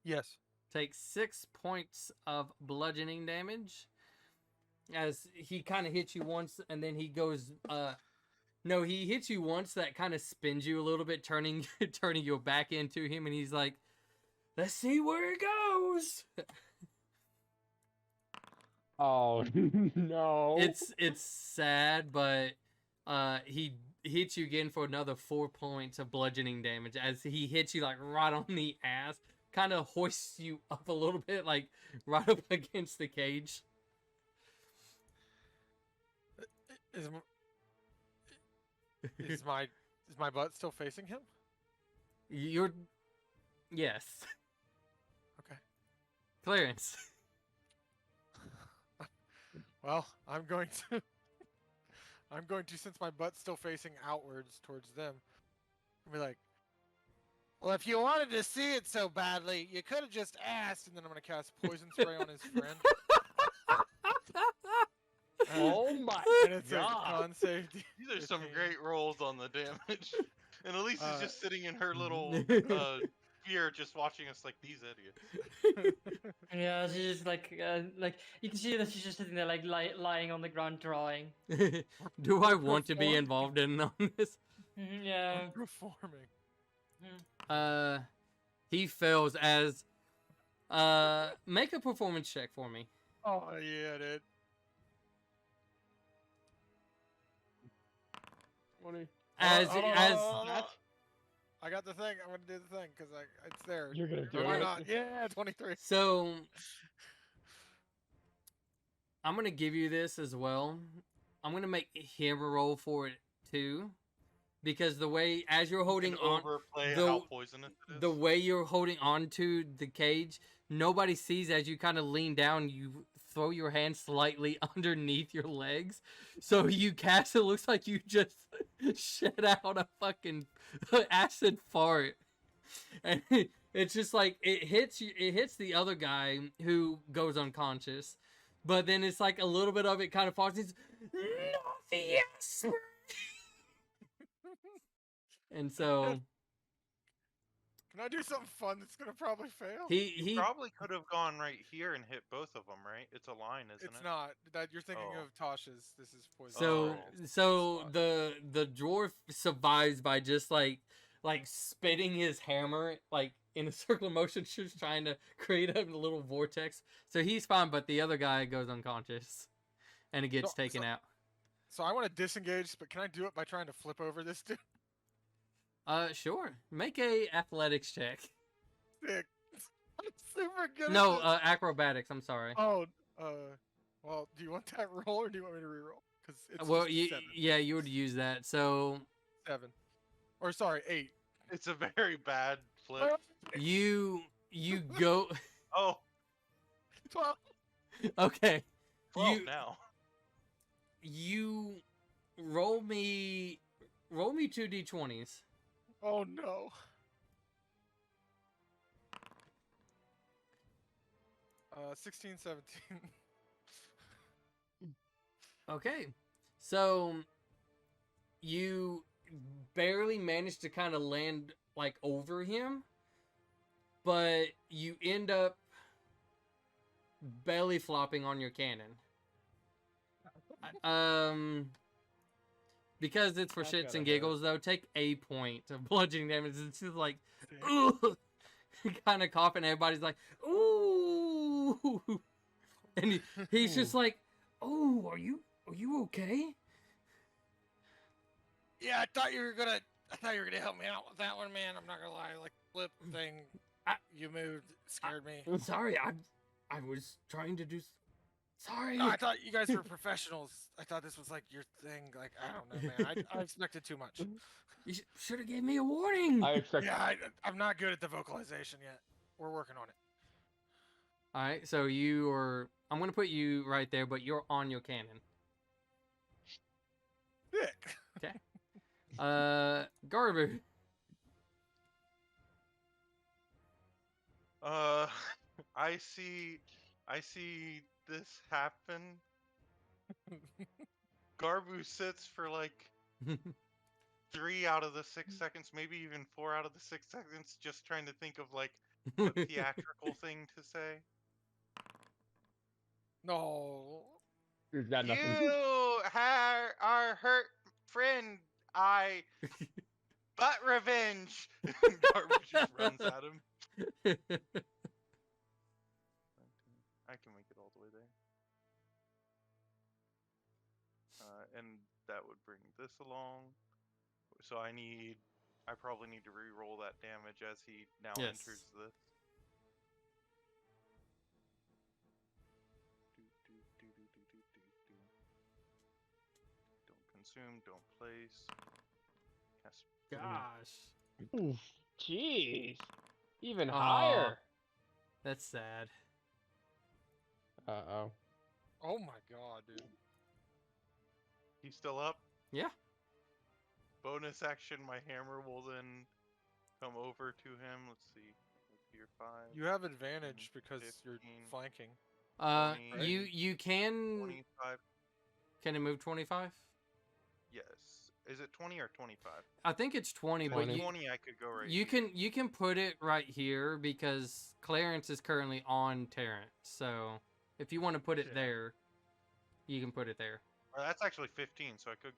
Yes. Takes 6 points of bludgeoning damage. As he kind of hits you once, and then he goes, no, he hits you once, that kind of spins you a little bit, turning your back into him, and he's like, let's see where it goes. Oh no! It's sad, but he hits you again for another 4 points of bludgeoning damage as he hits you like right on the ass, kind of hoists you up a little bit, like right up against the cage. Is is my butt still facing him? You're yes, Okay. Clarence. Well, I'm going to, since my butt's still facing outwards towards them, be like, well, if you wanted to see it so badly, you could have just asked. And then I'm gonna cast poison spray on his friend. Oh my And it's a god! con save. These are some 15. great rolls on the damage. And Elise is just sitting in her little sphere, just watching us like these idiots. Yeah, she's just like you can see that she's just sitting there like lying on the ground drawing. Do I want to be involved in on this? Yeah. I'm performing. He fails as make a performance check for me. Oh yeah, dude. 20. As Hold on, as hold on. I got the thing. I'm gonna do the thing because it's there. You're gonna do Why it. not? Yeah, 23. so I'm gonna give you this as well. I'm gonna make him roll for it too, because the way as you're holding You on, can overplay the- how poisonous it is. the way you're holding on to the cage, nobody sees as you kind of lean down. You throw your hand slightly underneath your legs, so you cast. It looks like you just shed out a fucking acid fart, and it's just like it hits you. It hits the other guy who goes unconscious, but then it's like a little bit of it kind of falls. It's naughty ass. And so Can I do something fun that's gonna probably fail? he Probably could have gone right here and hit both of them, right? It's a line, isn't It's it? not. That you're thinking Oh. of Tasha's. This is poison. so Oh. so Spot. the dwarf survives by just like spitting his hammer like in a circular motion, just trying to create a little vortex. So he's fine, but the other guy goes unconscious, and it gets So- taken so- out. So I want to disengage, but can I do it by trying to flip over this dude? Sure. Make a athletics check. Sick. I'm super good. No, At this. acrobatics. I'm sorry. Oh, well, do you want that roll or do you want me to reroll? Because it's Well, just you, 7. yeah, you would use that. So 7. Or sorry, 8. It's a very bad flip. Well, you go. Oh, 12. Okay. 12 You now. you roll me 2 d20s. Oh no. 16, 17. Okay. So you barely manage to kind of land like over him, but you end up belly flopping on your cannon. Because it's for That's shits gotta and hurt. giggles though, take a point of bludgeoning damage. It's just like Sick. kind of coughing. Everybody's like, ooh, and he's just like, oh, are you okay? Yeah, I thought you were gonna help me out with that one, man. I'm not gonna lie, like flip thing I- you moved scared me. I'm sorry, I was trying to do Sorry. No, I thought you guys were professionals. I thought this was like your thing. Like, I don't know, man. I expected too much. You should have gave me a warning. I expect. Yeah, I'm not good at the vocalization yet. We're working on it. All right, so you are. I'm gonna put you right there, but you're on your cannon. Dick. Okay. Garbu. I see this happen. Garbu sits for like 3 out of the 6 seconds, maybe even 4 out of the 6 seconds, just trying to think of like a theatrical thing to say. No. He's got nothing. You our hurt friend. I butt revenge. Garbu just runs at him. I can make it all the way there. And that would bring this along. So I probably need to re-roll that damage as he now Yes. enters this. Don't consume, don't place. Cast. Gosh, Oof, jeez. Even Aw. higher. that's sad. Uh-oh. Oh my god, dude. He's still up. Yeah. Bonus action, my hammer will then come over to him. Let's see. Tier 5. You have advantage because you're 15. flanking. 20, You can 25. it move 25? Yes. Is it 20 or 25? I think it's 20, but 20. 20 I could go right you here. can put it right here because Clarence is currently on Terrence. So if you want to put it Yeah. there, you can put it there. Or that's actually 15, so I could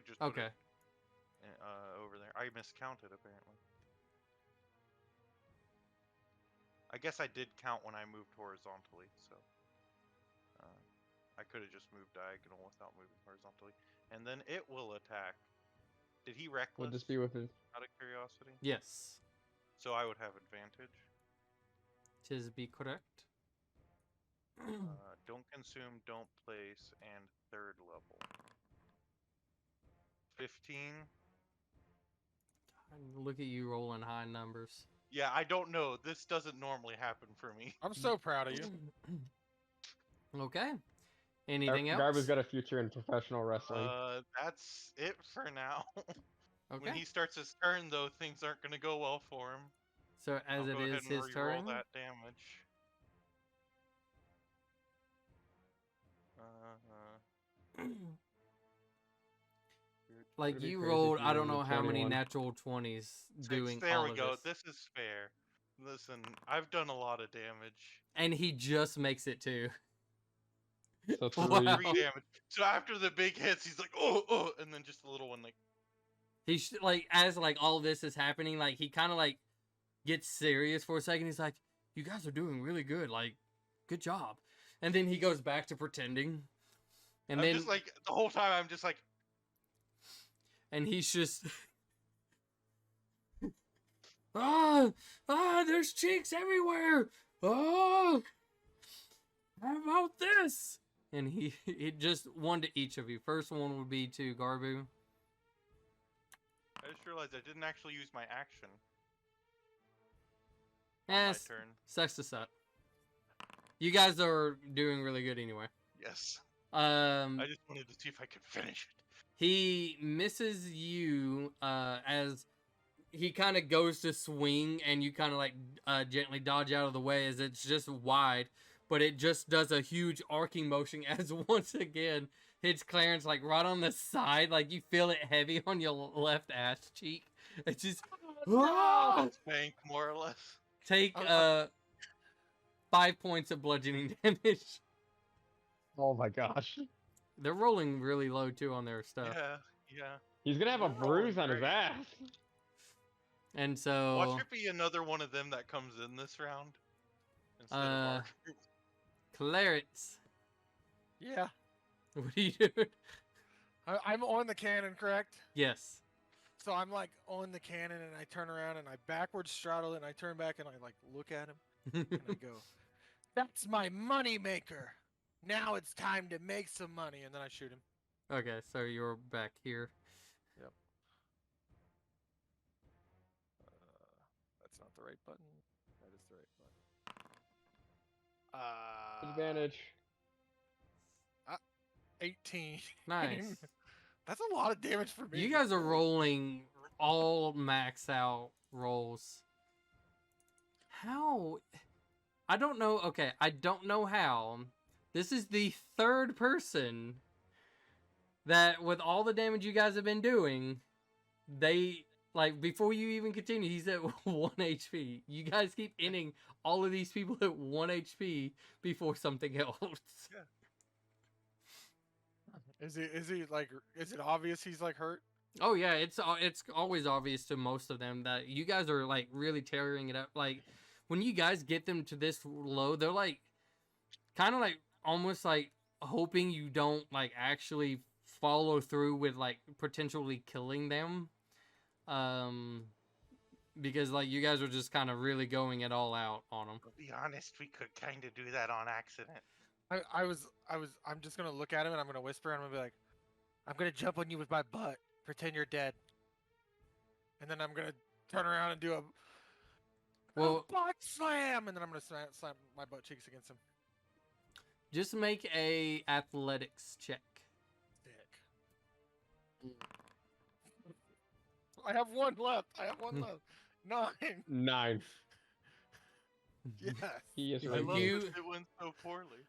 just put Okay. it over there. I miscounted apparently. I guess I did count when I moved horizontally, so I could have just moved diagonal without moving horizontally. And then it will attack. Did he reckless? Would this be with his? Out of curiosity? Yes. So I would have advantage. Tis be correct. Don't consume, don't place, and 3rd level. 15. Look at you rolling high numbers. Yeah, I don't know. This doesn't normally happen for me. I'm so proud of you. Okay. Anything else? Garbu's got a future in professional wrestling. That's it for now. Okay. When he starts his turn, though, things aren't going to go well for him. So as I'll it go ahead is and his re-roll turn. that damage. Like It'd be you crazy if rolled, you I don't rolled a know how many 21. natural 20s doing there all we of go. this. This is fair. Listen, I've done a lot of damage. And he just makes it too. So Wow. 3. 3 damage. So after the big hits, he's like, oh, and then just a little one, like. He's like, as like all this is happening, like he kind of like gets serious for a second. He's like, "You guys are doing really good. Like, good job." And then he goes back to pretending. And I'm then just like the whole time. I'm just like, and he's just there's cheeks everywhere. Oh, how about this? And he just one to each of you. First one would be to Garbu. I just realized I didn't actually use my action on Yes, my turn. sucks to suck. You guys are doing really good anyway. Yes. I I just wanted to see if I could finish it. He misses you as he kind of goes to swing, and you kind of like gently dodge out of the way as it's just wide, but it just does a huge arcing motion as once again hits Clarence like right on the side, like you feel it heavy on your left ass cheek. It's just Spank, more or less. take 5 points of bludgeoning damage. Oh my gosh. They're rolling really low too on their stuff. Yeah. He's gonna have a Rolling bruise on his great. ass. And so Watch it be another one of them that comes in this round. Instead of our group. Clarence, Yeah. what are you doing? I'm on the cannon, correct? Yes. So I'm like on the cannon and I turn around and I backwards straddle it and I turn back and I like look at him and I go, "That's my money maker." Now it's time to make some money, and then I shoot him. Okay, so you're back here. That's not the right button. That is the right button. Advantage. 18. Nice. That's a lot of damage for me. You guys are rolling all max out rolls. How? I don't know. Okay, I don't know how. This is the third person that, with all the damage you guys have been doing, they, like, before you even continue, he's at 1 HP. You guys keep ending all of these people at 1 HP before something else. Is he like? Is it obvious he's like hurt? Oh yeah, it's always obvious to most of them that you guys are like really tearing it up. Like when you guys get them to this low, they're like kind of like almost like hoping you don't like actually follow through with like potentially killing them. Because like you guys are just kind of really going it all out on them. To be honest, we could kind of do that on accident. I'm just gonna look at him and I'm gonna whisper and I'm gonna be like, I'm gonna jump on you with my butt, pretend you're dead, and then I'm gonna turn around and do a butt slam, and then I'm gonna slam my butt cheeks against him. Just make a athletics check. Sick. I have one left. 9. 9. Yes. He is I right. love You- that it went so poorly.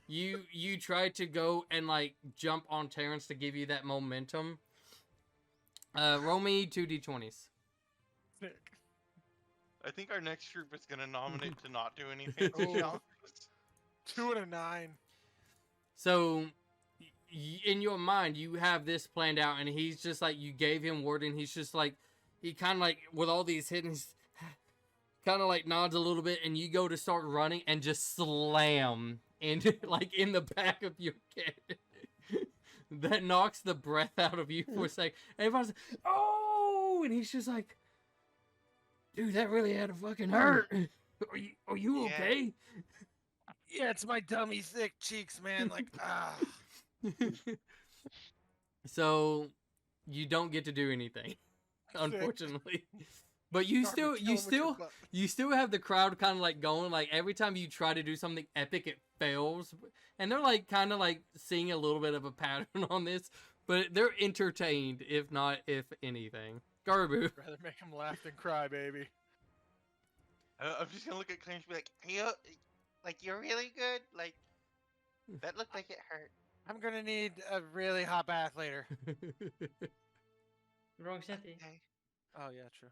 You try to go and like jump on Terrence to give you that momentum. Roll me 2d20s. Sick. I think our next group is gonna nominate to not do anything. Oh. challenges. 2 and a 9. So, in your mind, you have this planned out, and he's just like, you gave him word, and he's just like, he kind of like, with all these hits, kind of like nods a little bit, and you go to start running, and just slam into, like, in the back of your head. That knocks the breath out of you for a second. And everyone's like, oh! And he's just like, dude, that really had to fucking hurt. Are you Yeah. okay? Yeah, it's my dummy thick cheeks, man. Like, ah. So you don't get to do anything, unfortunately. But you still have the crowd kind of like going. Like every time you try to do something epic, it fails, and they're like kind of like seeing a little bit of a pattern on this. But they're entertained, if anything. Garbu. Rather make him laugh than cry, baby. I'm just gonna look at Clarence and be like, "Hey, you, like you're really good. Like that looked like it hurt." I'm gonna need a really hot bath later. Wrong city. Okay. Oh yeah, true.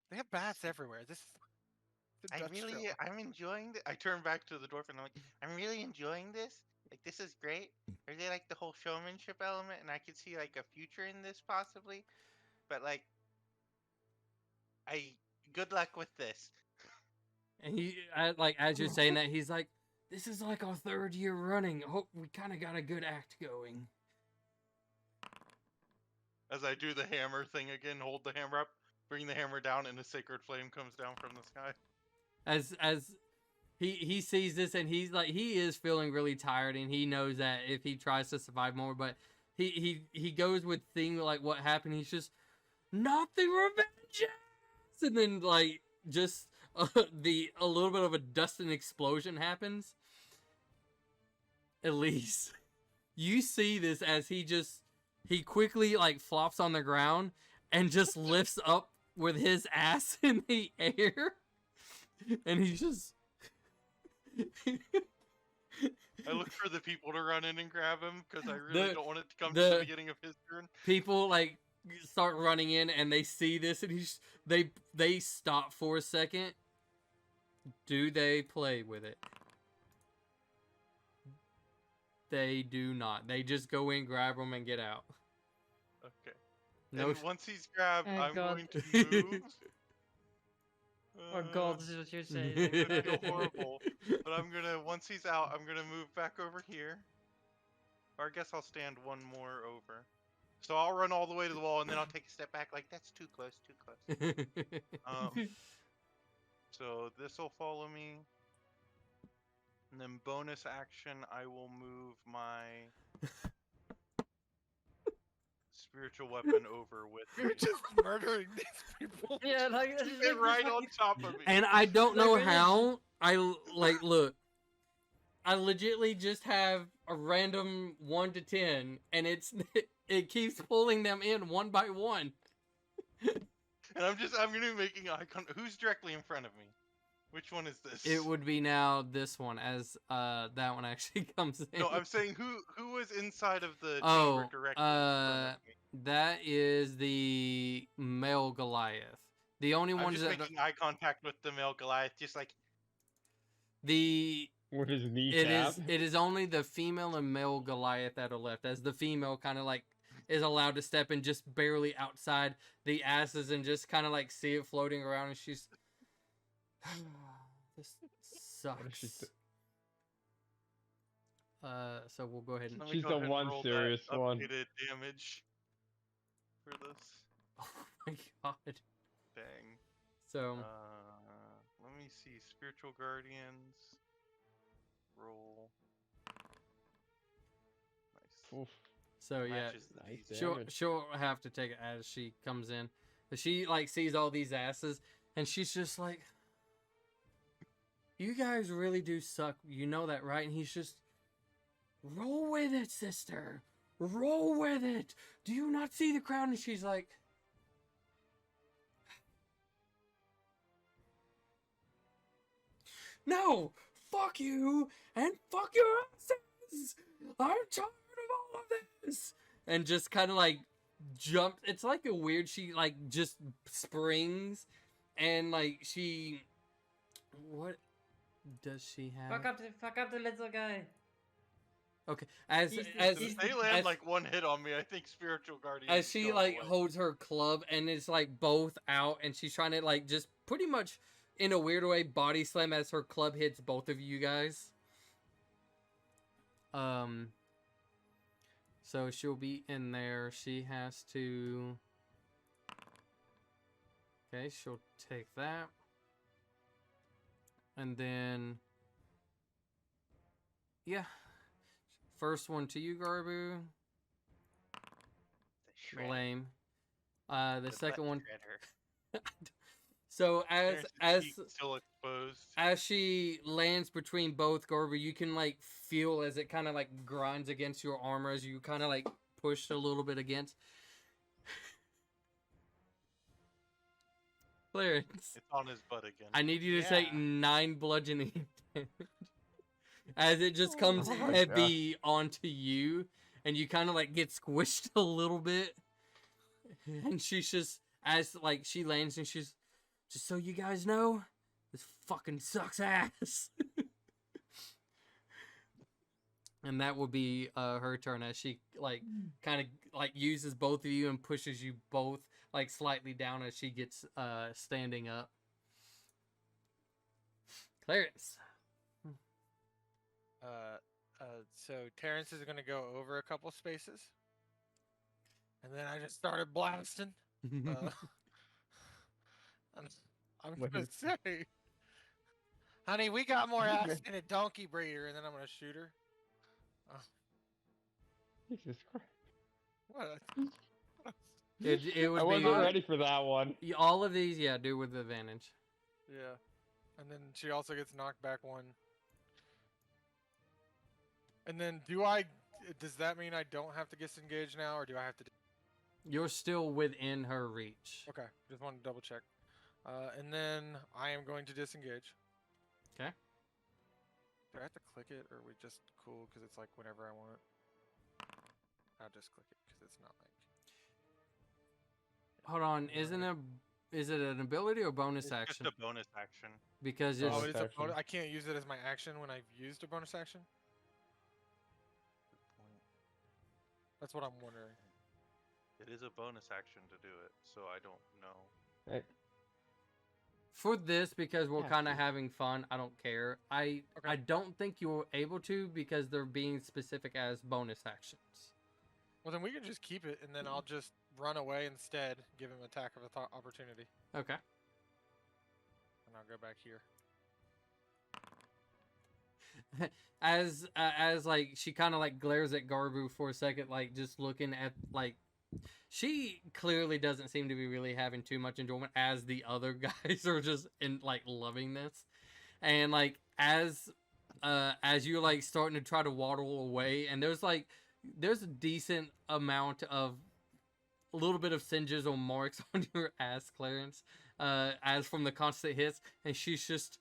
They have baths everywhere. This is the Dutch film. I'm enjoying I turn back to the dwarf and I'm like, I'm really enjoying this. Like, this is great. I really like the whole showmanship element, and I could see like a future in this possibly. But like, good luck with this. And like as you're saying that, he's like, "This is like our 3rd year running. Hope we kind of got a good act going." As I do the hammer thing again, hold the hammer up, bring the hammer down, and a sacred flame comes down from the sky. As he sees this, and he is feeling really tired, and he knows that if he tries to survive more, but he goes with thing like what happened. He's just not the revenge, and then like just a little bit of a dust and explosion happens. Elise, you see this as he quickly like flops on the ground and just lifts up with his ass in the air, and he's just. I look for the people to run in and grab him because I really don't want it to come to the- the beginning of his turn. People like start running in and they see this, and they stop for a second. Do they play with it? They do not. They just go in, grab them, and get out. Okay. No. And once he's grabbed, Oh, I'm God. going to move. Oh god, this is what you're saying. I feel horrible. But once he's out, I'm gonna move back over here. Or I guess I'll stand one more over. So I'll run all the way to the wall, and then I'll take a step back. Like, that's too close, too close. So this will follow me. And then bonus action, I will move my spiritual weapon over with You're me. just murdering these people. Yeah, like this Keep is it like right on top of me. And I don't Like, know we're just- how. Look. I legitly just have a random 1 to 10, and it keeps pulling them in one by one. And I'm gonna be making eye contact. Who's directly in front of me? Which one is this? It would be now this one as that one actually comes in. No, I'm saying who was inside of the Oh, chamber directly in front of me. that is the male Goliath. The only I'm ones just that making eye contact with the male Goliath, just like the With his it kneecap. is only the female and male Goliath that are left. As the female kind of like is allowed to step in just barely outside the asses and just kind of like see it floating around, and she's this What is she sucks. So we'll go ahead and let me She's go the ahead and one roll serious that one. updated damage for this. oh my god. Dang. So Let me see. Spiritual Guardians. Roll. Nice. Oof. so yeah, Matches the Nice DC. she'll damage. she'll have to take it as she comes in. But she like sees all these asses, and she's just like, "You guys really do suck. You know that, right?" And he's just, "Roll with it, sister. Roll with it. Do you not see the crowd?" And she's like, "No, fuck you and fuck your asses. I'm tired of all of this." And just kind of like jumps. It's like a weird. She like just springs, and like she. What does she have? fuck up the little guy. Okay, as He's the- as If they land as, like one hit on me, I think Spiritual Guardians. as she go like away. holds her club and it's like both out, and she's trying to like just pretty much in a weird way body slam as her club hits both of you guys. So she'll be in there. She has to. Okay, she'll take that, and then yeah, first one to you, Garbu. Shred. Lame. The The second butt one. shredder. So There's the cheek still exposed. as she lands between both, Garbu, you can like feel as it kind of like grinds against your armor as you kind of like push a little bit against. Clarence, It's on his butt again. I need you to take Yeah. 9 bludgeoning damage as it just comes Oh my heavy onto you, and you kind of like get squished a little bit. And she's just as like she lands, and she's just so you guys know, this fucking sucks ass. And that will be her turn as she like kind of like uses both of you and pushes you both like slightly down as she gets standing up. Clarence. So Terrence is gonna go over a couple spaces, and then I just started blasting. I'm Wait. gonna say, honey, we got more ass than a donkey breeder, and then I'm gonna shoot her. Jesus Christ. What? it would I be wasn't ready for that one. all of these, yeah, do with advantage. Yeah. And then she also gets knocked back one. And then does that mean I don't have to disengage now, or do I have to? You're still within her reach. Okay, just want to double check. And then I am going to disengage. Okay. Do I have to click it, or are we just cool because it's like whenever I want? I'll just click it because it's not like. Hold on, is it an ability or bonus It's action? just a bonus action. Because Oh, it's Oh, it is a action. bonus. I can't use it as my action when I've used a bonus action. That's what I'm wondering. It is a bonus action to do it, so I don't know. for this because we're Yeah, kind of dude. having fun. I don't care. I don't think you're able to because they're being specific as bonus actions. Well, then we can just keep it, and then I'll just run away instead, give him attack of opportunity, Okay. and I'll go back here. as like she kind of like glares at Garbu for a second, like just looking at like she clearly doesn't seem to be really having too much enjoyment as the other guys are just in like loving this. And like as you're like starting to try to waddle away, and there's a decent amount of a little bit of singes or marks on your ass, Clarence, as from the constant hits, and she's just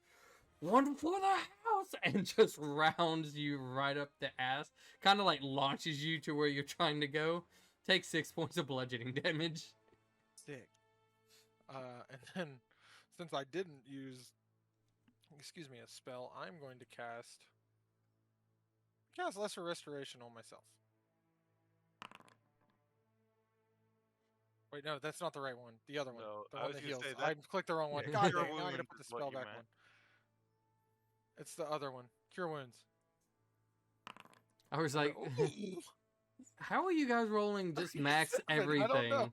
one for the house and just rounds you right up the ass, kind of like launches you to where you're trying to go. Take 6 points of bludgeoning damage. Sick. And then, since I didn't use, a spell, I'm going to cast Lesser Restoration on myself. Wait, no, that's not the right one. The other one. No, The I one was that gonna heals. say I that- clicked the wrong one. yeah, God Cure dang, now I gotta Wounds put the is what spell you back meant. one. It's the other one. Cure Wounds. I was like, Ooh. how are you guys rolling just max 7, everything? I don't know.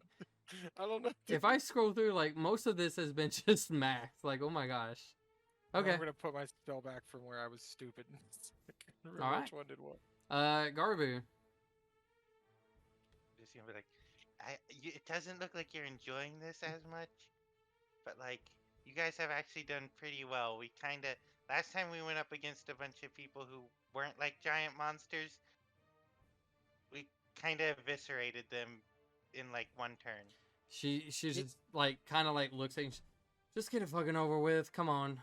I don't know. If I scroll through, like, most of this has been just max. Like, oh my gosh. Okay. I'm gonna put my spell back from where I was stupid. I can't remember Alright. which one did what. Garbu. Just gonna be like, it doesn't look like you're enjoying this as much, but like you guys have actually done pretty well. We kind of last time we went up against a bunch of people who weren't like giant monsters. We kind of eviscerated them in like one turn. She's just, like, kind of, like, looks at you. Just get it fucking over with. Come on.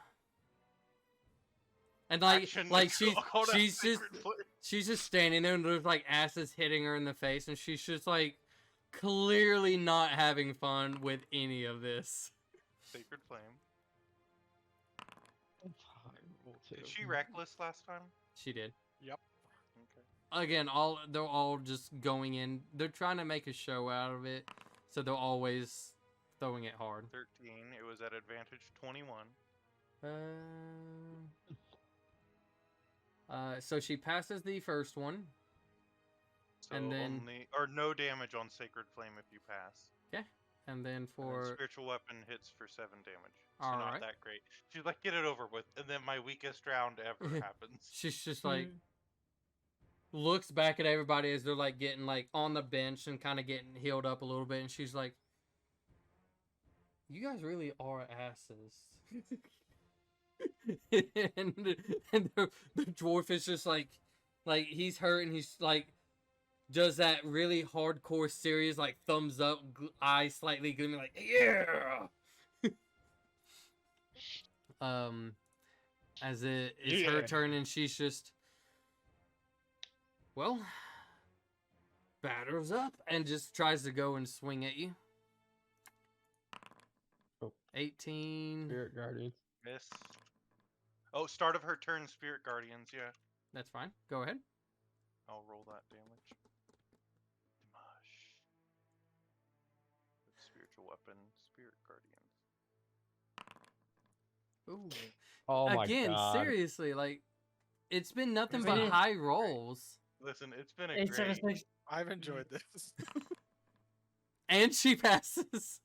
And, like, Action, like let's go. Call that she's just, Sacred Flame. she's just standing there and there's, like, asses hitting her in the face. And she's just, like, clearly not having fun with any of this. Sacred Flame. Too. Did she reckless last time? She did. Yep. Okay. Again, they're all just going in. They're trying to make a show out of it. So they're always throwing it hard. 13. It was at advantage 21. So she passes the first one. So And then- only or no damage on Sacred Flame if you pass. And then And then for spiritual weapon hits for 7 damage. So All not right. that great. She's like, get it over with, and then my weakest round ever happens. she's just like looks back at everybody as they're like getting like on the bench and kind of getting healed up a little bit, and she's like, "You guys really are asses." and the dwarf is just like he's hurt and he's like does that really hardcore serious like thumbs up eye slightly gleaming like yeah. As it's her Yeah. turn and she's just well batters up and just tries to go and swing at you. Oh. 18. Spirit Guardian. Miss. Oh, start of her turn, Spirit Guardians. Yeah, That's fine. Go ahead. I'll roll that damage. Dimash. Spiritual weapon, Spirit Guardians. Ooh. Oh my Again, god. seriously, like it's been nothing It's but been- high rolls. Listen, it's been a 8, 7, great. 6. I've enjoyed this. And she passes.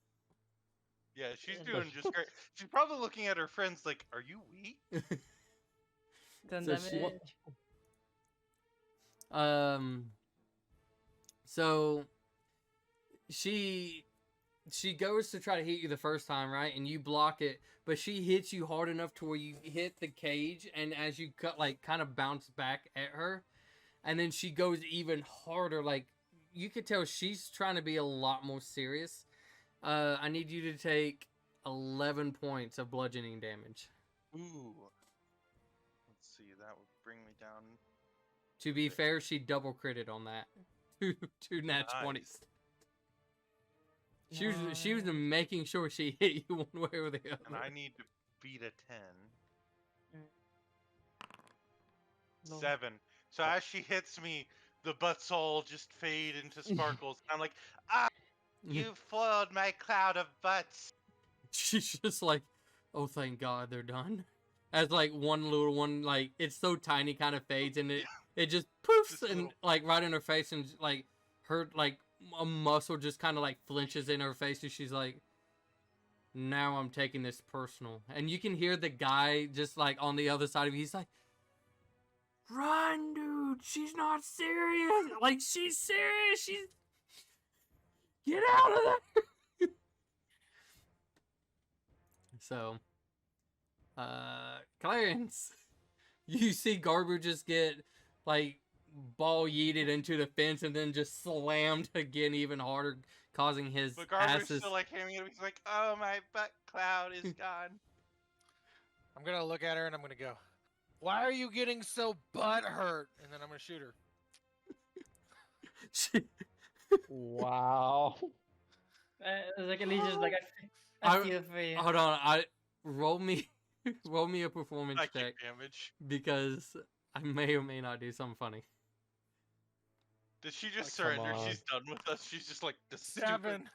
Yeah, she's doing just great. She's probably looking at her friends like, "Are you weak?" 10 So she- damage. So she goes to try to hit you the first time, right? And you block it, but she hits you hard enough to where you hit the cage, and as you cut like kind of bounce back at her, and then she goes even harder. Like you could tell she's trying to be a lot more serious. I need you to take 11 points of bludgeoning damage. Ooh. Let's see. That would bring me down. To be fair, she double critted on that. Two nat Nice. 20s. She was making sure she hit you one way or the other. And I need to beat a 10. Lol. 7. So as she hits me, the butts all just fade into sparkles. I'm like, ah, you foiled my cloud of butts. She's just like, oh, thank God they're done. As like one little one, like it's so tiny, kind of fades, and it just poofs Just and little- like right in her face, and like her like a muscle just kind of like flinches in her face, and she's like, now I'm taking this personal. And you can hear the guy just like on the other side of you. He's like, run, dude. She's not serious. Like, she's serious. She's... Get out of there. So, Clarence, you see Garbu just get, like, ball yeeted into the fence and then just slammed again even harder, causing his But Garber's asses... still like haming it. He's like, "Oh, my butt cloud is gone." I'm gonna look at her and I'm gonna go, "Why are you getting so butt hurt?" And then I'm gonna shoot her. Wow. It's like Elise's like I feel for you. Hold on, roll me a performance check Psychic damage. because I may or may not do something funny. Did she just Oh, come surrender? on. She's done with us. She's just like the stupid. 7.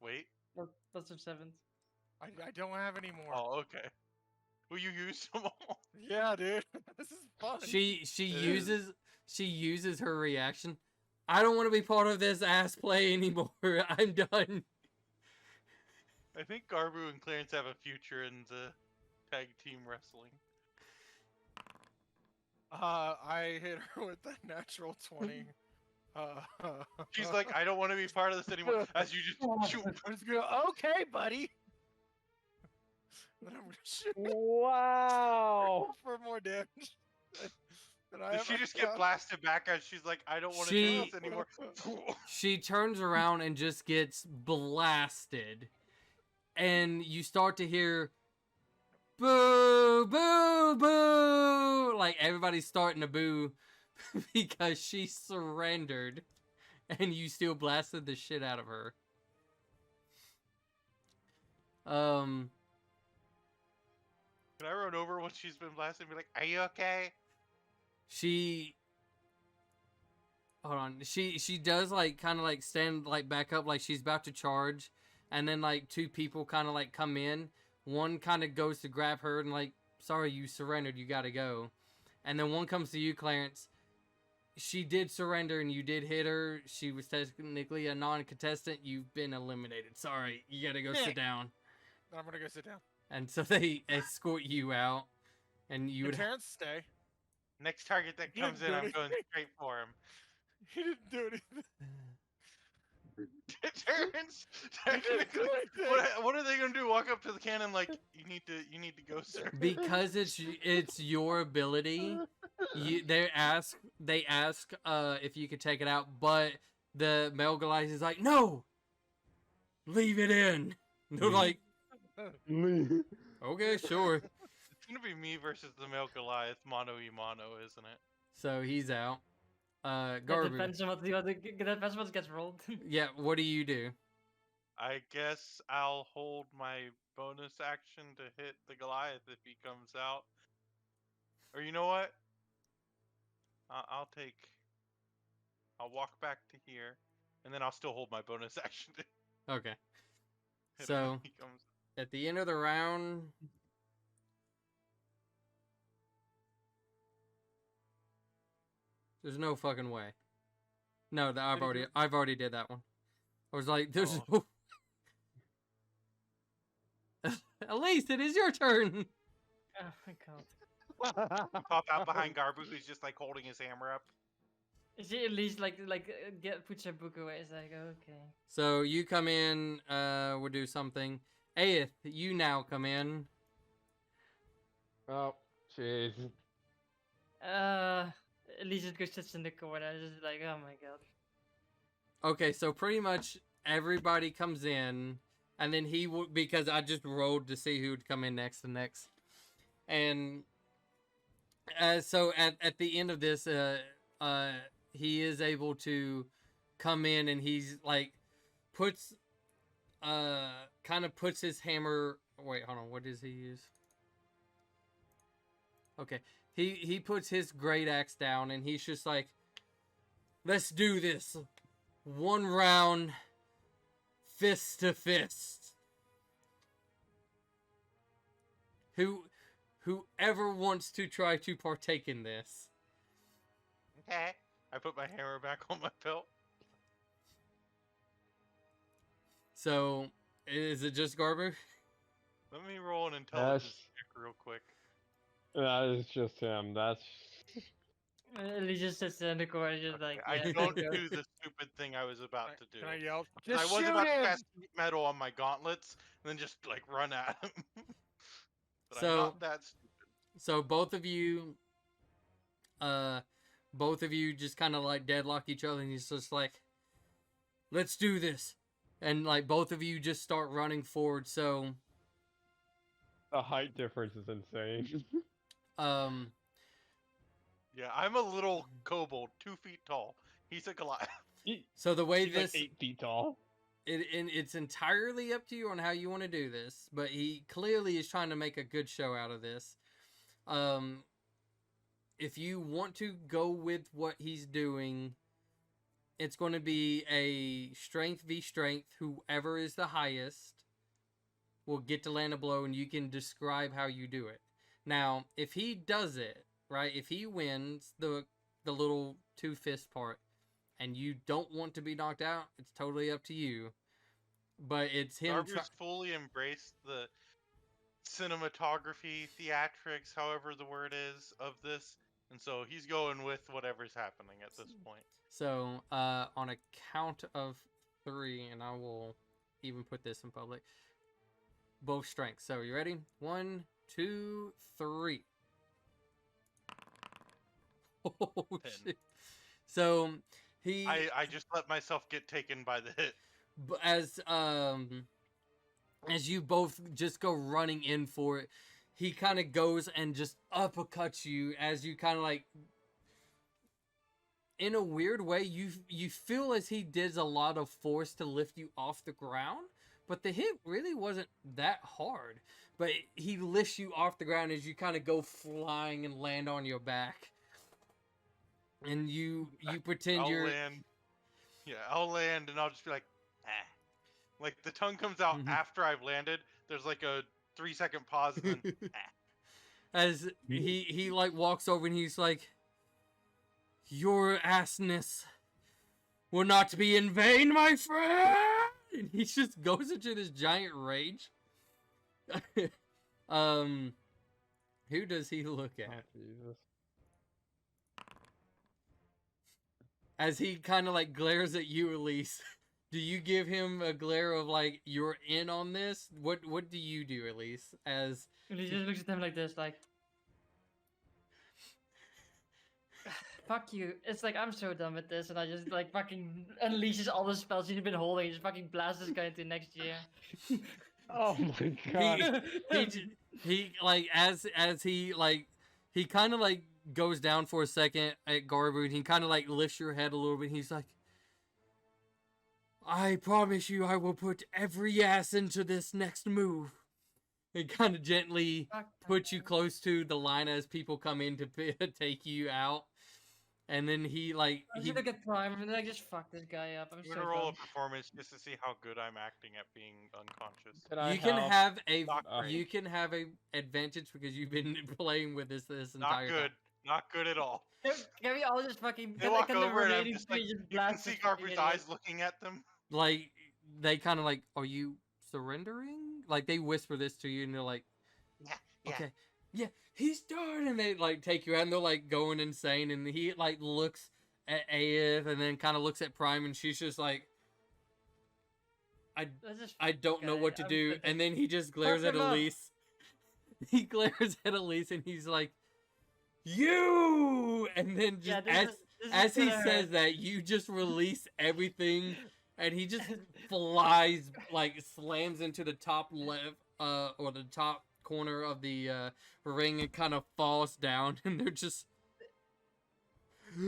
Wait. Lots of sevens. I don't have any more. Oh, okay. Well, you used them all. Yeah, dude. This is fun. She is. uses her reaction. I don't want to be part of this ass play anymore. I'm done. I think Garbu and Clarence have a future in the tag team wrestling. I hit her with the natural 20. She's like, I don't want to be part of this anymore. As you just shoot. I'm just gonna, okay, buddy. Then I'm gonna shoot Wow. for more damage. than I Did she ever just get got. blasted back as she's like, I don't want to do this anymore? She turns around and just gets blasted. And you start to hear boo, boo, boo. Like everybody's starting to boo because she surrendered and you still blasted the shit out of her. Can I run over when she's been blasted and be like, are you okay? Hold on. She does like kind of like stand like back up like she's about to charge, and then like two people kind of like come in. One kind of goes to grab her and like, sorry, you surrendered, you gotta go. And then one comes to you, Clarence. She did surrender and you did hit her. She was technically a non-contestant. You've been eliminated. Sorry, you gotta go sit down. I'm gonna go sit down. And so they escort you out, and you would. Terrence, stay. Next target that You comes didn't in, do I'm going anything. straight for him. He didn't do anything. Terrence, He didn't do technically, anything. what are they gonna do? Walk up to the cannon like, you need to go, sir. Because it's your ability. They ask if you could take it out, but the male Goliath is like, no, leave it in. And they're like, okay, sure. It's gonna be me versus the male Goliath, mano y mano, isn't it? So he's out. That Garbu. depends on what the other. That depends what gets rolled. Yeah, what do you do? I guess I'll hold my bonus action to hit the Goliath if he comes out. Or you know what? I'll walk back to here, and then I'll still hold my bonus action to Okay. hit him So when he comes. at the end of the round, there's no fucking way. No, I've already did that one. I was like, there's no. At least it is your turn. Oh my god. Pop out behind Garbu, who's just like holding his hammer up. Is he at least puts her book away? It's like okay. So you come in, we'll do something. Aeth, you now come in. Oh, jeez. At least it goes sits in the corner. It's just like, oh my god. Okay, so pretty much everybody comes in, and then he would, because I just rolled to see who would come in next and next. And so at the end of this, he is able to come in, and he's like puts kind of puts his hammer. Wait, hold on. What does he use? Okay, he puts his great axe down, and he's just like, let's do this. One round, fist to fist. Whoever wants to try to partake in this. Okay. I put my hammer back on my belt. So, is it just Garber? Let me roll an intelligence check real quick. That is just him. That's He just sits in the corner, just Okay, like, I yeah, don't there you go. do the stupid thing I was about to do. Can I yell? 'Cause I Just was shoot about to him! cast heat metal on my gauntlets and then just like run at him. But I'm So, not that stupid. so both of you just kind of like deadlock each other, and he's just like, "Let's do this," and like both of you just start running forward. So, the height difference is insane. um, Yeah, I'm a little kobold, 2 feet tall. He's a Goliath. so the way He's like this 8 feet tall. it's entirely up to you on how you want to do this, but he clearly is trying to make a good show out of this. If you want to go with what he's doing, it's going to be a strength v strength. Whoever is the highest will get to land a blow, and you can describe how you do it. Now, if he does it, right, if he wins the little two fist part, and you don't want to be knocked out, it's totally up to you. But it's him. Garber's fully embraced the cinematography, theatrics, however the word is, of this, and so he's going with whatever's happening at this point. So, on a count of 3, and I will even put this in public. Both strengths. So, you ready? 1, 2, 3. Oh 10. shit! So he, I just let myself get taken by the hit. as you both just go running in for it, he kind of goes and just uppercuts you as you kind of like, in a weird way, you feel as he did a lot of force to lift you off the ground, but the hit really wasn't that hard. But he lifts you off the ground as you kind of go flying and land on your back. And you pretend you're... I'll land and I'll just be like, ah. Like the tongue comes out after I've landed. There's like a 3-second pause and then As he like walks over and he's like, "Your assness will not be in vain, my friend." And he just goes into this giant rage. Who does he look at? Oh, Jesus. As he kind of like glares at you, Elise. Do you give him a glare of like, you're in on this? What do you do, Elise? As And he just looks at him like this, like, fuck you. It's like, I'm so done with this, and I just like fucking unleashes all the spells he's been holding, and just fucking blasts this guy into next year. Oh my god. he like as he like, he kind of like goes down for a second at Garbu, and he kind of like lifts your head a little bit. And he's like, "I promise you, I will put every ass into this next move." He kind of gently puts you close to the line as people come in to take you out. And then he like I'm gonna get Prime and like just fuck this guy up. I'm I'm so gonna roll a done. performance just to see how good I'm acting at being unconscious. I you can help? have a Not great. you can have a advantage because you've been playing with this Not entire good. time. Not good at all. Can we all just fucking They walk can the over and I'm remaining just like, three you just can blast see this fucking Garber's idiot? eyes looking at them. Like they kind of like, "Are you surrendering?" Like they whisper this to you, and they're like, Yeah. "Okay, yeah, he's done." And they like take you out, and they're like going insane. And he like looks at AF, and then kind of looks at Prime, and she's just like, Let's just I fuck don't this know guy. what to I'm do. quitting. And then he just glares Fuck at him up. Elise. He glares at Elise, and he's like, "You!" And then just Yeah, this is as he gonna says hurt. that, you just release everything, and he just flies, like slams into the top left, or the top corner of the ring, and kind of falls down, and they're just,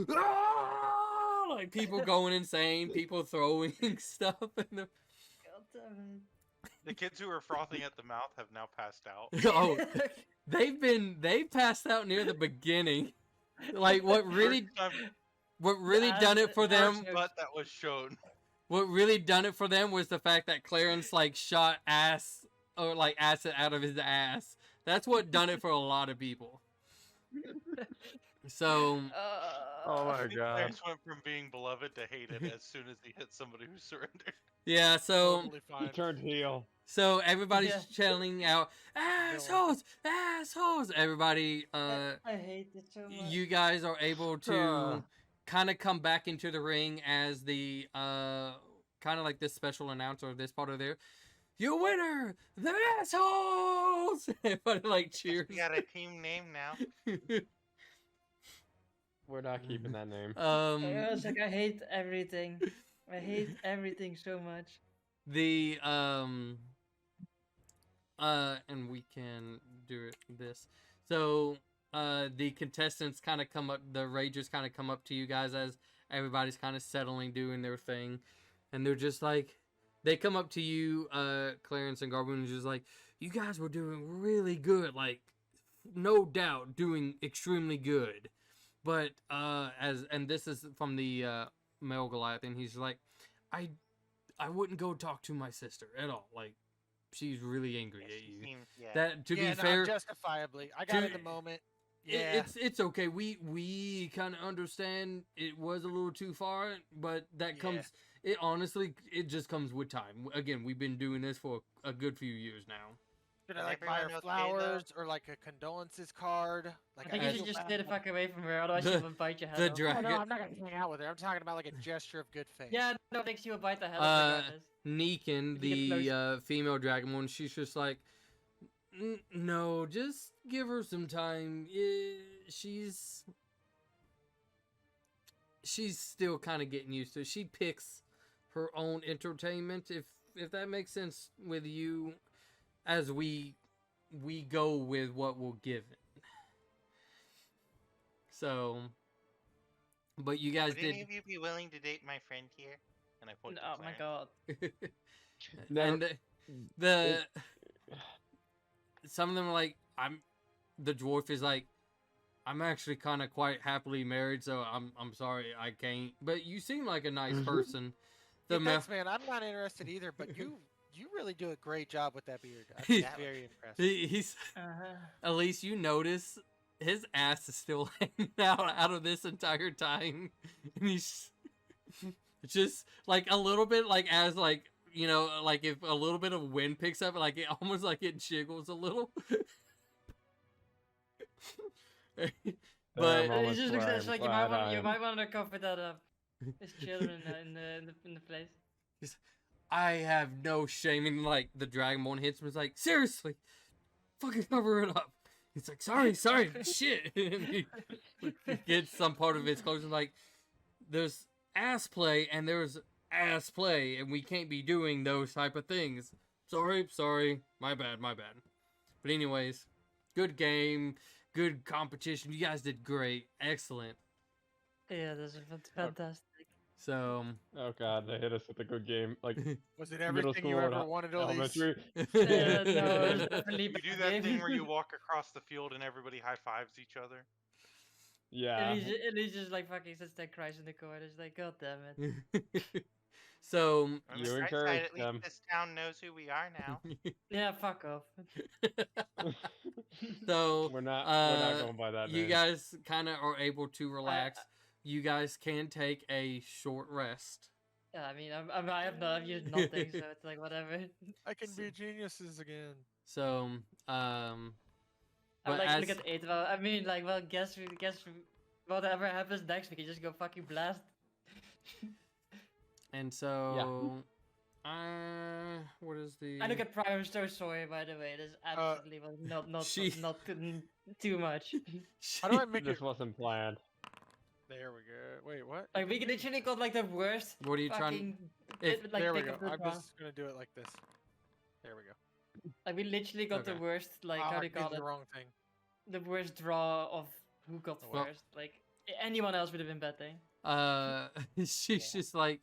"Ah!" Like people going insane, people throwing stuff, and the God damn The kids who are frothing at the mouth have now passed out. oh, it. they passed out near the beginning. Like what really done it for them. Jokes. But that was shown. What really done it for them was the fact that Clarence like shot ass or like acid out of his ass. That's what done it for a lot of people. So Oh Uh, my god. Clarence went from being beloved to hated as soon as he hit somebody who surrendered. yeah, so Totally He fine. turned heel. So everybody's Yeah. chanting out, assholes, assholes. Everybody, I hate it so much. you guys are able to kind of come back into the ring as the kind of like this special announcer of this part of there. You winner, the assholes. Everybody like cheers. We got a team name now. We're not keeping that name. I was like, I hate everything. I hate everything so much. The and we can do it this. So the contestants kind of come up, the ragers kind of come up to you guys as everybody's kind of settling, doing their thing, and they're just like, they come up to you, Clarence and Garboon, and just like, you guys were doing really good, like no doubt doing extremely good, but and this is from the male Goliath, and he's like, I wouldn't go talk to my sister at all, like. She's really angry at you. That to be fair, justifiably, I got in the moment. Yeah, it's okay. We kind of understand it was a little too far, but that comes. It honestly, it just comes with time. Again, we've been doing this for a good few years now. Should I like buy her flowers or like a condolences card? Like I think you should just stay the fuck away from her, otherwise The- she will bite your head the off. dragon. No, I'm not gonna hang out with her. I'm talking about like a gesture of good faith. Yeah, no, I think she will bite the head off regardless. Neekin, If you get the female Dragonborn, she's just like, no, just give her some time. She's still kind of getting used to it. She picks her own entertainment, if that makes sense with you, as we go with what we're given. So, but you guys Would did. any of you be willing to date my friend here? And I point to Oh my Clarence. god. And the some of them are like, the dwarf is like, I'm actually kind of quite happily married, so I'm sorry I can't. But you seem like a nice person. Yeah, thanks, man. I'm not interested either, but you really do a great job with that beard. I'm very impressed. He's at least you notice his ass is still hanging out of this entire time, and he's just like a little bit like as like, you know, like if a little bit of wind picks up, like it almost like it jiggles a little. But It just looks like you might want to cover that up. There's children in the place. I have no shame in, like, the Dragonborn hits him. It's like, seriously, fucking cover it up. He's like, sorry, shit. And he gets some part of his clothes and like, there's ass play and there's ass play, and we can't be doing those type of things. Sorry, my bad. But anyways, good game, good competition. You guys did great, excellent. Yeah, that's fantastic. So, Oh god, they hit us with a good game. Like Was it middle everything you school ever and wanted, Elise? elementary. No, it was definitely You do bad that game. thing where you walk across the field and everybody high fives each other. Yeah. And he's just like fucking sits there cries in the corner. It's like, god damn it. So, On You the bright side, encouraged at least them. this town knows who we are now. Yeah, fuck off. so we're not going by that. you man. guys kind of are able to relax. You guys can take a short rest. Yeah, I mean, I've used nothing, so it's like whatever. I can be geniuses again. So, I but would like as to look at 8. Well, I mean, like, well, guess whatever happens next, we can just go fucking blast. and so, what is the? I look at Prime. I'm so sorry, by the way. There's absolutely not too much. How do I make This it? wasn't planned. There we go. Wait, what? Like we literally got like the worst. What are you trying? fucking If- like, There we pick go. of the I'm draw. just gonna do it like this. There we go. Like we literally got the Okay. worst. Like Oh, how I do you call did it? the wrong thing. The worst draw of who got Well- first. Like anyone else would have been better. She's just like,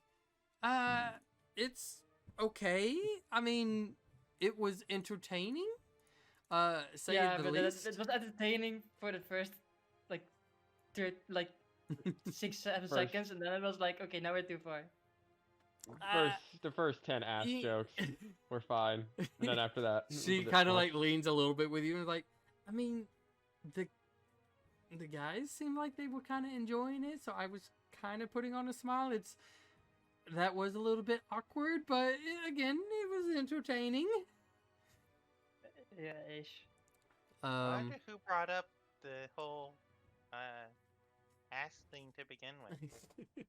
it's okay. I mean, it was entertaining. Say Yeah, the but least. it was entertaining for the first like like 6-7 First. seconds, and then it was like, okay, now we're too far. The first 10 ass ye- jokes were fine, and then after that, it was a She bit kind of much. like leans a little bit with you and is like, I mean, the guys seemed like they were kind of enjoying it, so I was kind of putting on a smile. It's that was a little bit awkward, but again, it was entertaining. Yeah, ish. I wonder who brought up the whole ass thing to begin with.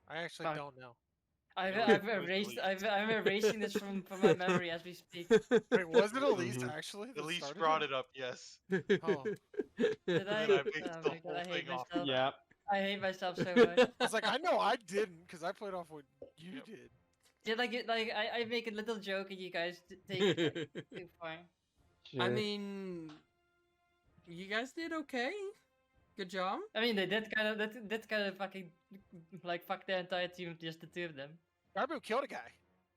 I actually Fuck. don't know. I've It I've was erased Elise. I'm erasing this from my memory as we speak. Wait, was it Elise Mhm. actually? that Elise started brought it? it up, yes. Oh. Did I? And I based Oh the my god, whole I hate thing off myself. of Yep. I hate myself so much. I was like, I know I didn't, because I played off what you Yep. did. Yeah, like I make a little joke and you guys take it like, too far. Sure. I mean, you guys did okay. Good job. I mean, they did kind of fucking like fuck the entire team, just the two of them. Garbu killed a guy.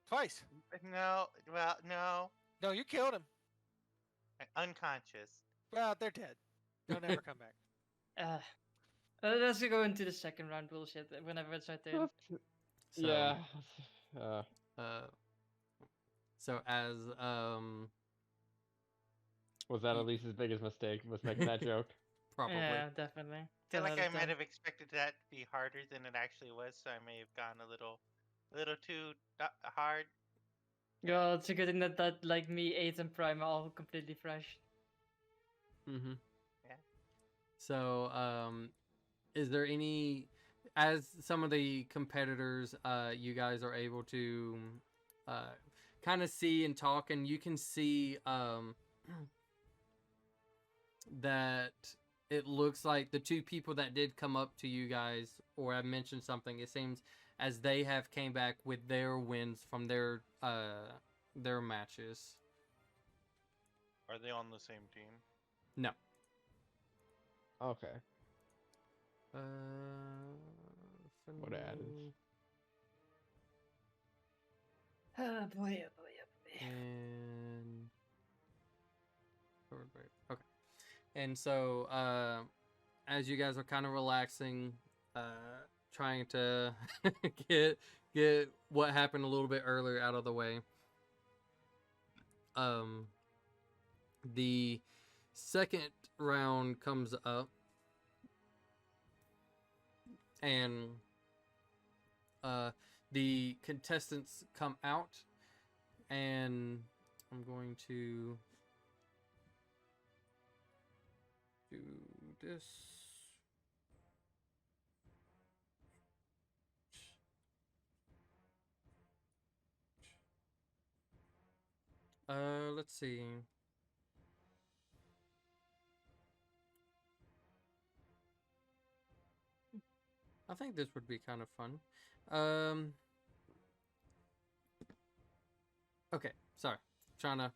Twice. No, well, no, No, you killed him. unconscious. Well, they're dead. They'll never come back. Let's go into the second round bullshit whenever it's our turn. So, Yeah. So as Was that Elise's biggest mistake? Was making that joke? probably. Yeah, definitely. I feel 10 like out I of might 10. have expected that to be harder than it actually was, so I may have gone a little too hard. Well, it's a good thing that like me, 8 and Prime are all completely fresh. Mm-hmm. Yeah. So, is there any, as some of the competitors, you guys are able to, kind of see and talk, and you can see, that it looks like the two people that did come up to you guys or have mentioned something, it seems as they have came back with their wins from their matches. Are they on the same team? No. Okay. What added? Oh boy, oh boy, oh boy. And okay. And so as you guys are kind of relaxing, trying to get what happened a little bit earlier out of the way, the second round comes up, and the contestants come out, and I'm going to do this. Let's see. I think this would be kind of fun. Okay, sorry. Trying to.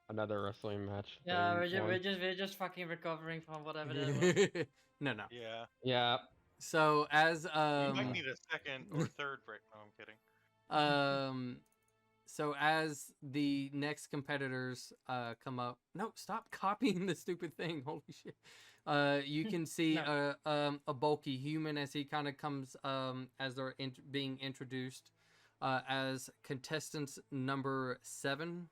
Another wrestling match. Yeah, thing one. we're just fucking recovering from whatever that was. No. Yeah. Yeah. So as You might need a second or third break. No, I'm kidding. So as the next competitors come up, no, stop copying the stupid thing. Holy shit! You can see No. a bulky human as he kind of comes as they're being introduced as contestants number 7.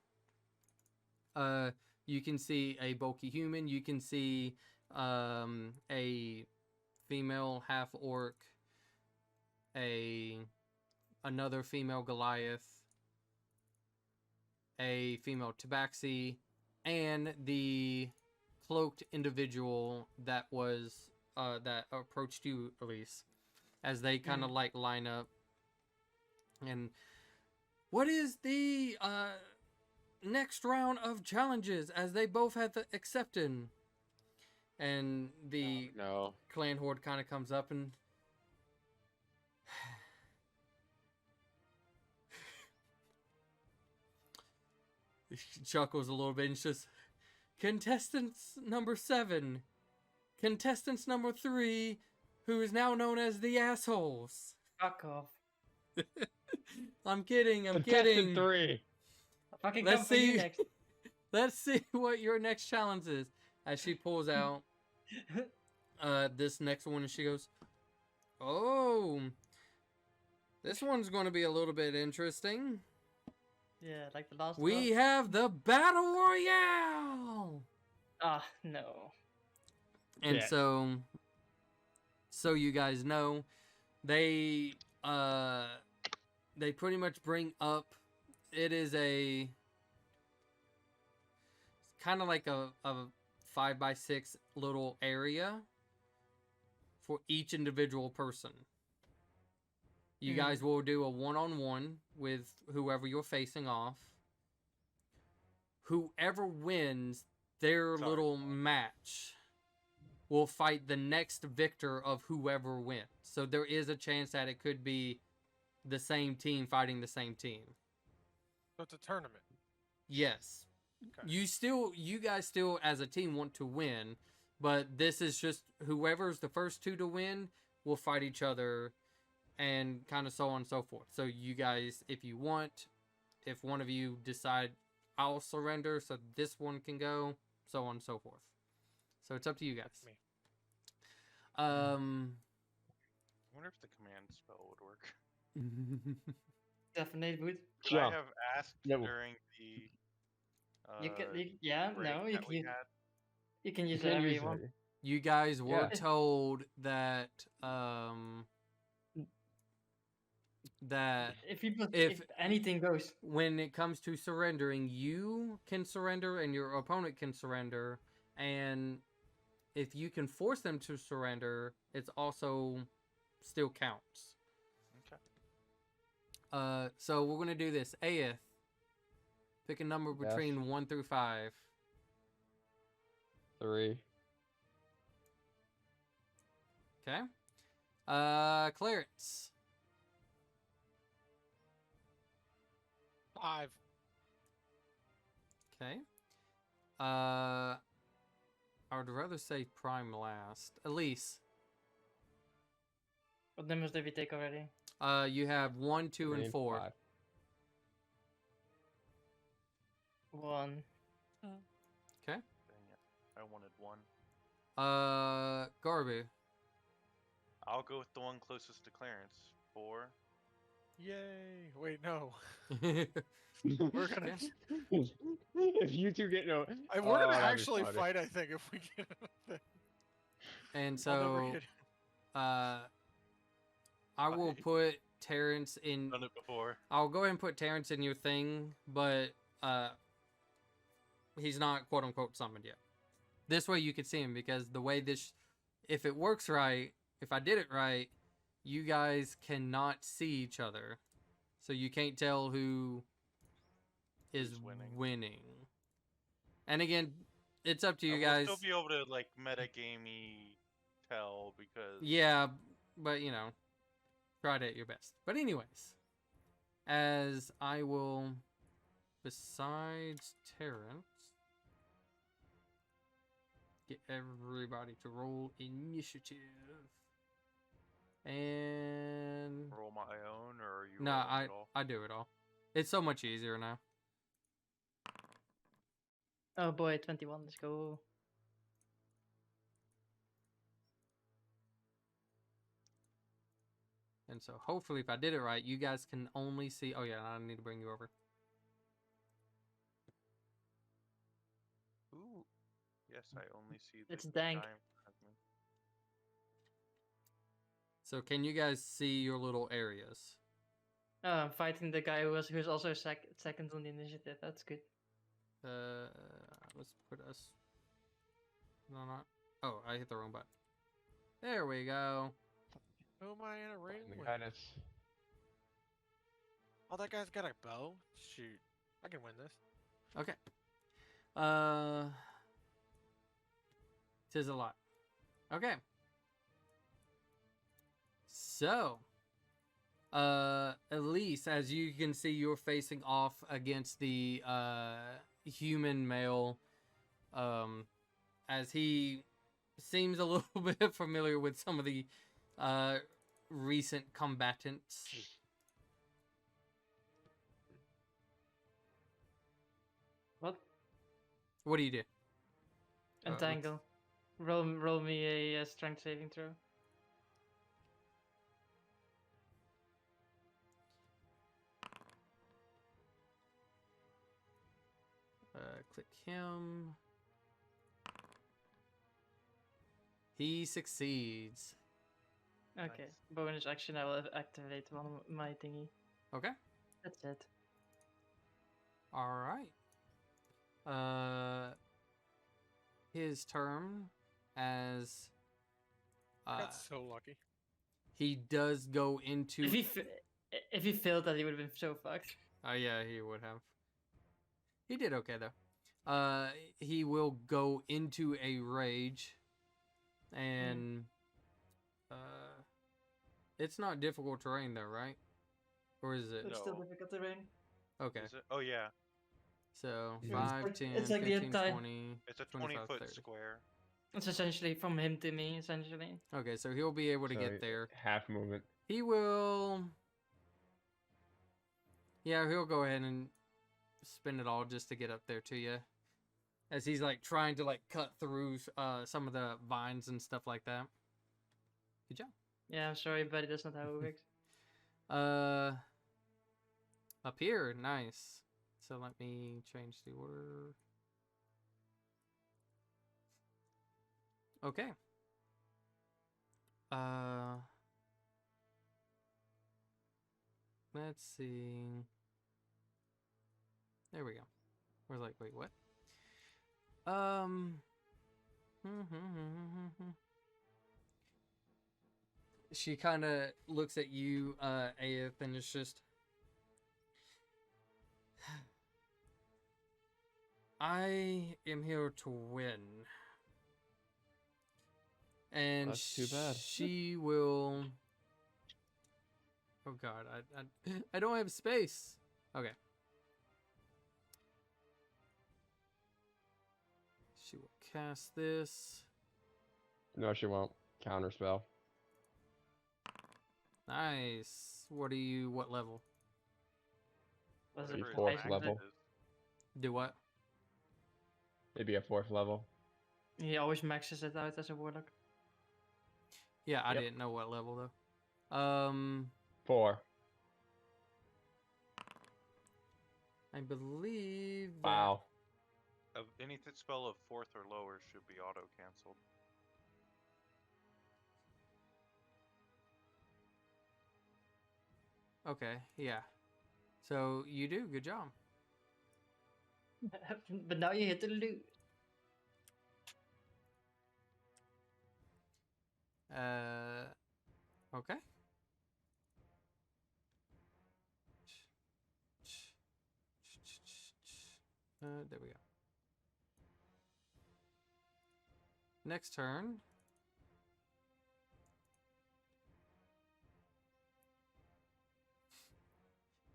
You can see a bulky human. You can see a female half orc, another female Goliath, a female tabaxi, and the cloaked individual that was that approached you, Elise, as they kind of like line up. And what is the next round of challenges, as they both have accepted? And the No. clan horde kind of comes up and she chuckles a little bit and says, contestants number 7, contestants number 3, who is now known as the assholes. Fuck off. I'm kidding. Contestant 3. Fucking Let's come for you see. next. Let's see what your next challenge is. As she pulls out this next one, and she goes, "Oh, this one's going to be a little bit interesting. Yeah, like the last We one. have the Battle Royale!" Ah, no. And Yeah. so you guys know, they they pretty much bring up it is a kind of like a 5x6 little area for each individual person. You guys will do a one-on-one with whoever you're facing off. Whoever wins their little match will fight the next victor of whoever wins. So there is a chance that it could be the same team fighting the same team. So it's a tournament. Yes. Okay. You guys still as a team want to win, but this is just whoever's the first two to win will fight each other and kind of so on and so forth. So you guys, if you want, if one of you decide I'll surrender so this one can go, so on and so forth. So it's up to you guys. Me. I wonder if the command spell would work. Definitely would. Could I have asked during the You can, break you that can we use, had? you can use You can't whatever use you want. it. You guys were Yeah. told that that If anything goes, when it comes to surrendering, you can surrender and your opponent can surrender, and if you can force them to surrender, it's also still counts. Okay. So we're gonna do this. Aeth, pick a number Yes. between 1 through 5. 3. Okay. Clarence. 5. Okay. I would rather say prime last. Elise. what numbers did we take already? You have 1, 2, and 4. 5. 1. Okay. Dang it. I wanted 1. Garby. I'll go with the one closest to Clarence. 4. Yay! Wait, no. We're gonna- If you two get no, We're oh, gonna that'd be actually funny. fight, I think, if we get anything. And I'll never so, get I will Bye. put Terrence in. Done it before. I'll go ahead and put Terrence in your thing, but he's not quote unquote summoned yet. This way you can see him, because the way this, if it works right, if I did it right, you guys cannot see each other, so you can't tell who is Who's winning. winning. And again, it's up to you We'll guys. still be able to like metagamey tell because Yeah, but you know, try it at your best. But anyways, as I will, besides Terrence, get everybody to roll initiative. And roll my own, or are you no, rolling it all? I do it all. It's so much easier now. Oh boy, 21. Let's go. And so hopefully, if I did it right, you guys can only see. Oh yeah, I need to bring you over. Ooh. Yes, I only see the It's dank. giant fragment. So can you guys see your little areas? Oh, I'm fighting the guy who's also second on the initiative. That's good. Let's put us. No, not. Oh, I hit the wrong button. There we go. Who am I in a ring with? Kindness. Oh, that guy's got a bow? Shoot. I can win this. Okay. Tis a lot. Okay. So, Elise, as you can see, you're facing off against the human male, as he seems a little bit familiar with some of the recent combatants. What? What do you do? Entangle. Roll me a strength saving throw. Click him. He succeeds. Okay. Nice. Bonus action, I will activate one of my thingy. Okay. That's it. All right. His turn as I got so lucky. he does go into. If he failed that, he would have been so fucked. Oh yeah, he would have. He did okay though. He will go into a rage, and it's not difficult terrain though, right? Or is it? It's still No. difficult terrain. Okay. Is it? Oh yeah, So It's 5, like- 10, it's like the 15, entire- 20, it's a 25, 20-foot 30. square. It's essentially from him to me, essentially. Okay, so he'll be able to So, get there. Half movement. He will. Yeah, he'll go ahead and spend it all just to get up there to you. As he's like trying to like cut through some of the vines and stuff like that. Good job. Yeah, I'm sorry, but that's not how it works. Up here, nice. So let me change the order. Okay. Let's see. There we go. We're like, wait, what? She kind of looks at you, Aeth, and it's just. I am here to win. And That's too bad. she will. Oh god, I don't have space. Okay. She will cast this. No, she won't. Counter spell. Nice. What level? Was Maybe it Whatever his fourth max high level. is. Do what? Maybe a 4th level. He always maxes it out as a warlock. Yeah, I Yep. didn't know what level though. 4. I believe that. Wow. Any spell of 4th or lower should be auto canceled. Okay, yeah. So you do good job. But now you hit the loot. Okay. There we go. Next turn.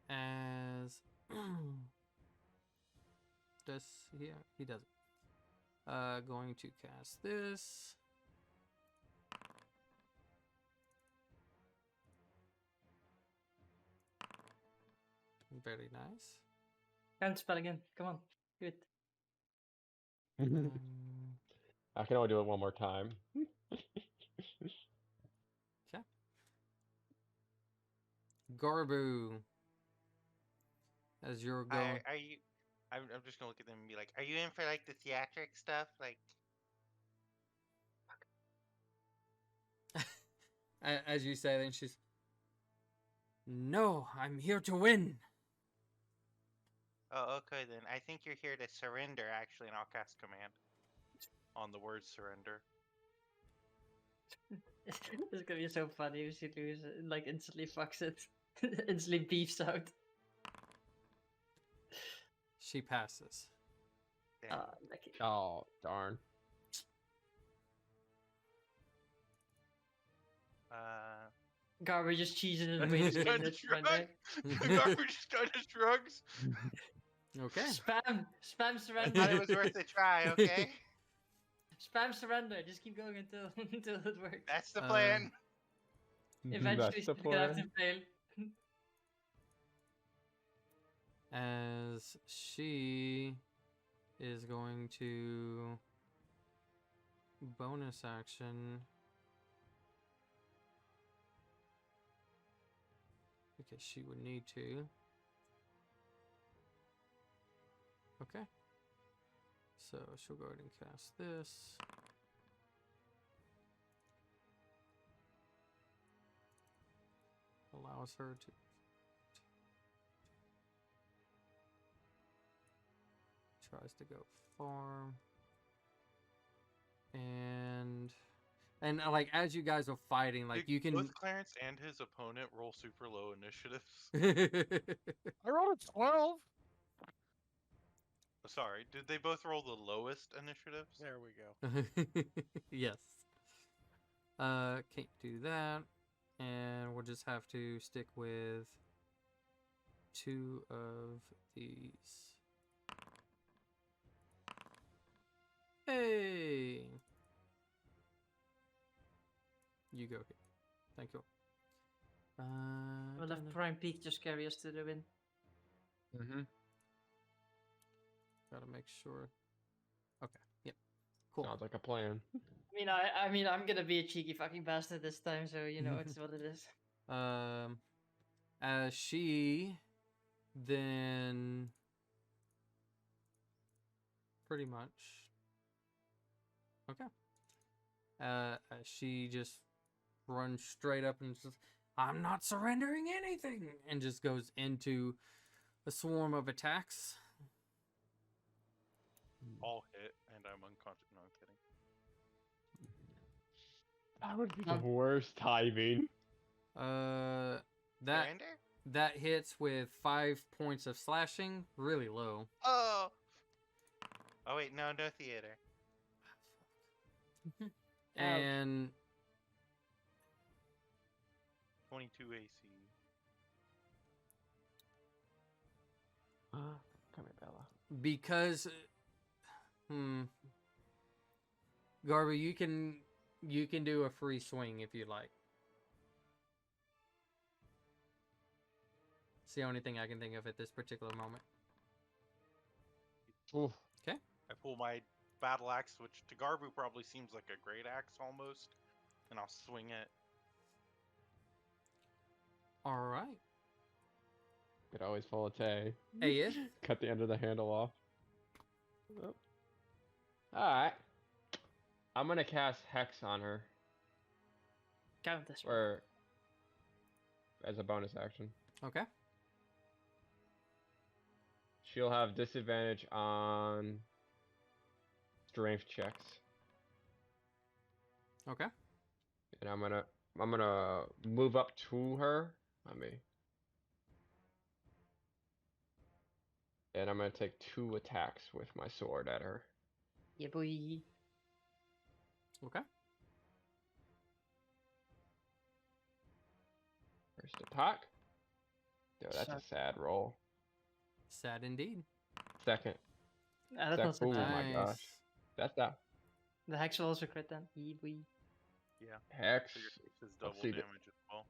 As does he doesn't. Going to cast this. Very nice. Can't spell again. Come on. Do it. I can only do it one more time. Garbu. As you're going. Are you? I'm just gonna look at them and be like, "Are you in for like the theatric stuff? Like, As you say, then she's. No, I'm here to win. oh, okay then. I think you're here to surrender, actually, and I'll cast command on the word surrender." It's gonna be so funny if she loses, like instantly fucks it, instantly beefs out. She passes. Damn. Lucky. Oh, darn. Garber just cheesing it away. Just kinda shrug. Garber just kind of shrugs. Okay. Spam I surrender. thought it was worth a try. Okay, Spam surrender. Just keep going until it works. that's the plan. Eventually, That's the she's gonna have to plan. fail. As she is going to bonus action. Because she would need to. Okay. So she'll go ahead and cast this. allows her to tries to go farm and like as you guys are fighting, like Did you can. both Clarence and his opponent roll super low initiatives? I rolled a 12. Sorry, did they both roll the lowest initiatives? There we go. Yes. Can't do that, and we'll just have to stick with 2 of these. Hey, you go here. Thank you. We'll have Prime Peak just carry us to the win. Mm-hmm. Gotta make sure. Okay. Yep. Cool. Sounds like a plan. I mean, I'm gonna be a cheeky fucking bastard this time, so you know it's what it is. As she then pretty much. Okay. As she just runs straight up and says, "I'm not surrendering anything," and just goes into a swarm of attacks. All hit, and I'm unconscious. No, I'm kidding. That would be the worst timing. That Surrender? that hits with 5 points of slashing, really low. Oh. Oh wait, no theater. And 22 AC. Come here, Bella. because Garby, you can do a free swing if you like. It's the only thing I can think of at this particular moment. Oof. I pull my battle axe, which to Garbu probably seems like a great axe almost, and I'll swing it. All right. Could always pull a Tay. Hey, if Cut the end of the handle off. Oh. Alright. I'm gonna cast Hex on her. Count this one. Or as a bonus action. okay. She'll have disadvantage on strength checks. Okay. And I'm gonna move up to her. Let me. And I'm gonna take 2 attacks with my sword at her. Yeah, boy. Okay. First attack. Yo, that's Suck. a sad roll. Sad indeed. Second. That's not so Oh bad. my gosh. That's that. The Hex will also crit then. Yeah, boy. Yeah. Hex. So your axe is Let's double see the- damage as well.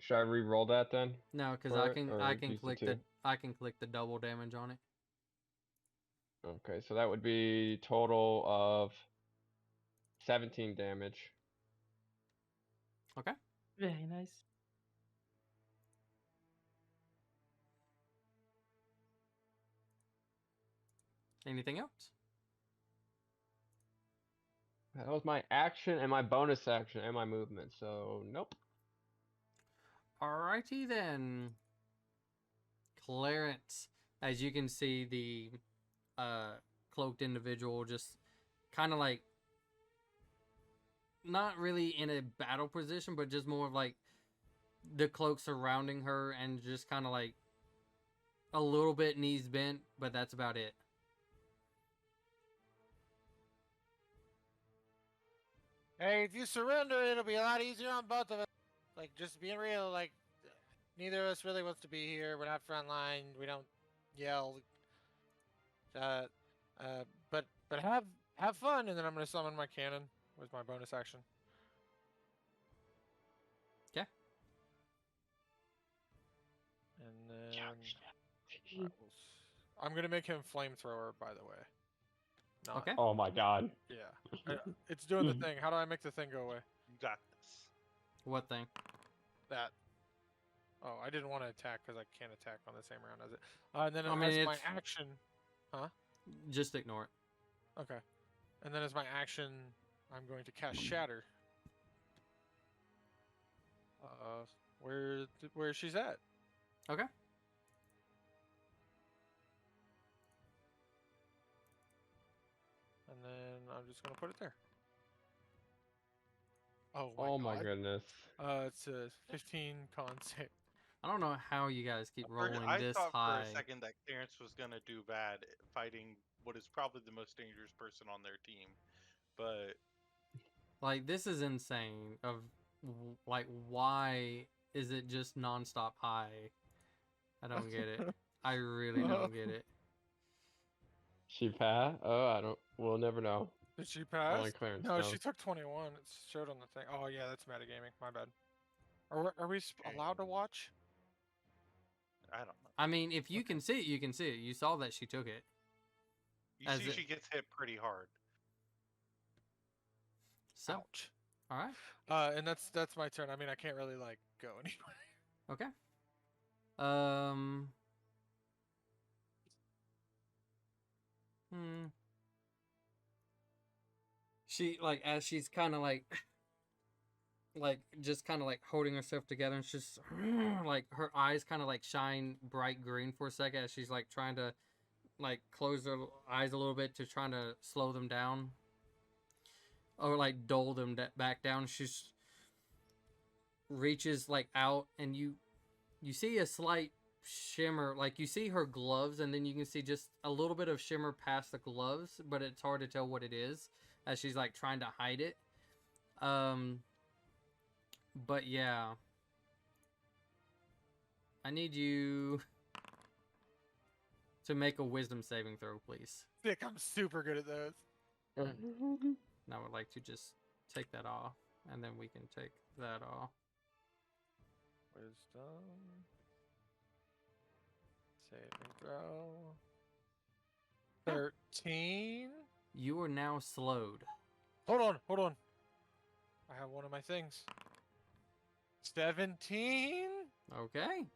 Should I re-roll that then? No, because For I it, can or I can use the click two? the double damage on it. Okay, so that would be total of 17 damage. Okay. Very nice. Anything else? That was my action and my bonus action and my movement, so nope. Alrighty then. Clarence, as you can see, the cloaked individual just kind of like not really in a battle position, but just more of like the cloak surrounding her and just kind of like a little bit knees bent, but that's about it. Hey, if you surrender, it'll be a lot easier on both of us. Like, just being real, like, neither of us really wants to be here. We're not frontline. We don't yell. But have fun, and then I'm gonna summon my cannon with my bonus action. Okay. And then I'm gonna make him flamethrower. By the way. Not, Okay. Oh my god. Yeah. It's doing the thing. How do I make the thing go away? You got this. What thing? That. Oh, I didn't want to attack because I can't attack on the same round as it. And then I mean, as my it's- action. Huh? Just ignore it. Okay. And then as my action, I'm going to cast Shatter where she's at. Okay. And then I'm just gonna put it there. Oh Oh my my god. goodness. It's a 15 con save. I don't know how you guys keep rolling I this thought for high. a second that Clarence was gonna do bad fighting what is probably the most dangerous person on their team, but Like, this is insane. Like, why is it just nonstop high? I don't get it. I really don't get it. She passed? Oh, I don't. We'll never know. Did she pass? Only Clarence No, knows. she took 21. It showed on the thing. Oh yeah, that's metagaming. My bad. Are we allowed to watch? I don't know. I mean, if you can see it, you can see it. You saw that she took it. You As see, it- she gets hit pretty hard. So, Ouch. all right. And that's my turn. I mean, I can't really like go anywhere. Okay. She, like, as she's kind of like just kind of like holding herself together, and she's like, her eyes kind of like shine bright green for a second as she's like trying to like close her eyes a little bit to trying to slow them down or like dull them back down. She's reaches like out, and you see a slight shimmer, like you see her gloves, and then you can see just a little bit of shimmer past the gloves, but it's hard to tell what it is as she's like trying to hide it. But yeah, I need you to make a wisdom saving throw, please. Sick, I'm super good at those. And I would like to just take that off, and then we can take that off. Wisdom. Saving throw. 13. You are now slowed. Hold on. I have one of my things. 17. Okay.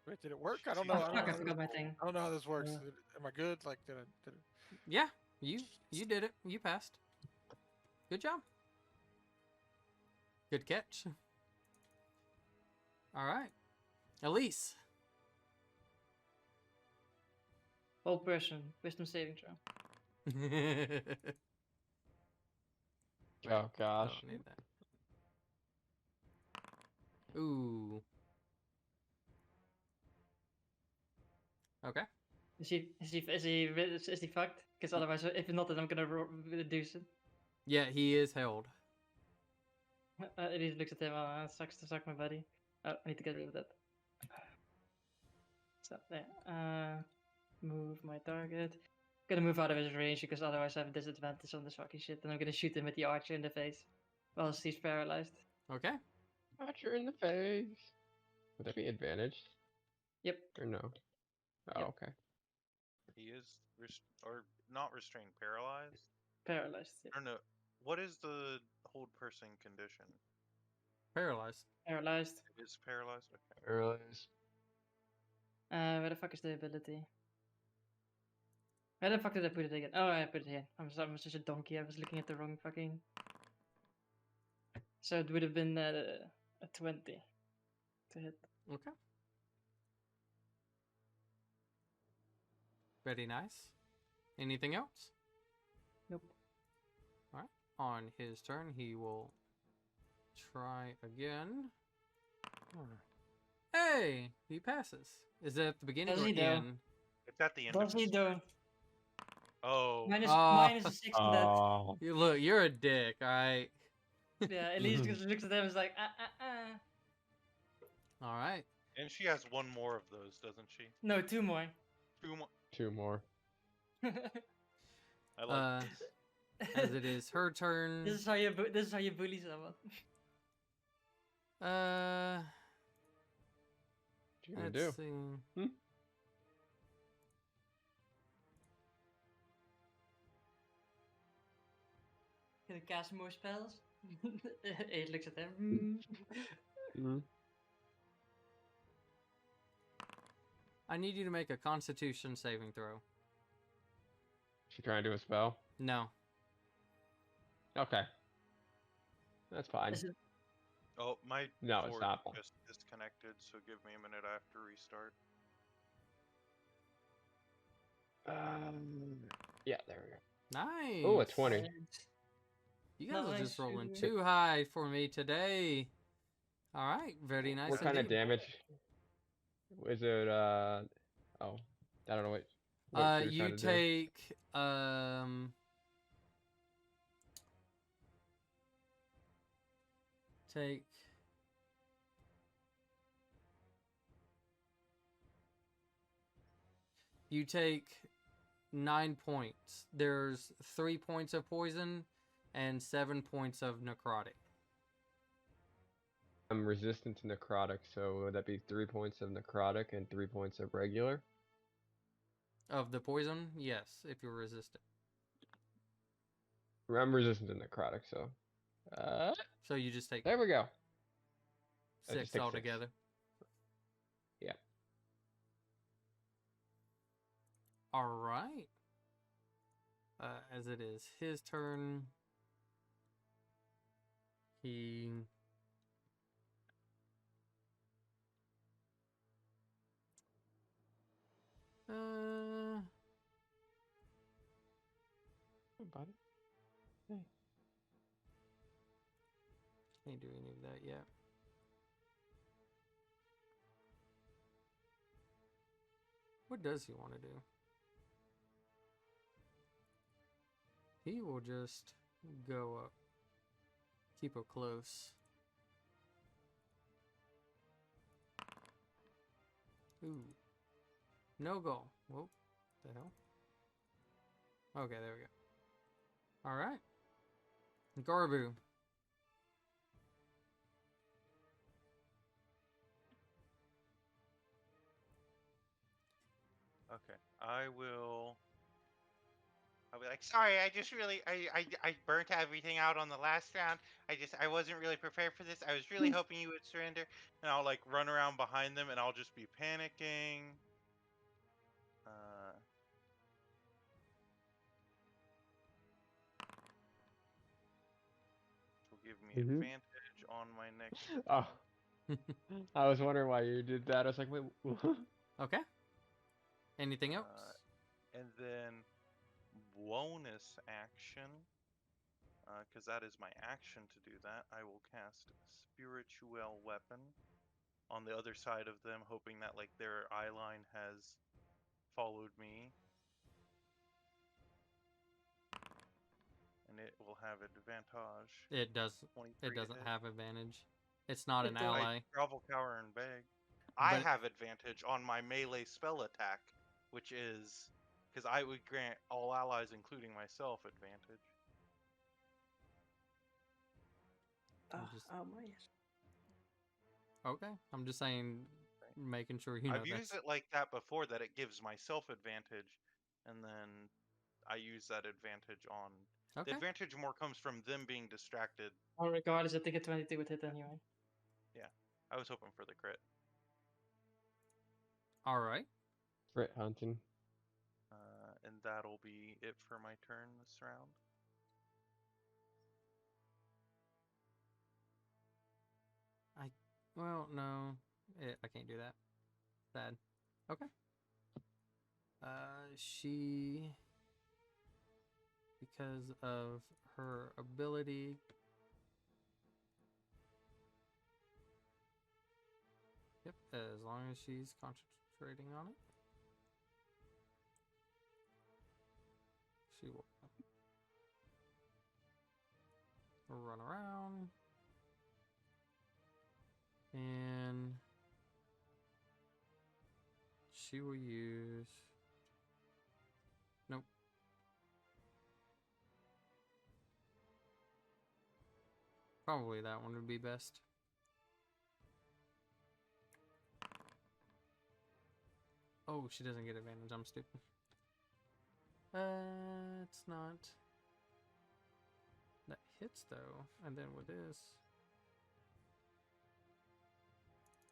Wait, did it work? I don't know. Oh, fuck, I forgot my thing. I don't know how this works. Yeah. Am I good? Like, did it? Yeah, you did it. You passed. Good job. Good catch. All right, Elise. Old person, wisdom saving throw. Oh gosh. Don't need that. Ooh. Okay. Is he fucked? Because otherwise, if not, then I'm gonna reduce it. Yeah, he is held. Elise looks at him. Oh, it sucks to suck my buddy. Oh, I need to get rid of that. So there. Move my target. Gonna move out of his range because otherwise I have a disadvantage on this fucking shit. And I'm gonna shoot him with the archer in the face while he's paralyzed. Okay. Archer in the face. Would that be advantage? Yep. Or no? Oh, Yep. okay. He is or not restrained, paralyzed. Paralyzed. Yep. Or no, what is the hold person condition? Paralyzed. Paralyzed. It is paralyzed. Okay. Paralyzed. Where the fuck is the ability? Where the fuck did I put it again? Oh, I put it here. I'm such a donkey. I was looking at the wrong fucking. So it would have been a 20 to hit. Okay. Very nice. Anything else? Nope. All right. On his turn, he will try again. Hey, he passes. Is it at the beginning Does or he though? end? It's at the end. Does of he his though? Oh. Minus a 6 to that. Oh. You look, you're a dick. All right. Yeah, Elise just looks at them and is like, All right. And she has one more of those, doesn't she? No, 2 more. 2 more. 2 more. I like As it is her turn. This is how you bully someone. Uh, What you gonna do? let's see. Gonna cast more spells. It looks at them. Mhm. I need you to make a Constitution saving throw. She trying to do a spell? No. Okay. That's fine. Is it? Oh, my No, it's board not. just disconnected, so give me a minute. I have to restart. Yeah, there we go. Nice. Oh, a 20. Nice. You guys are Nice, just rolling Sugar. too high for me today. All right, very nice What kind of indeed. damage? Is it, oh, I don't know what she was You trying to do. take take you take 9 points. There's 3 points of poison and 7 points of necrotic. I'm resistant to necrotic, so would that be 3 points of necrotic and 3 points of regular? Of the poison, yes, if you're resistant. I'm resistant to necrotic, so. So you just take There we go. I 6 just take 6. altogether. Yeah. All right. As it is his turn, he Hey, buddy. Hey. can't do any of that yet. What does he want to do? He will just go up. Keep it close. Ooh. No goal. Whoa. The hell? Okay, there we go. Alright. Garbu. Okay, I'll be like, sorry, I just really, I burnt everything out on the last round. I wasn't really prepared for this. I was really hoping you would surrender. And I'll like run around behind them, and I'll just be panicking. Will give me advantage on my next. Oh. I was wondering why you did that. I was like, wait. Okay. Anything else? And then bonus action, because that is my action to do that, I will cast Spiritual Weapon on the other side of them, hoping that like their eye line has followed me. And it will have advantage. It does. 23 It to doesn't hit. have advantage. It's not an It does. ally. I grovel, cower, and beg. I But- have advantage on my melee spell attack, which is because I would grant all allies, including myself, advantage. Oh my. Okay. I'm just saying, making sure you know I've used it like that before, that it gives myself advantage, and then I use that advantage on. Okay. The advantage more comes from them being distracted. Well, regardless, I think a 22 would hit anyway. Yeah, I was hoping for the crit. All right. Crit hunting. And that'll be it for my turn this round. Well, no. I can't do that. Sad. Okay. She, because of her ability, yep, as long as she's concentrating on it, she will run around and she will use, nope, probably that one would be best. Oh, she doesn't get advantage. I'm stupid. It's not. That hits though, and then with this,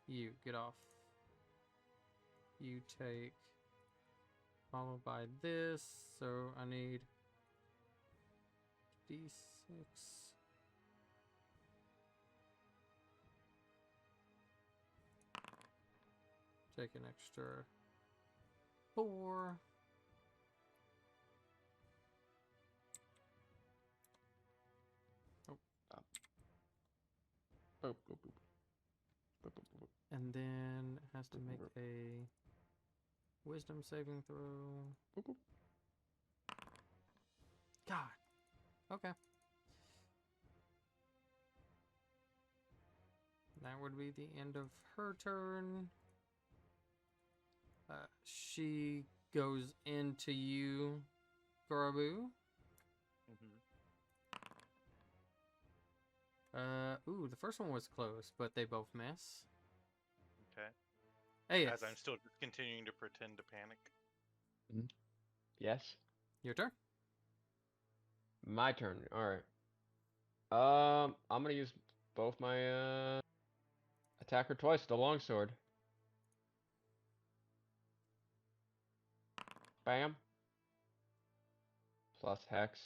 you get off. You take, followed by this, so I need d6. Take an extra 4. Boop, boop, boop. Boop, boop, boop, boop. And then it has to make a wisdom saving throw. Boop, boop. God. Okay. That would be the end of her turn. She goes into you, Garabu. Ooh, the first one was close, but they both miss. Okay. Hey, As I'm still just continuing to pretend to panic. Yes. your turn. My turn. All right. I'm gonna use both my attacker twice. The longsword. Bam. Plus hex.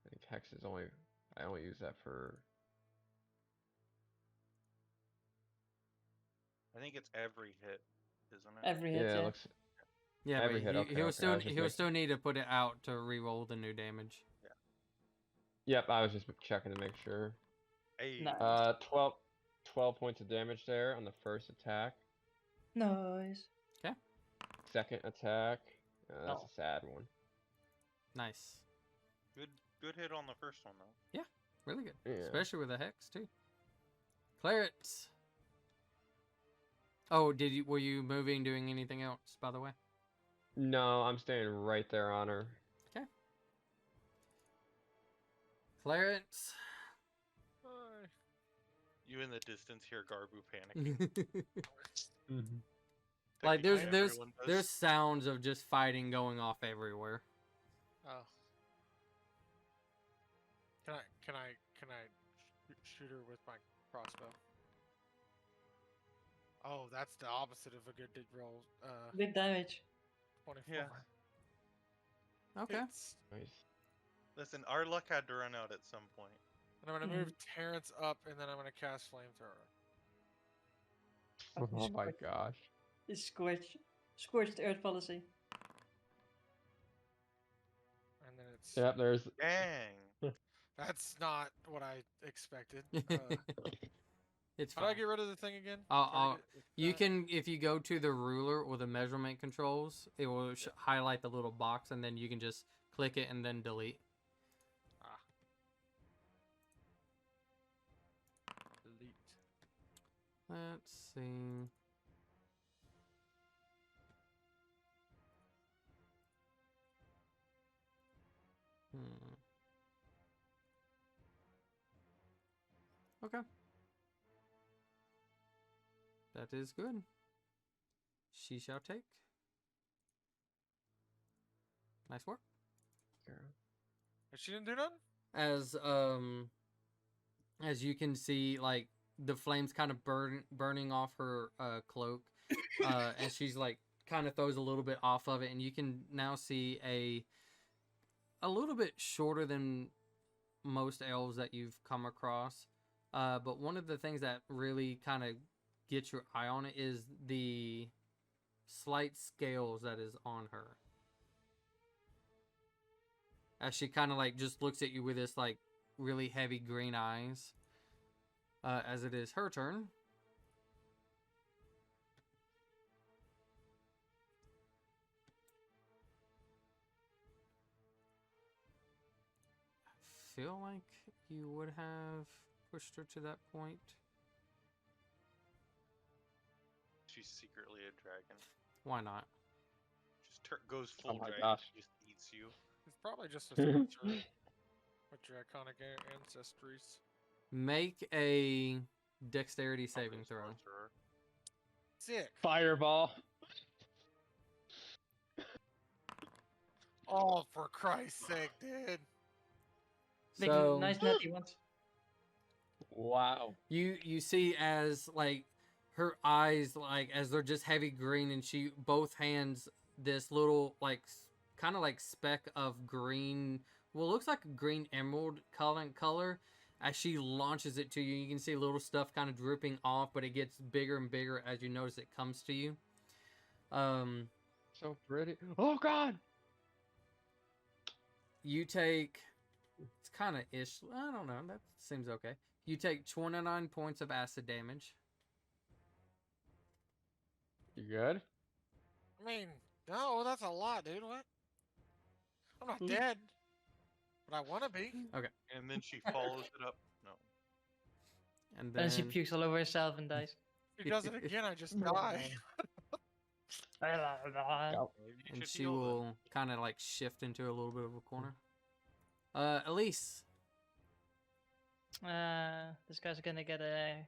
I think hex is only. I only use that for. I think it's every hit, isn't it? Every hit, Yeah, yeah. it looks. Yeah, Every but hit, okay, he'll okay, I still was just he'll still need to put it out to re-roll the new damage. Yep, I was just checking to make sure. Hey. Nice. 12 points of damage there on the first attack. Nice. Second attack. That's Oh. a sad one. Nice, Good hit on the first one though. really good, Yeah. especially with a hex too. Clarence. Oh, were you moving, doing anything else? By the way. No, I'm staying right there on her. Clarence. You in the distance hear Garbu panicking. Like Technically, there's everyone does. there's sounds of just fighting going off everywhere. Oh. Can I shoot her with my crossbow? Oh, that's the opposite of a good dig roll. Big damage. 24. Yeah. Okay. Hits. Nice. Listen, our luck had to run out at some point. And I'm gonna move Terrence up, and then I'm gonna cast flamethrower. Oh my gosh. It's scorched earth policy. And then it's Yep, there's. Dang. that's not what I expected. It's How do I fine. get rid of the thing again? I'll- Target it with You that? can, if you go to the ruler or the measurement controls, it will highlight the little box, and then you can just click it and then delete. Delete. Let's see. Okay. That is good. She shall take. Nice work. She didn't do nothing? As you can see, like the flames kind of burning off her cloak, and she's like kind of throws a little bit off of it, and you can now see a little bit shorter than most elves that you've come across. But one of the things that really kind of gets your eye on it is the slight scales that is on her. As she kind of like just looks at you with this like really heavy green eyes. As it is her turn. I feel like you would have pushed her to that point. She's secretly a dragon. Why not? Just goes full my dragon. gosh. Just eats you. It's probably just a sorcerer with draconic ancestries. Make a dexterity saving throw. Sorcerer. Sick. Fireball. Oh, for Christ's sake, dude. Big, So nice nutty ones. Wow. you see as like her eyes, like as they're just heavy green, and she both hands this little like kind of like speck of green, well, it looks like a green emerald color, As she launches it to you, you can see little stuff kind of dripping off, but it gets bigger and bigger as you notice it comes to you. So pretty. Oh God! You take, it's kind of ish. I don't know. That seems okay. You take 29 points of acid damage. You good? I mean, no, that's a lot, dude. What? I'm not Hmm. dead, but I want to be. And then she follows it up. No. And And then then she pukes all over herself and dies. If he does it again, I just No. die. Yep. Maybe you and should she heal then. will kind of like shift into a little bit of a corner. Elise. This guy's gonna get a.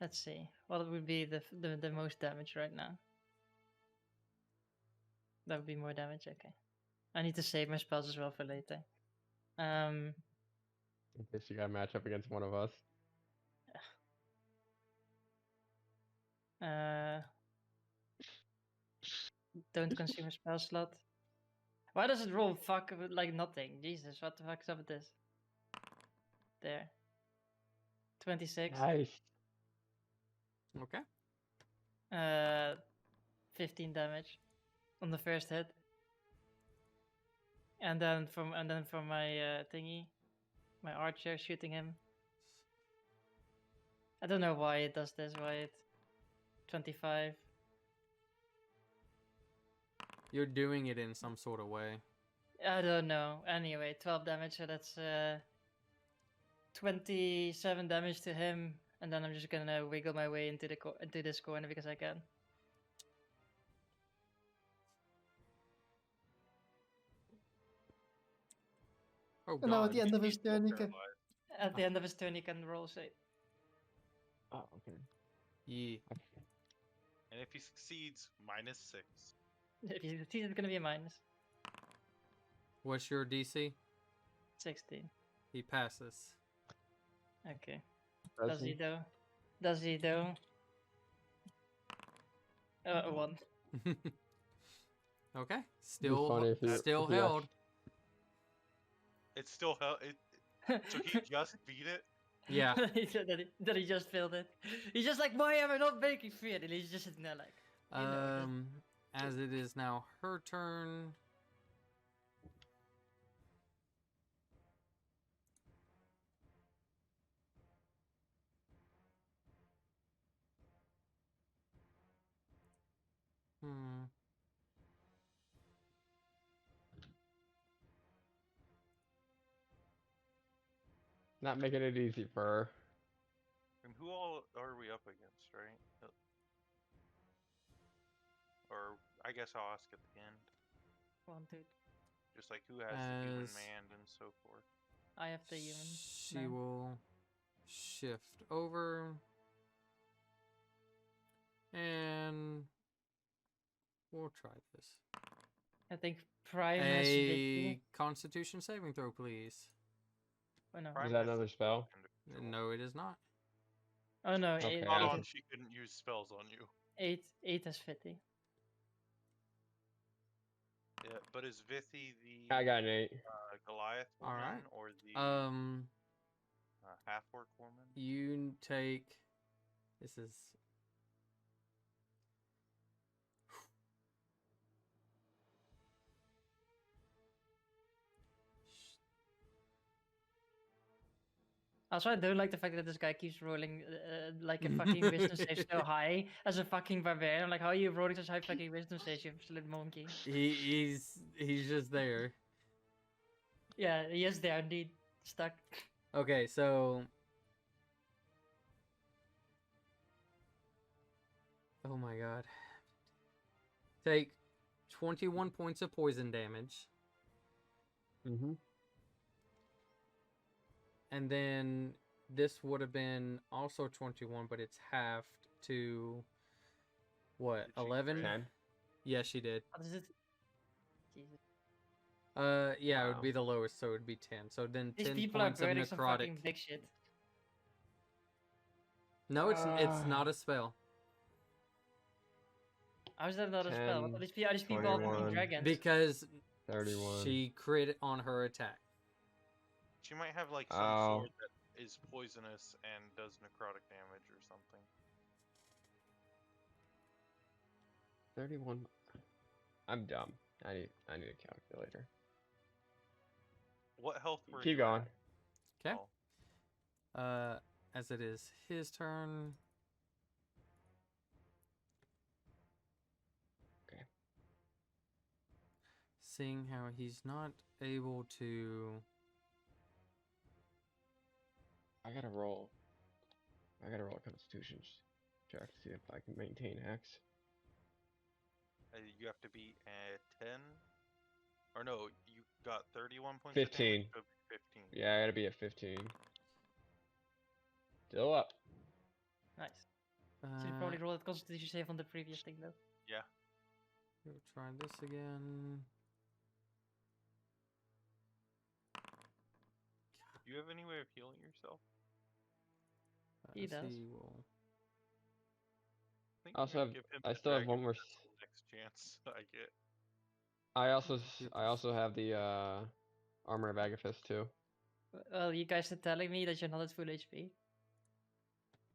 Let's see. What would be the most damage right now? That would be more damage. Okay. I need to save my spells as well for later. In case you got to match up against one of us. Don't consume a spell slot. Why does it roll like nothing? Jesus, what the fuck's up with this? There. 26. Nice. Okay. 15 damage on the first hit. And then from my thingy, my archer shooting him. I don't know why it does this. Why it 25. You're doing it in some sort of way. I don't know. Anyway, 12 damage. So that's 27 damage to him, and then I'm just gonna wiggle my way into this corner because I can. Oh And now at god. the end of his He's still turn, he can. paralyzed. At the end of his turn, he can roll save. Oh, okay. Yeah. And if he succeeds, -6. If you succeed, it's gonna be a minus What's your DC? 16. He passes. Okay. Does Does he he? though? Does he though? 1. Okay. It'd be Still funny if he- still if he held. It's still hell. So he just beat it. Yeah. He said that he just failed it. He's just like, why am I not making free? And he's just sitting there like. You know, As it is now her turn. Hmm. Not making it easy for her. And who all are we up against, right? Or I guess I'll ask at the end. One, two. Just like who has the human As- man and so forth. I have the human. She now. will shift over. And we'll try this. I think Prime has A victory. Constitution saving throw, please. Oh no. Prime Is that has another spell? under control. No, it is not. Oh no. Okay. Eight, Not Yeah. on, she couldn't use spells on you. eight has 50. Yeah, but is Vithi the I got an 8. Goliath woman Alright. or the half orc woman? You take. This is. Also, I don't like the fact that this guy keeps rolling like a fucking wisdom save so high as a fucking barbarian. I'm like, how are you rolling such high fucking wisdom saves, you absolute monkey? He's just there. Yeah, he is there indeed. Stuck. Okay, so. Oh my god. Take 21 points of poison damage. Mm-hmm. And then this would have been also 21, but it's halved to. What? Did she 11? crit? 10. Yeah, she did. What is it? Jesus. Yeah, it would Wow. be the lowest, so it would be 10. So then These 10 people are points of burning some necrotic. fucking big shit. No, it's not a spell. How is that not a spell? What 10, are these people all fucking 21. dragons? Because 31. she crit on her attack. She might have like some Oh. sword that is poisonous and does necrotic damage or something. 31. I'm dumb. I need a calculator. What health were Keep you going. at? Okay. Oh, As it is his turn. Okay. Seeing how he's not able to. I gotta roll a Constitution check to see if I can maintain X. you have to be at 10. Or no, you got 31 points 15. of damage. So 15. Yeah, I gotta be at 15. Still up. Nice. Should you Uh, probably roll that Constitution save on the previous thing though. Yeah. we'll try this again. Do you have any way of healing yourself? He does. He will. I think Also I'm have- gonna give him I the still have dragon one more pistol next chance I get. I also Yep. I also have the armor of Agathis too. Well, you guys are telling me that you're not at full HP.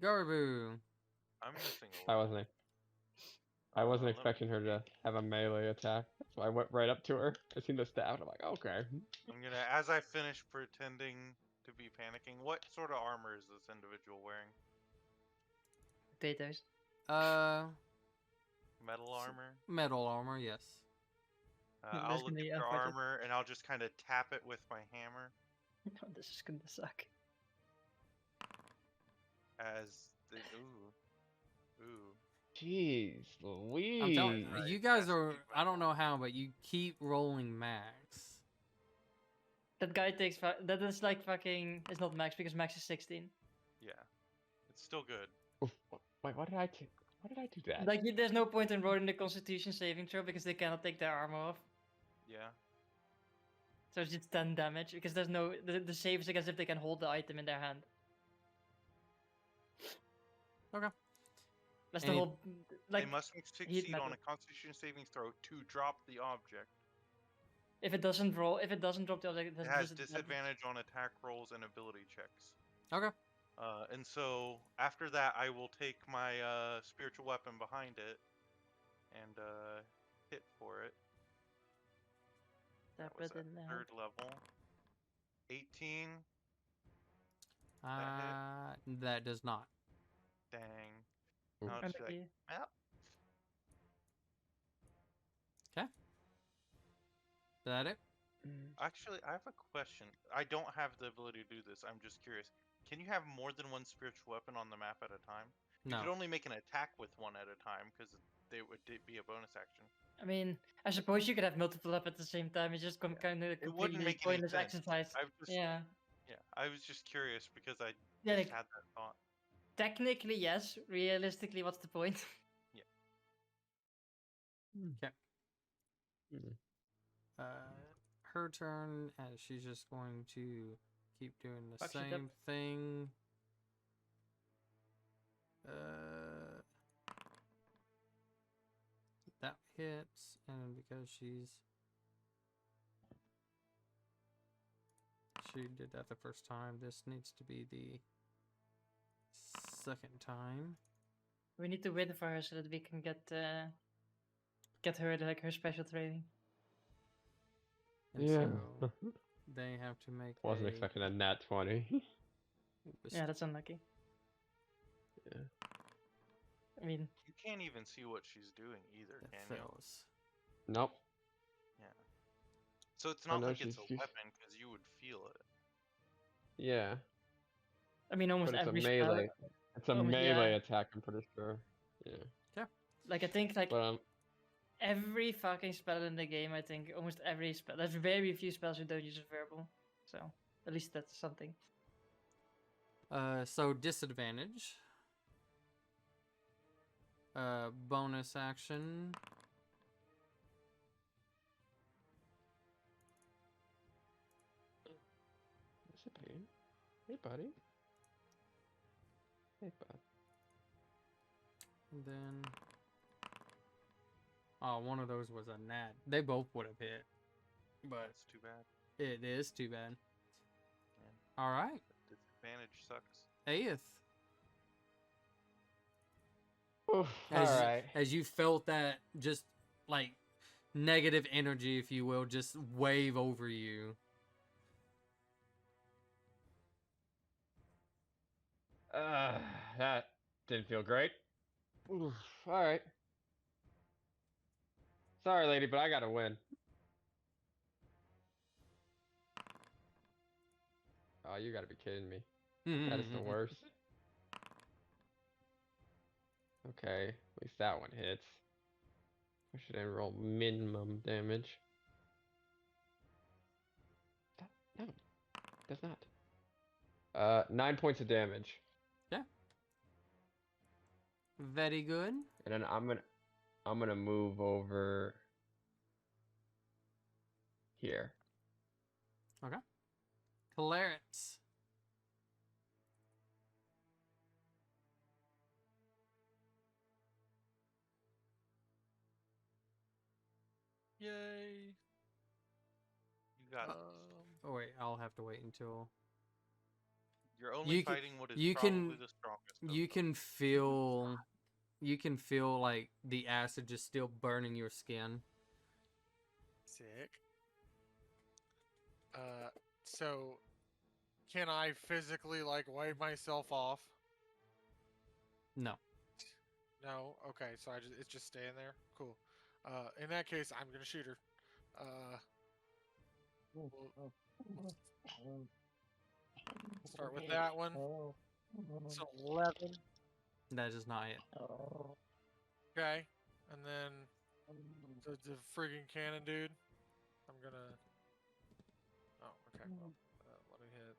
Garbu. I'm missing a I lot. wasn't let me- expecting her to have a melee attack, so I went right up to her. I seen the staff, and I'm like, okay. I'm gonna, as I finish pretending to be panicking, what sort of armor is this individual wearing? Potatoes. Metal armor? Metal armor, yes. That's I'll gonna look be at their unfortunate. armor and I'll just kind of tap it with my hammer Oh, this is gonna suck. as the ooh. Jeez, I'm telling Louise. you guys That's are. pretty I don't know how, but you keep rolling max. That guy takes that is like fucking. It's not max because max is 16. Yeah, it's still good. Oof, wait, what did I do? Why did I do that? Like, there's no point in rolling the Constitution saving throw because they cannot take their armor off. Yeah. So it's just 10 damage because there's no the save is against if they can hold the item in their hand. Okay. That's Any- the whole like. they must succeed on a Constitution saving throw to drop the object. If it doesn't drop the object, It has disadvantage on attack rolls and ability checks. Okay. And so after that, I will take my spiritual weapon behind it and hit for it. That was at third level. 18. That does not. Dang. Ooh. I'll just be like, "Well, Is that it? actually, I have a question. I don't have the ability to do this. I'm just curious. Can you have more than one spiritual weapon on the map at a time? You No. could only make an attack with one at a time because they would be a bonus action. I mean, I suppose you could have multiple up at the same time. It's just kind of a It wouldn't completely make any pointless sense. exercise. Yeah. I was just curious because I Yeah, just like, had that thought. technically yes. Realistically, what's the point? Okay. Her turn, and she's just going to keep doing the Fuck shit up. same thing. That hits, and because she did that the first time, this needs to be the second time. We need to wait for her so that we can get her like her special training. And Yeah. so they have to make Wasn't a expecting a nat 20. Yeah, that's unlucky. Yeah. I mean, You can't even see what she's doing either, that can you? fails. Nope. Yeah. So it's Oh, not no, like it's a she's- weapon because you would feel it. Yeah. I mean, almost But it's a every melee. spell. It's a Oh, melee yeah. attack, I'm pretty sure. Yeah. Like I think like But every fucking spell in the game. I think almost every spell. There's very few spells who don't use a verbal. So at least that's something. So disadvantage. Bonus action. what's it pain? Hey buddy. Hey bud. And then. Oh, one of those was a nat. They both would have hit. But That's too bad. it is too bad. All right. Disadvantage sucks. Aeth. Oof, alright. As you felt that just like negative energy, if you will, just wave over you. That didn't feel great. Oof, alright. Sorry, lady, but I gotta win. Oh, you gotta be kidding me. That is the worst. Okay, at least that one hits. I should then roll minimum damage. No, does not. 9 points of damage. Very good. And then I'm gonna move over here. Okay. Clarence. Yay. You got it. Oh wait, I'll have to wait until You're only you can- fighting what is you probably can- the strongest. of you them. can feel like the acid just still burning your skin. Sick. So can I physically like wipe myself off? No. No. Okay. So it's just staying there. Cool. In that case, I'm gonna shoot her. We'll start with that one. So 11. That is not it. Okay. And then the friggin' cannon dude. I'm gonna. Oh, okay. Well, let me hit.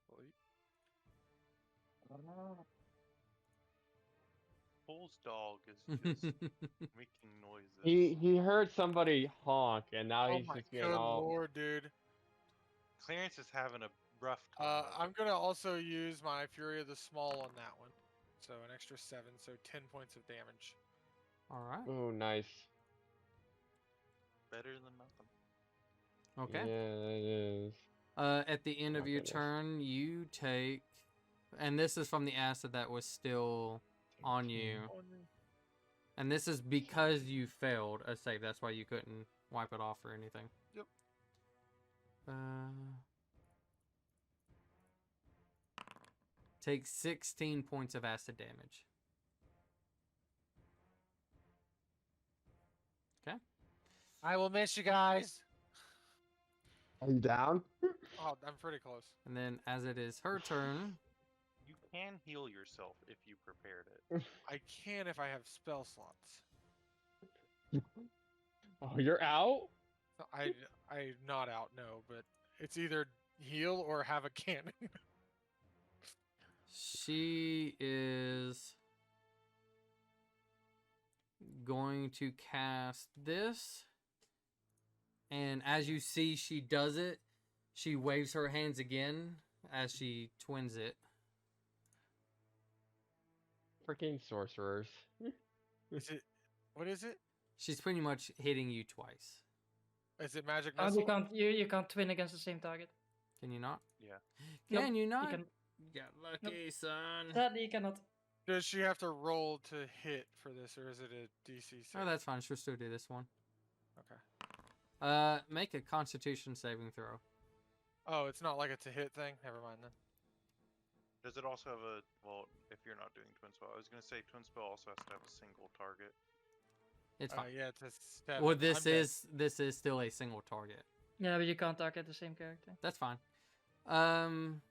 Delete. Bull's dog is just making noises. He heard somebody honk, and now Oh he's my just being good all. lord, dude. Clarence is having a rough time. I'm gonna also use my Fury of the Small on that one. So an extra 7, so 10 points of damage. All right. Oh, nice. Better than nothing. Okay. Yeah, it is. At the end Oh of my your goodness. turn, you take, and this is from the acid that was still on you, and this is because you failed a save. That's why you couldn't wipe it off or anything. Yep. Take 16 points of acid damage. Okay. I will miss you guys. Are you down? Oh, I'm pretty close. And then as it is her turn, You can heal yourself if you prepared it. I can if I have spell slots. Oh, you're out? So I'm not out, no, but it's either heal or have a cannon. she is going to cast this. And as you see she does it, she waves her hands again as she twins it. Freaking sorcerers. Is it? What is it? She's pretty much hitting you twice. Is it magic You missile? can't you can't twin against the same target. Can you not? Yeah. Can Nope, you not? can, You got lucky, son. sadly, you cannot. Does she have to roll to hit for this, or is it a DC save? Oh, that's fine. She'll still do this one. Okay. Make a Constitution saving throw. Oh, it's not like it's a hit thing. Never mind then. Does it also have a well? If you're not doing twin spell, I was gonna say twin spell also has to have a single target. It's fine. Yeah, it's a 7. Well, I'm this dead. is still a single target. Yeah, but you can't target the same character. That's fine. I'm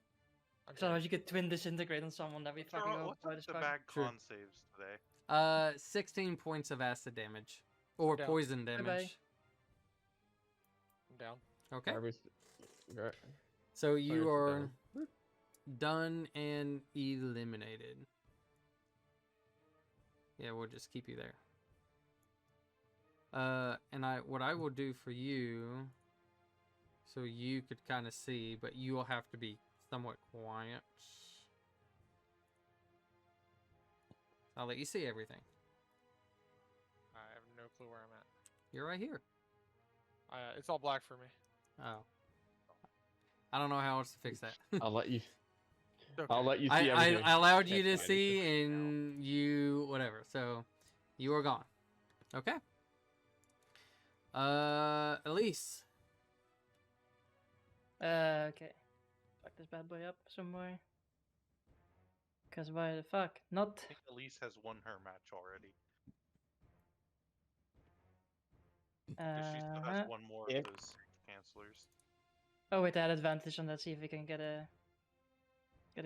So dead. you could twin disintegrate on someone that we fucking What's over up this the fuck. bad True. con saves today? 16 points of acid damage or Down. poison Bye-bye. damage. I'm down. Okay. Right. So you Clarence is are done and eliminated. Yeah, we'll just keep you there. And what I will do for you, so you could kind of see, but you will have to be somewhat quiet. I'll let you see everything. I have no clue where I'm at. You're right here. It's all black for me. Oh. I don't know how else to fix that. I'll let you. Okay. I'll let you I, see I, everything. I allowed you That's to fine. see, and you whatever. So you are gone. Okay. Elise. Okay. Fuck this bad boy up some more. Cause why the fuck not? I think Elise has won her match already. 'Cause she still has one more Yeah. of those cancelers. Oh wait, I had advantage on that. See if we can get a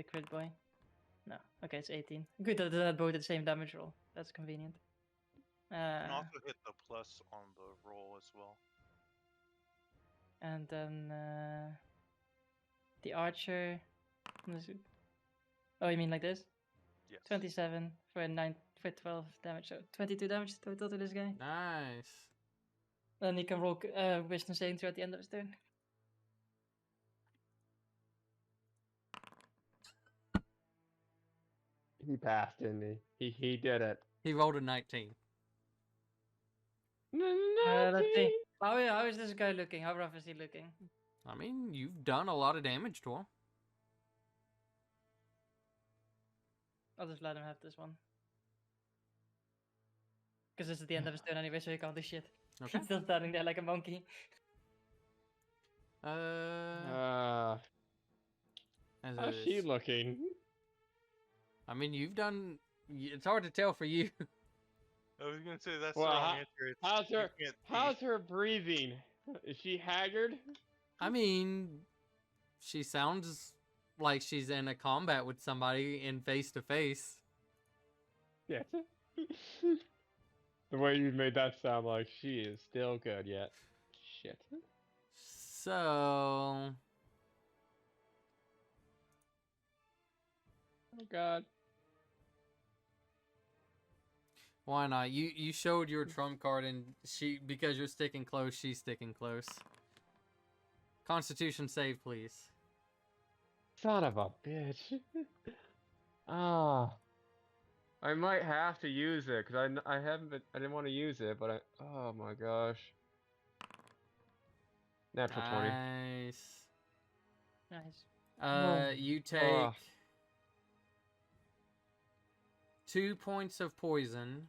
crit boy. No. Okay, it's 18. Good that they had both the same damage roll. That's convenient. You can also hit the plus on the roll as well. And then the archer. Oh, you mean like this? Yes. 27 for 12 damage. So 22 damage total to this guy. Nice. Then he can roll wisdom saving through at the end of his turn. He passed, didn't he? He did it. He rolled a 19. Let's see. How is this guy looking? How rough is he looking? I mean, you've done a lot of damage to him. I'll just let him have this one. Because it's at the end of his turn anyway, so he can't do shit. Okay. He's still standing there like a monkey. As How's it she is. looking? I mean, you've done. It's hard to tell for you. I was gonna say that's Well, the wrong answer. It's, How's you her? can't see. How's her breathing? Is she haggard? I mean, she sounds like she's in a combat with somebody in face to face. Yes. The way you made that sound like she is still good yet. Shit. So, Oh god. why not? You showed your trump card, and because you're sticking close, she's sticking close. Constitution save, please. Son of a bitch. Ah. I might have to use it because I didn't want to use it, but oh my gosh. Natural 20. Nice. Nice. You take Ugh. 2 points of poison,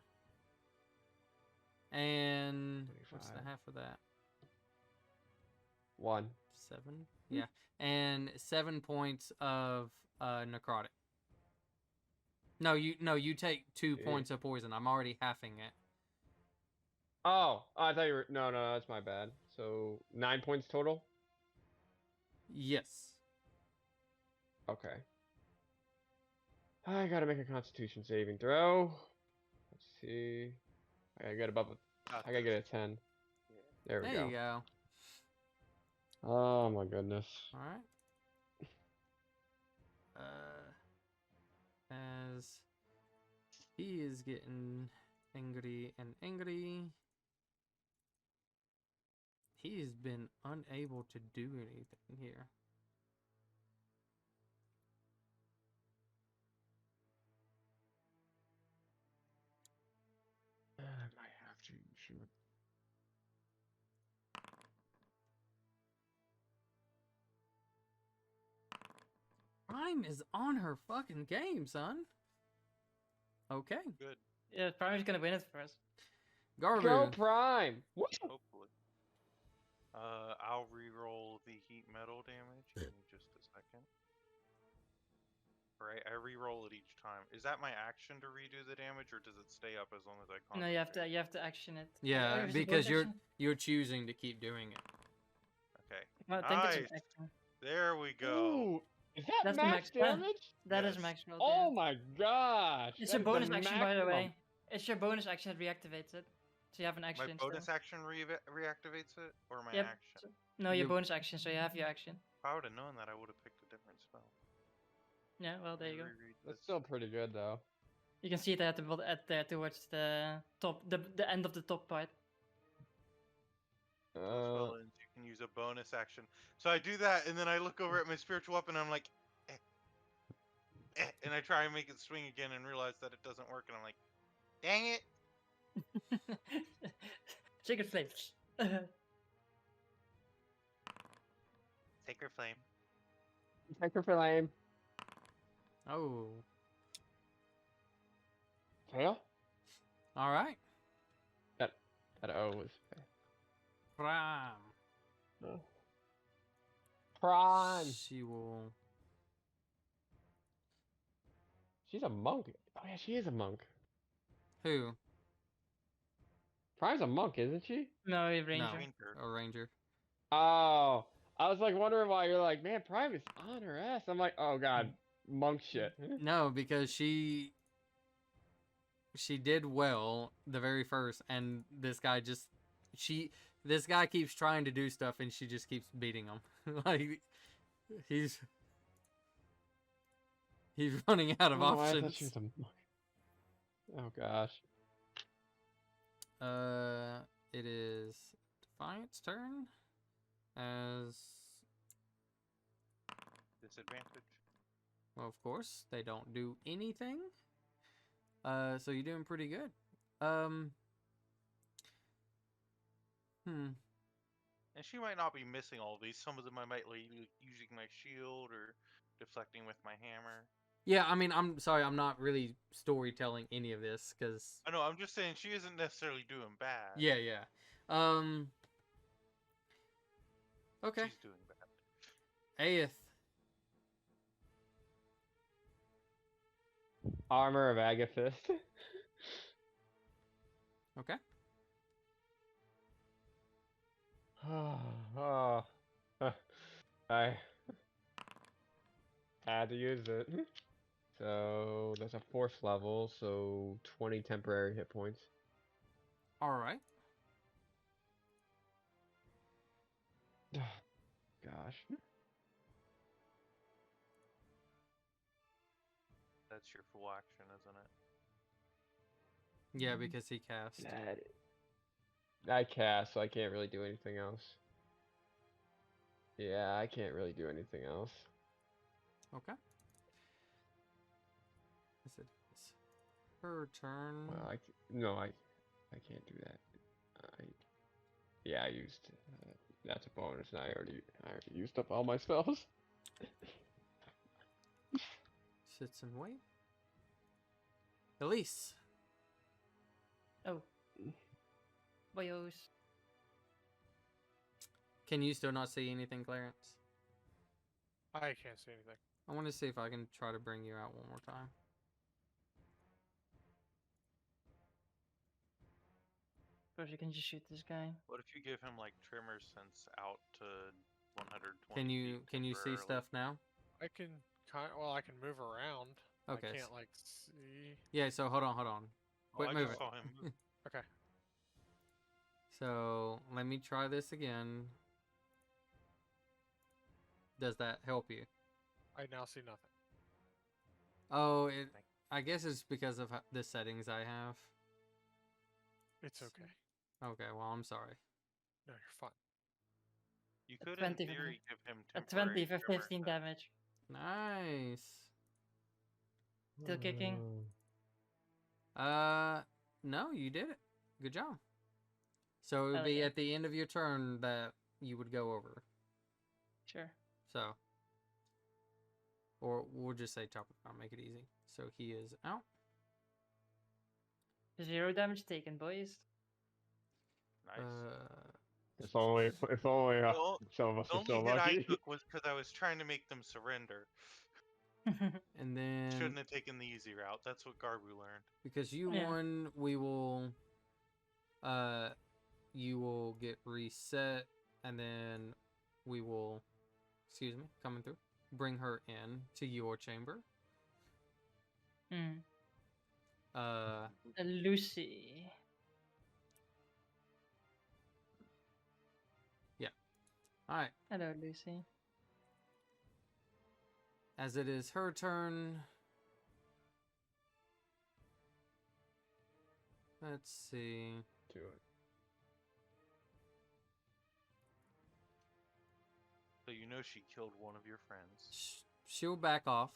and what's the 25. half of that? 1. 7. Yeah, and 7 points of necrotic. No, you take 2 Yeah. points of poison. I'm already halving it. Oh, I thought you were. No, that's my bad. So 9 points total. Yes. Okay. I gotta make a Constitution saving throw. Let's see. I gotta get above. Got I gotta this. get a 10. There we There go. you go. Oh my goodness. All right. As he is getting angry and angry, he has been unable to do anything here. I might have to shoot. Prime is on her fucking game, son. Okay. Good. Yeah, Prime's gonna win it for us. Go Garbu. Prime! Woo! Hopefully. I'll re-roll the heat metal damage. Give me just a second. Right, I re-roll it each time. Is that my action to redo the damage, or does it stay up as long as I No, concentrate? you have to action it. Yeah, Or is it because bonus action? you're choosing to keep doing it. Okay. No, I think it's Nice. an action. There we go. Ooh, is that That's the max max- yeah. damage? That is Yes. max roll. Oh my gosh! It's that a is the bonus action, by the maximum. way. It's your bonus action that reactivates it. So you have an action. My still. bonus action reactivates it, or my Yep. action? No, your You- bonus action, so you have your action. If I would have known that, I would have picked a different spell. Yeah, well, there you go. Reread That's this. still pretty good though. You can see it at there towards the top, the end of the top part. Those spell ends, you can use a bonus action. So I do that, and then I look over at my spiritual weapon, and I'm like, and I try and make it swing again, and realize that it doesn't work, and I'm like, dang it! Sacred flames. Sacred flame. Detector for lame. Oh, Fail? all right. That O was fail. Prime. No. Prime. She will. She's a monk. Oh yeah, she is a monk. Who? Prime's a monk, isn't she? No, a No, ranger. Ranger. a ranger. Oh, I was like wondering why you're like, man, Prime is on her ass. I'm like, oh god, monk shit. No, because she did well the very first, and this guy just this guy keeps trying to do stuff, and she just keeps beating him. Like he's running out of Oh, I thought options. she was a monk. Oh gosh. It is Defiant's turn. As Disadvantage. well, of course, they don't do anything. So you're doing pretty good. And she might not be missing all of these. Some of them I might like using my shield or deflecting with my hammer. Yeah, I mean, I'm sorry, I'm not really storytelling any of this because I know. I'm just saying she isn't necessarily doing bad. yeah. Okay. She's doing bad. Aeth. Armor of Agathist. Okay. Oh, I had to use it. So that's a 4th level, so 20 temporary hit points. All right. Gosh. That's your full action, isn't it? Yeah, because he cast. I cast, so I can't really do anything else. Yeah, I can't really do anything else. Okay. Is it her turn? Well, I can't do that. Yeah, I used. That's a bonus, and I already used up all my spells. Sits and wait. Elise. Oh. Boyos. Can you still not see anything, Clarence? I can't see anything. I want to see if I can try to bring you out one more time. Of course, you can just shoot this guy. What if you give him like tremor sense out to 120? Can you see stuff now? I can I can move around. Okay. I can't like see. Yeah. So hold on. Oh, Quit I moving. just saw him move. Okay. So let me try this again. Does that help you? I now see nothing. Oh, I guess it's because of the settings I have. It's okay. Okay, well, I'm sorry. No, you're fine. You could, 20 in for theory, give him A temporary 20 for tremor 15 sense. damage. Nice. Still kicking? No, you did it. Good job. So it would Hell be yeah. at the end of your turn that you would go over. Sure. So, or we'll just say top of the round, make it easy. So he is out. 0 damage taken, boys. Nice. If only o- some of us The were so only hit I lucky. took was because I was trying to make them surrender. And then Shouldn't have taken the easy route. That's what Garbu learned. because you Yeah. won, we will you will get reset, and then we will, excuse me, coming through, bring her in to your chamber. Lucy. Yeah. All right. Hello, Lucy. As it is her turn. Let's see. Do it. So you know she killed one of your friends. She'll back off,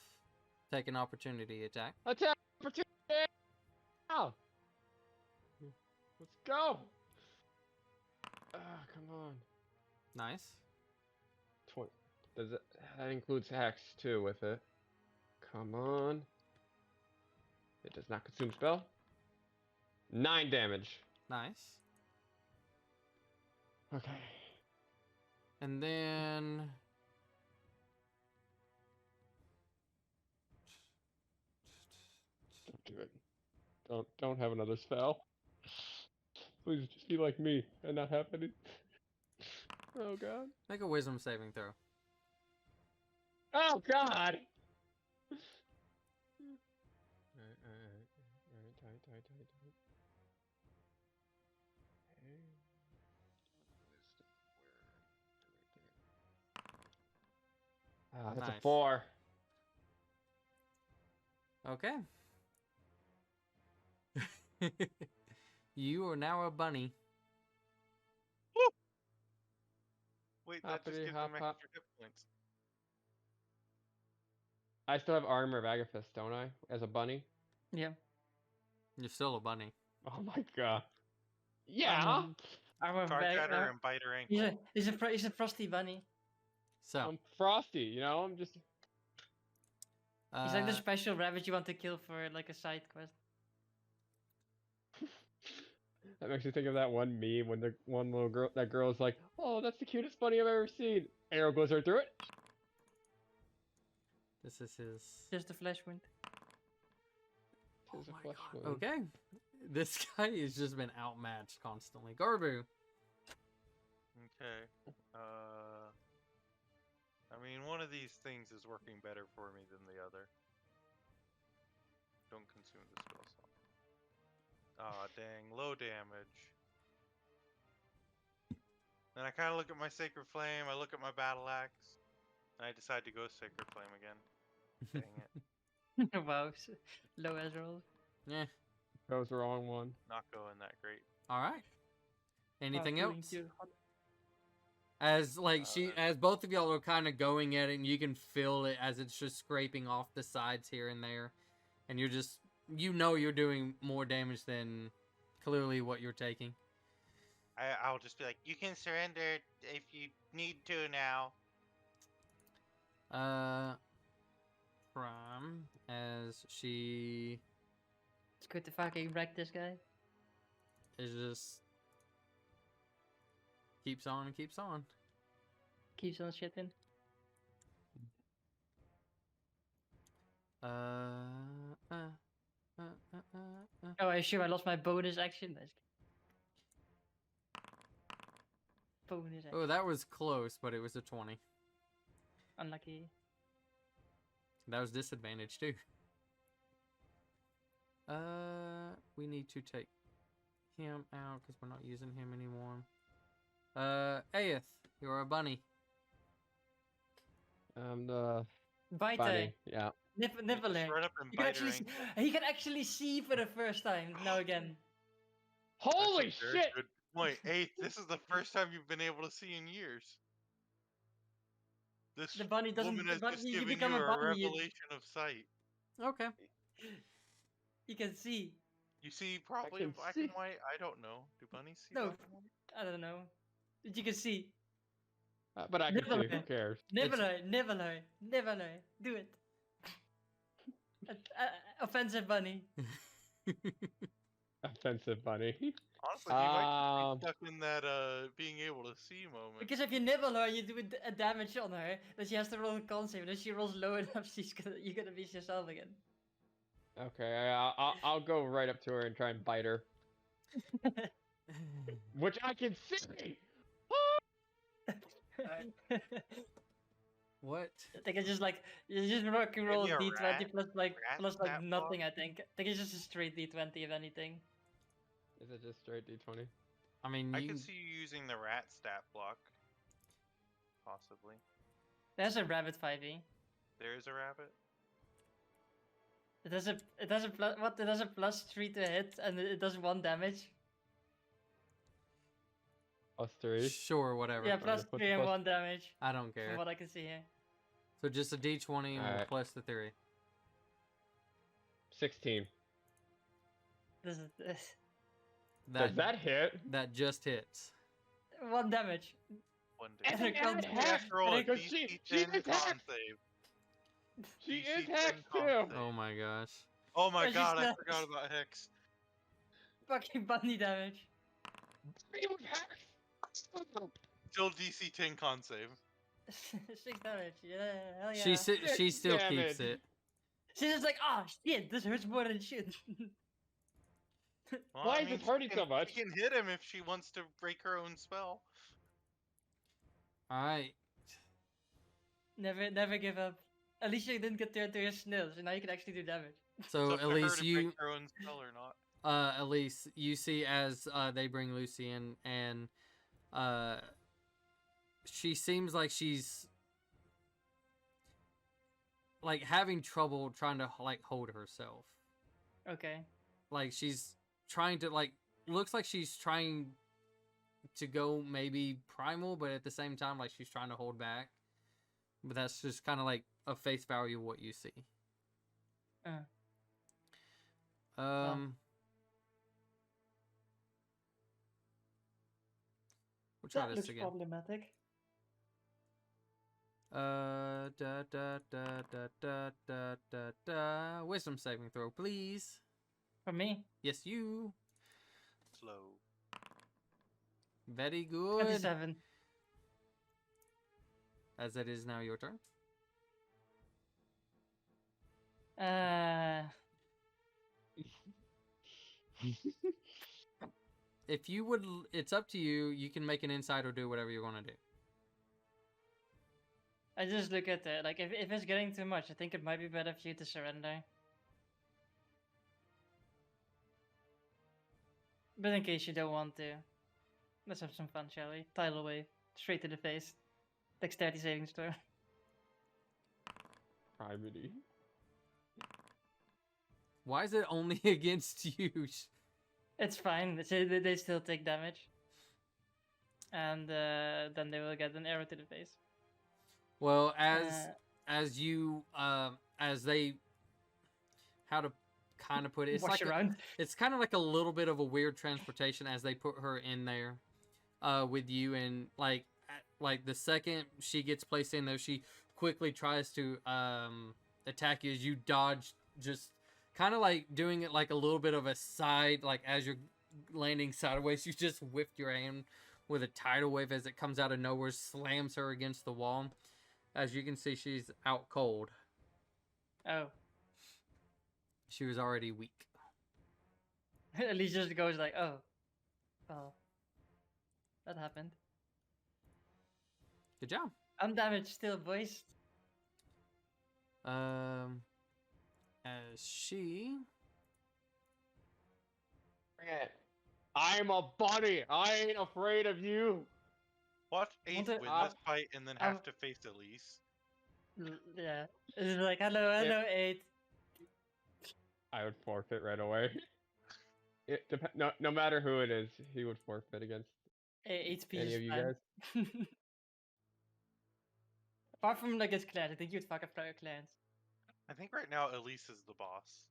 take an opportunity attack. Attack opportunity! Now! Let's go! Ah, come on. Nice. 20. Does it? That includes hex too with it. Come on. It does not consume spell. 9 damage. Nice. Okay. And then Don't do it. Don't have another spell. Please just be like me and not have any. Oh god. make a wisdom saving throw. Oh god. Alright, tight. Okay. That's Nice. a 4. Okay. You are now a bunny. Wait, that just Hoppity gives hop them hop. extra hit points. I still have Armor of Agathis, don't I? As a bunny? Yeah. You're still a bunny. Oh my god. Yeah! Armor of Charge at her Bag- and bite her He's ankle. he's a frosty bunny. So, I'm frosty, you know? I'm just. He's like the uh, special rabbit you want to kill for like a side quest. That makes me think of that one meme when the one little girl, that girl's like, "Oh, that's the cutest bunny I've ever seen." Arrow goes right through it. this is his. Just a flesh wound. Oh Tis a my flesh god. wound. Okay. This guy has just been outmatched constantly. Garbu. Okay. I mean, one of these things is working better for me than the other. Don't consume the spell slot. Aw, dang, low damage. Then I kind of look at my Sacred Flame, I look at my Battle Axe, and I decide to go Sacred Flame again. Dang it. Wow, low as roll. Yeah. That was the wrong one. Not going that great. All right. Anything Going else? to hot- As as both of y'all are kind of going at it, and you can feel it as it's just scraping off the sides here and there, and you're just you're doing more damage than clearly what you're taking. I'll just be like, you can surrender if you need to now. Prime as she It's good to fucking wreck this guy. is just keeps on and keeps on. Keeps on shitting. Oh, I assume I lost my bonus action. That's bonus action. Oh, that was close, but it was a 20. Unlucky. That was disadvantage too. We need to take him out because we're not using him anymore. Aeth, you're a bunny. The Bite bunny. Yeah. Nibbler. Just run up and He can bite her actually ankle. he can actually see for the first time now again. That's a Holy very shit! Good point. Hey, this is the first time you've been able to see in years. This The bunny doesn't. woman The has bunny, just you given become you a a bunny. revelation of sight. Okay. You can see. You see probably can black see. and white. I don't know. Do bunnies see No. black and white? I don't know. But you can see. But I can see. Who Nibbler. cares? Nibbler. Do it. Offensive bunny. Offensive bunny. Honestly, he might just be stuck in that being able to see moment. Because if you nibble her, you do a damage on her, then she has to roll a con save. And if she rolls low enough, you're gonna beat yourself again. Okay, I'll go right up to her and try and bite her, which I can see. What? I think it's just like you just rock and roll Maybe a d20 rat? plus like Rat stat nothing. block? I think it's just a straight d20 if anything. Is it just straight D20? I mean, I you could see you using the rat stat block. Possibly. There's a rabbit 5e. There is a rabbit. It has a plus what? It has a +3 to hit and it does 1 damage. +3. sure, whatever. Yeah, What's the +3 and plus- 1 damage I don't from care. what I can see here. So just a D20 and we'll Alright. plus the 3. 16. This is Does that hit? that just hits. 1 damage. One day. And it comes You have to roll a Because DC she 10 is con hacked. save. She DC is 10 hacked con too. save. Oh my gosh. Oh my But she's god, I not- forgot about Hex. Fucking bunny damage. She was hacked. Still DC 10 con save. 6 damage. Yeah, hell yeah. She still keeps Damage. it. She's just like, oh shit, this hurts more than it should. Well, Why I is mean, this hurting she can, so much? She can hit him if she wants to break her own spell. All right. Never give up. At least you didn't get turned to your snail, so now you can actually do damage. So It's up to her Elise, to you break her own spell or not. Elise, you see as they bring Lucy in, and she seems like she's like having trouble trying to like hold herself. Okay. Like she's trying to like looks like she's trying to go maybe primal, but at the same time like she's trying to hold back. But that's just kind of like a face value of what you see. We'll try this again. problematic. Da da da da da da da da. Wisdom saving throw, please. For me, Yes, you. Slow. Very good. 27. As it is now your turn. If you would, it's up to you. You can make an insight or do whatever you want to do. I just look at it. Like, if it's getting too much, I think it might be better for you to surrender. But in case you don't want to, let's have some fun, shall we? Tidal wave. Straight to the face. Dexterity savings throw. Primity. Why is it only against you? It's fine. They still take damage. And then they will get an arrow to the face. Well, as you as they, how to kind of put it, it's Wash like around. it's kind of like a little bit of a weird transportation as they put her in there with you, and like the second she gets placed in there, she quickly tries to attack you as you dodge, just kind of like doing it like a little bit of a side, like as you're landing sideways, you just whipped your hand with a tidal wave as it comes out of nowhere, slams her against the wall. As you can see, she's out cold. Oh. She was already weak. At least just goes like, oh. Well. That happened. Good job. I'm damaged still, boys. As she... Bring it. I'm a bunny. I ain't afraid of you. Watch Eighth Wonder- win uh, this fight and then um, have to face Elise. Yeah. It's like, hello, 8. I would forfeit right away. No matter who it is, he would forfeit against 8 any is of you fine. guys. Apart from like his clans, I think you'd fuck up your clans. I think right now Elise is the boss.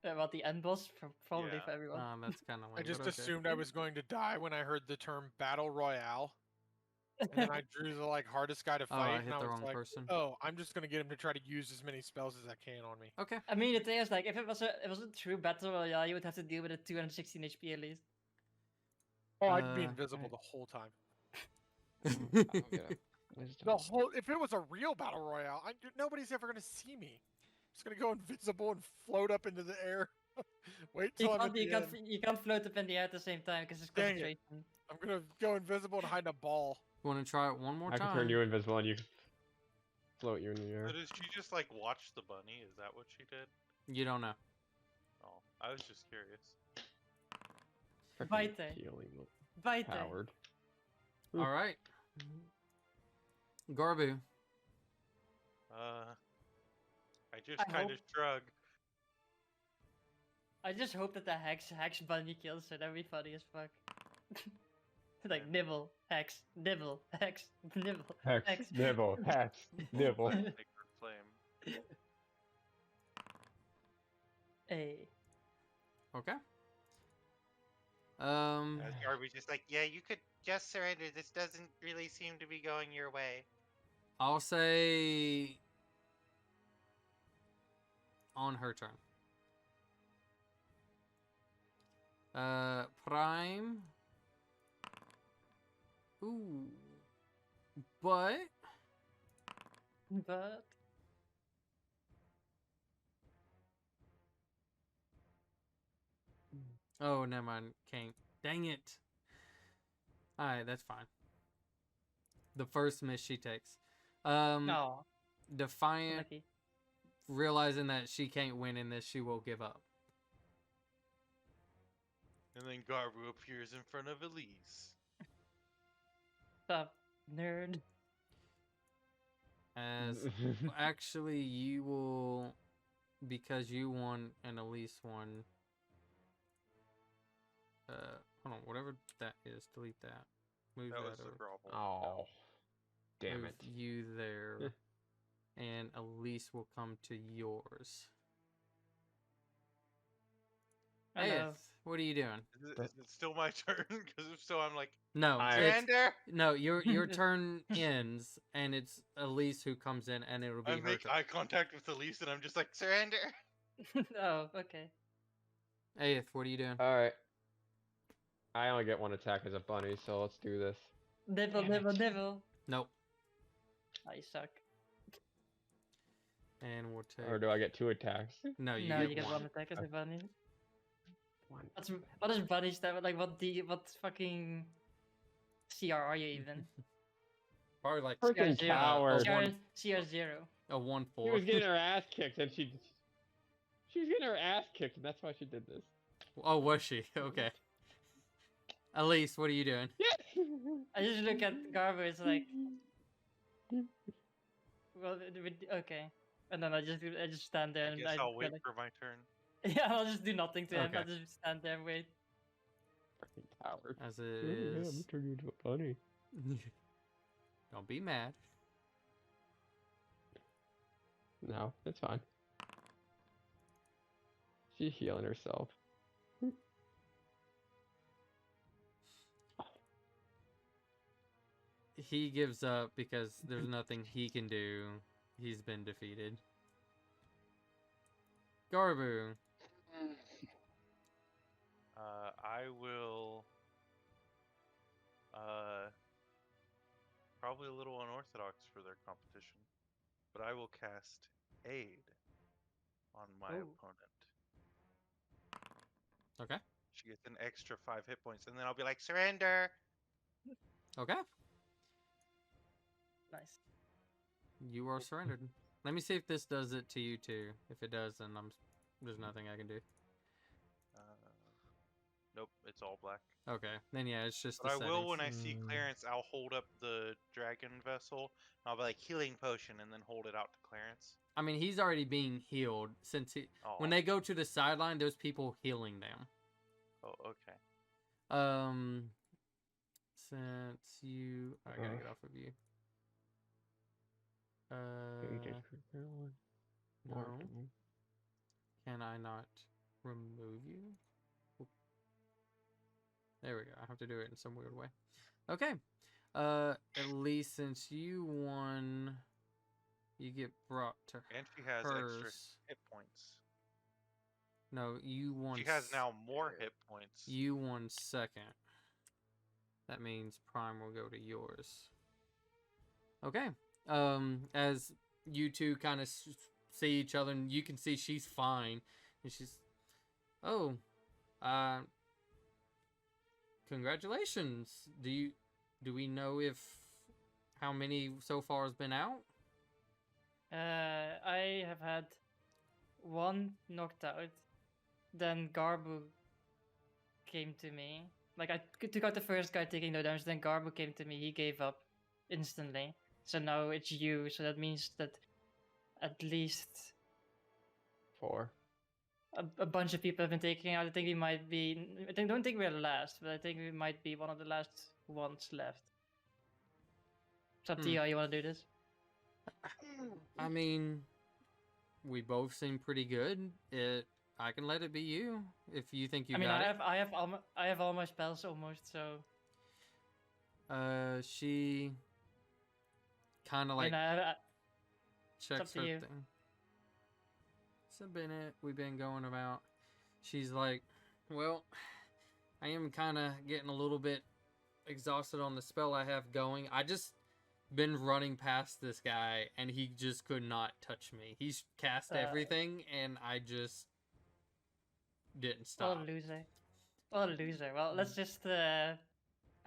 About the end boss, probably Yeah. for everyone. that's kind of I lame, just but okay. assumed I was going to die when I heard the term battle royale, and then I drew the like hardest guy to Oh, fight, I and hit I the was wrong like, person. "Oh, I'm just gonna get him to try to use as many spells as I can on me." Okay. I mean, the thing is, like, if it was a true battle royale, you would have to deal with a 216 HP at least. Oh, I'd be Uh, invisible the whole time. I'll get a wisdom. The whole. If it was a real battle royale, nobody's ever gonna see me. I'm just gonna go invisible and float up into the air. Wait You till I'm at can't, the end. you can't float up in the air at the same time because it's Dang it. concentration. I'm gonna go invisible and hide in a ball. You want to try it one more I time? can turn you invisible and you can float you in the air. So did she just like watch the bunny? Is that what she did? You don't know. Oh, I was just curious. Freaking Bite it. healing Bite it. powered. All right. Garbu. I just I kind of hope- shrug. I just hope that the hex bunny kills her. That'd be funny as fuck. Like nibble, hex, nibble, hex, nibble, Hex, hex. nibble, hex, nibble. Sacred flame. Hey. Okay. As Garby's just like, yeah, you could just surrender. This doesn't really seem to be going your way. I'll say on her turn. Prime. Ooh. But But oh, never mind. Can't. Dang it. Alright, that's fine. The first miss she takes. no, Defiant, lucky. realizing that she can't win in this, she will give up. And then Garbu appears in front of Elise. Stop, nerd. As actually, you will, because you won and Elise won. Hold on, whatever that is, delete that. Move That that was the over. problem. Oh, damn Move it. you there, and Elise will come to yours. I know. Aeth, what are you doing? Is it still my turn? Because if so, I'm like, No, I- it's, surrender. no. Your turn ends, and it's Elise who comes in, and it'll be I her make turn. eye contact with Elise, and I'm just like, surrender. Oh, okay. Aeth, what are you doing? Alright. I only get one attack as a bunny, so let's do this. Nibble, Damn nibble, it. nibble. Nope. Oh, you suck. And we'll take. Or do I get 2 attacks? No, you No, get you get one. one attack as a bunny. One. What is bunny stat? Like, what fucking CR are you even? Probably like Freaking zero. coward. Oh, one. CR 0. A 1-4. She was getting her ass kicked, and she was getting her ass kicked, and that's why she did this. Oh, was she? Okay. Elise, what are you doing? Yes. I just look at Garbo, it's like, well, okay. And then I just stand there I and guess I'll wait like, for my turn. yeah, I'll just do nothing to him. Okay. I'll just stand there and wait. Freaking coward. As Oh, it yeah, I'm is. gonna turn you into a bunny. Don't be mad. No, it's fine. She's healing herself. He gives up because there's nothing he can do. He's been defeated. Garbu. I will. Probably a little unorthodox for their competition, but I will cast Aid on my opponent. Okay. She gets an extra 5 hit points, and then I'll be like, surrender. Okay. Nice. You are surrendered. Let me see if this does it to you too. If it does, then there's nothing I can do. Nope, it's all black. Okay. Then yeah, it's just But the I settings. will when I see Clarence. I'll hold up the dragon vessel. And I'll be like healing potion, and then hold it out to Clarence. I mean, he's already being healed since when Oh. they go to the sideline, there's people healing them. Oh, okay. Since you, I gotta get off of you. No. Can I not remove you? There we go. I have to do it in some weird way. Okay. At least since you won, you get brought to And she has hers. extra hit points. No, you won. She has now more hit points. You won second. That means Prime will go to yours. Okay. As you two kind of see each other, and you can see she's fine, and she's, oh, congratulations. Do we know if how many so far has been out? I have had one knocked out. Then Garbu came to me. Like, I took out the first guy taking no damage. Then Garbu came to me. He gave up instantly. So now it's you. So that means that at least 4. a bunch of people have been taking out. I think we might be. Don't think we're last, but I think we might be one of the last ones left. It's up to you how you want to do this. I mean, we both seem pretty good. I can let it be you if you think you I mean, got it. I have all my spells almost, so She kind of I like mean, checks up to her you. thing. So Bennett, we've been going about. She's like, well, I am kind of getting a little bit exhausted on the spell I have going. I just been running past this guy and he just could not touch me. He's cast everything and I just didn't What stop. a loser! What a loser! Well, let's just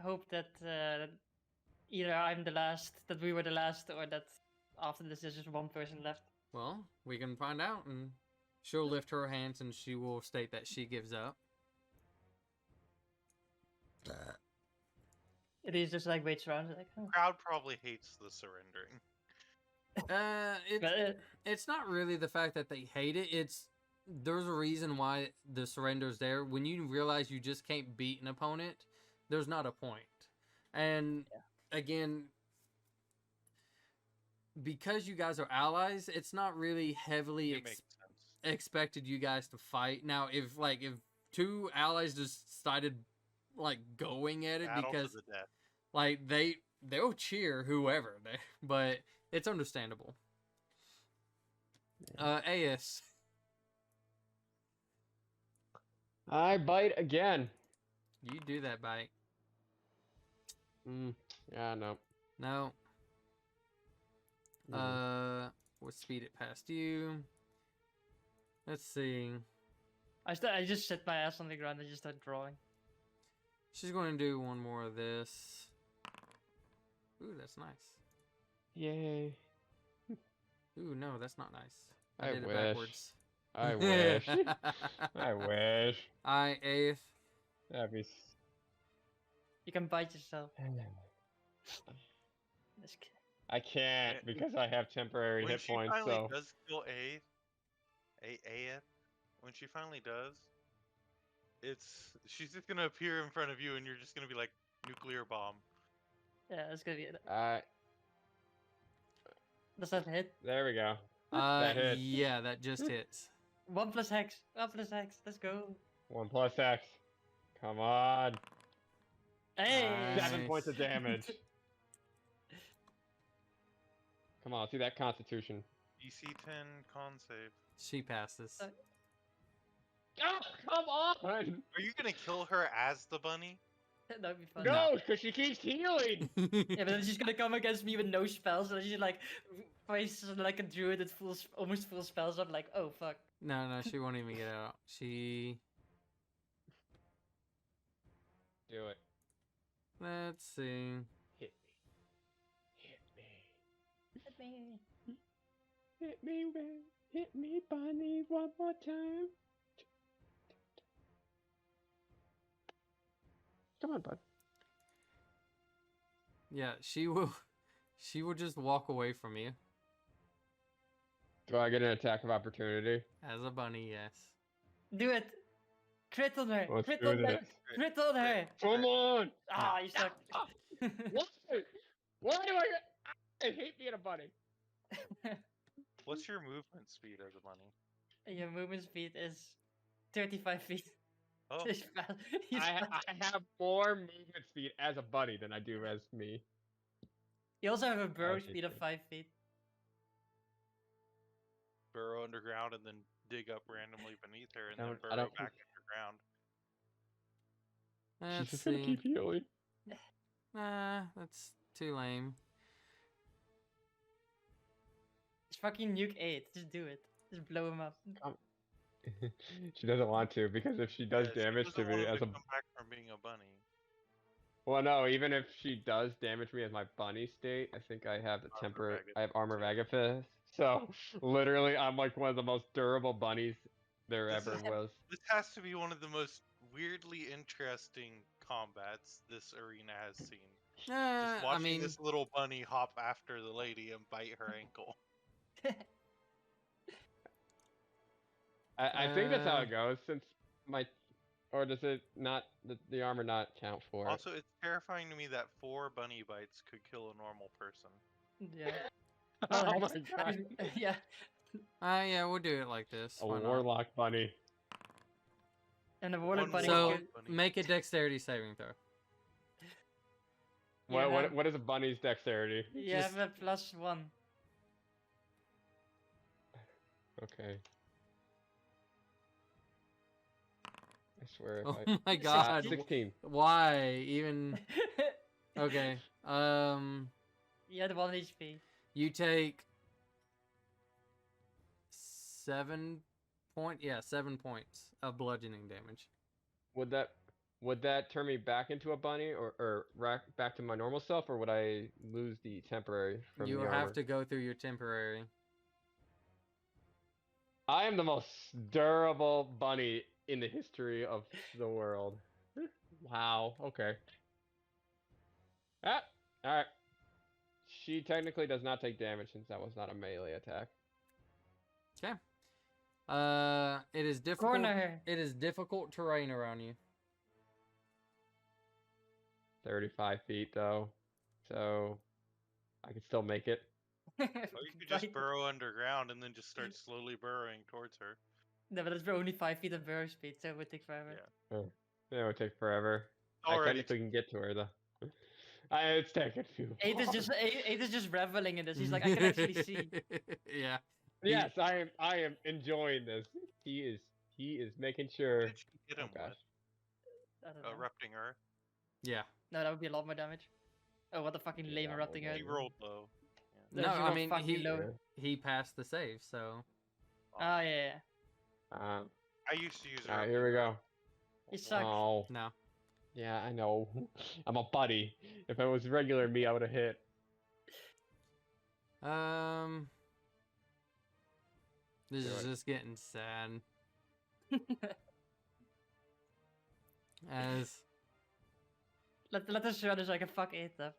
hope that either I'm the last, that we were the last, or that after this there's just one person left. Well, we can find out, and she'll lift her hands and she will state that she gives up. It is just like waits around, like, oh. Crowd probably hates the surrendering. It's not really the fact that they hate it. It's there's a reason why the surrender's there. When you realize you just can't beat an opponent, there's not a point. And again, because you guys are allies, it's not really heavily expected you guys to fight. Now, if two allies just started like going at it Battle because to the death. like they'll cheer whoever but it's understandable. AS. I bite again. You do that bite. Yeah, no. No. We'll speed it past you. Let's see. I just sit my ass on the ground and just start drawing. She's going to do one more of this. Ooh, that's nice. Yay. Ooh, no, that's not nice. I did wish. it backwards. I wish. I wish. I eighth. That'd be. You can bite yourself. Just kidding. I can't because I have temporary When hit she points. finally So does kill when she finally does, she's just gonna appear in front of you and you're just gonna be like nuclear bomb. Yeah, that's gonna be it. Does that hit? there we go. That hits. Yeah, that just hits. 1 plus hex. 1 plus hex. Let's go. 1 plus X. Come on. Hey! 7 points of Nice. damage. Come on, see that Constitution. DC 10 con save. She passes. Oh, come on! Are you gonna kill her as the bunny? That'd be fun. No, because she keeps healing. Yeah, but then she's gonna come against me with no spells, and then she's like face like a druid that almost full spells up. Like, oh fuck. No, she won't even get out. She. Do it. Let's see. Hit me. Hit me. Hit me. Hit me, Ray. Hit me, bunny, one more time. Come on, bud. Yeah, she will. She will just walk away from you Do I get an attack of opportunity? as a bunny. Yes. Do it. Crit on her. Let's Crit do on her. this. Crit on her. Come on! Ah, you suck. What? Why do I get... I hate being a bunny. What's your movement speed as a bunny? Your movement speed is 35 feet. Oh, He's fast. He's I fast. have more movement speed as a bunny than I do as me. You also have a burrow Okay, speed of good. 5 feet. burrow underground and then dig up randomly beneath her and then I burrow don't- back underground. Let's She's just gonna see. keep healing. Nah, that's too lame. It's fucking nuke 8. Just do it. Just blow him up. She doesn't want to because if she does Yeah, she damage to doesn't want me him as a come back from being a bunny. well, no, even if she does damage me as my bunny state, I think I have the temper. I have armor Vagafist. So literally, I'm like one of the most durable bunnies there This ever is- was. This has to be one of the most weirdly interesting combats this arena has seen. Just I watching mean, this little bunny hop after the lady and bite her ankle. I think that's how it goes. Since my, or does it not? The armor not count for it? Also, it's terrifying to me that 4 bunny bites could kill a normal person. Yeah. Oh Well, my hex- god! yeah. yeah, we'll do it like this. A Why not? warlock bunny. And the water One bunny. more So bunny. make a dexterity saving throw. What is a bunny's dexterity? You have a +1. Okay. I swear if Oh my I god. 16. Why even? Okay. You had 1 HP. You take 7 points of bludgeoning damage. Would that turn me back into a bunny or back to my normal self, or would I lose the temporary from You the have armor? to go through your temporary. I am the most durable bunny in the history of the world. Wow. Okay. Ah. All right. She technically does not take damage since that was not a melee attack. Okay. It is difficult. Corner her. It is difficult terrain around you. 35 feet though, so I can still make it. Or you could just burrow underground and then just start slowly burrowing towards her. No, but that's only 5 feet of burrow speed, so it would take forever. Yeah. It would take forever. I Already technically can get to her though. It's taking too Eight is long. just Eight is just reveling in this. He's like, I can actually see. Yeah. Yes, I am enjoying this. He is making What sure. did she hit him gosh. with? I don't know. Erupting Earth. Yeah. No, that would be a lot more damage. Oh, what a fucking lame Yeah, erupting well, earth. He rolled low. No, She I rolled mean fucking low. he passed the save, so Oh, yeah. Uh, I used to use all right, Erupting here we Earth. go. You suck. Oh, no. yeah, I know. I'm a buddy. If it was regular me, I would have hit. This Do is it. just getting sad. As Let us run so I can fuck it up.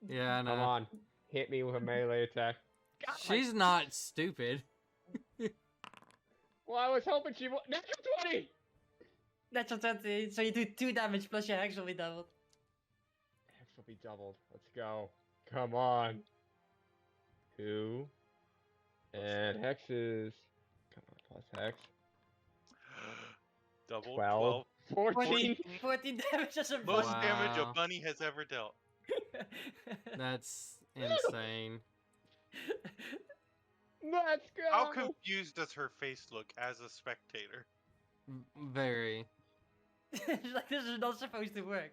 yeah, I know. Come on, hit me with a melee attack. She's not stupid. Well, I was hoping she would. Natural 20. Natural 20, so you do 2 damage plus your hex will be doubled. Hex will be doubled. Let's go. Come on. 2. And hex is. Come on, plus hex. Double 12. 12. 14. 14 damage as a Most bunny. damage a Wow. bunny has ever dealt. That's insane. Let's go. How confused does her face look as a spectator? Very. It's like, this is not supposed to work.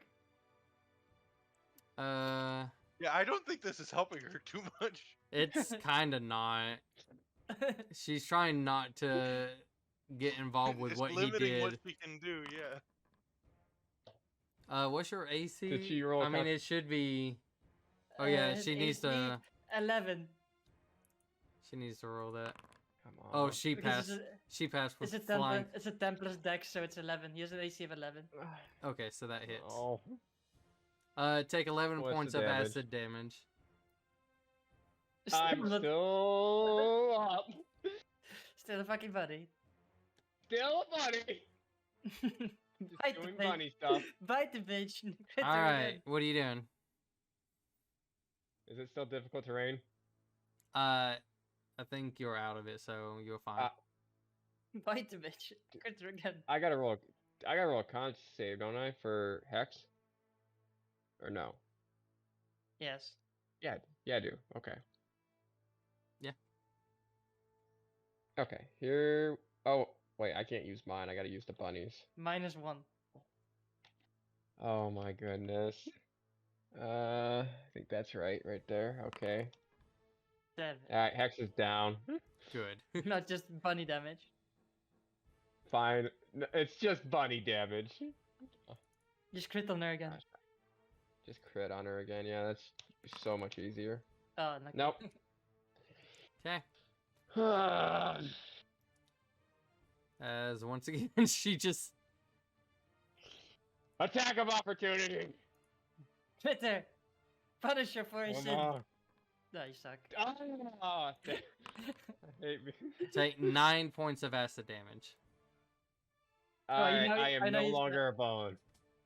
Yeah, I don't think this is helping her too much. It's kind of not. She's trying not to get involved with It's what he limiting what did. she can do, yeah. What's your AC? Did she roll I mean, con- it should be. Oh yeah, she needs to. 11. She needs to roll that. Come on. Oh, she Because passed. She passed with flying. it's a 10 plus dex, so it's 11. He has an AC of 11. Okay, so that hits. Oh. Take 11 What's the points of damage? acid damage. I'm Still not- still up. Still a fucking bunny. Still a bunny. Just Bite the doing bitch. bunny stuff. Bite the bitch. Hit her All right, again. what are you doing? Is it still difficult terrain? I think you're out of it, so you're fine. Bite the bitch. Hit her again. I gotta roll a con save, don't I, for hex? Or no? Yes. Yeah, I do. Okay. Yeah. Okay, here. Oh, wait, I can't use mine. I gotta use the bunnies. -1. Oh my goodness. I think that's right there. Okay. 7. Alright, hex is down. Good. Not just bunny damage. Fine. It's just bunny damage. Just crit on her again. Gosh. Just crit on her again. Yeah, that's so much easier. Oh, no. Nope. Okay. Attack As once again, she just. of opportunity. Hit her. Punish her for her Come sin. on. No, you suck. Ah, I hate me. Take 9 points of acid damage. Well, you Alright, know- I am I know no he's longer a bone.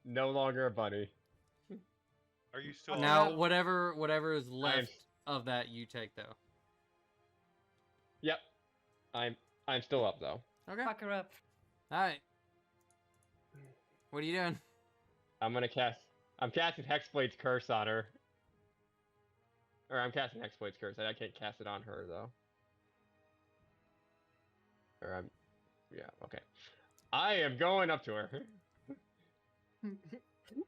No longer a bunny. Are you still Now, alive? whatever is left of that, you take though. Yep. I'm still up though. Okay. Fuck her up. All right. What are you doing? I'm casting Hexblade's Curse on her. Or I'm casting Hexblade's Curse. I can't cast it on her though. Or yeah, okay. I am going up to her.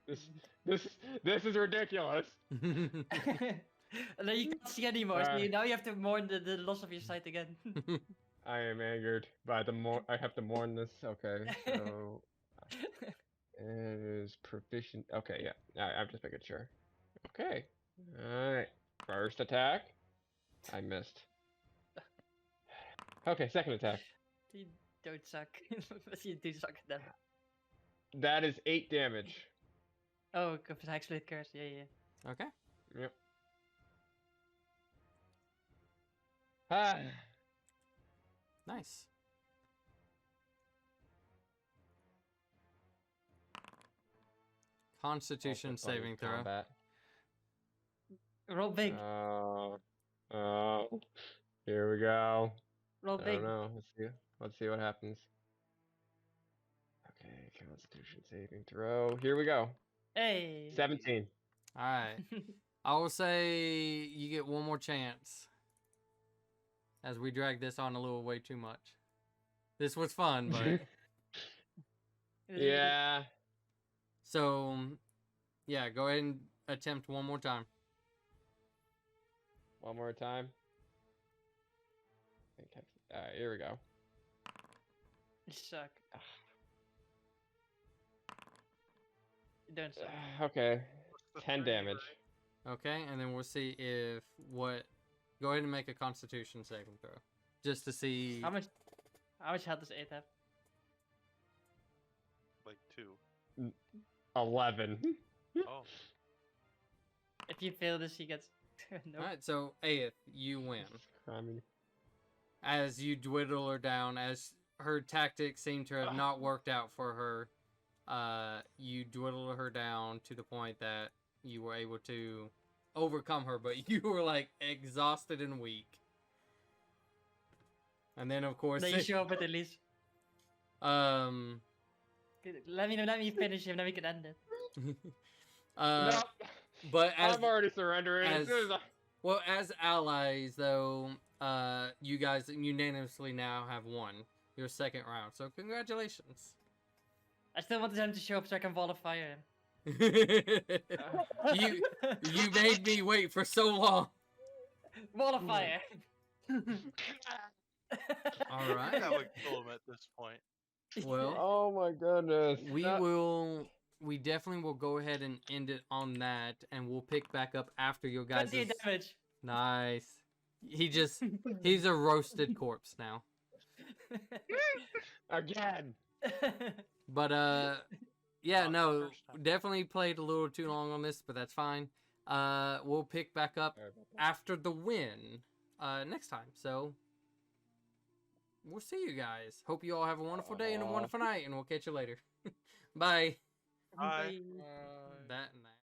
This is ridiculous. And then you can't see anymore, so now you have to mourn the loss of your sight again. I am angered by I have to mourn this. Okay, so it is proficient. Okay, yeah. I'm just making sure. Okay. Alright. First attack. I missed. Okay, second attack. You don't suck. But you do suck at them. That is 8 damage. Oh, because Hexblade Curse. Yeah. Okay. Yep. Ah. Nice. Constitution Also bonus saving throw. combat. Roll big. Oh. Here we go. Roll I big. don't know. Let's see what happens. Okay, Constitution saving throw. Here we go. Hey. 17. All right. I will say you get one more chance. As we drag this on a little way too much. This was fun, but Yeah. so yeah, go ahead and attempt one more time. One more time. Alright, here we go. You suck. You don't suck. Okay. What's the 10 three, damage. right? Okay, and then we'll see if what. Go ahead and make a Constitution saving throw, just to see. How much health does 8 have? Like 2. 11. Oh. If you fail this, he gets. No. All right, so Aeth, you win. I mean, As you dwindle her down, as her tactics seem to have not worked out for her, you dwindle her down to the point that you were able to overcome her, but you were like exhausted and weak. And then, of course, Then you show up at least. um, Let me finish him, then we can end it. no, but as I'm already surrendering. as- well, as allies, though, you guys unanimously now have won your second round. So congratulations. I still wanted him to show up so I can Wall of Fire him. you made me wait for so long. Wall of Fire! All I right. think that would kill him at this point. Well, Oh my goodness. we definitely will go ahead and end it on that, and we'll pick back up after your guys. 28 damage! Nice. He's a roasted corpse now. Again. But yeah, Not the no, first time. definitely played a little too long on this, but that's fine. We'll pick back up after the win next time. So we'll see you guys. Hope you all have a wonderful day and a wonderful night, and we'll catch you later. Bye. Bye. That and that.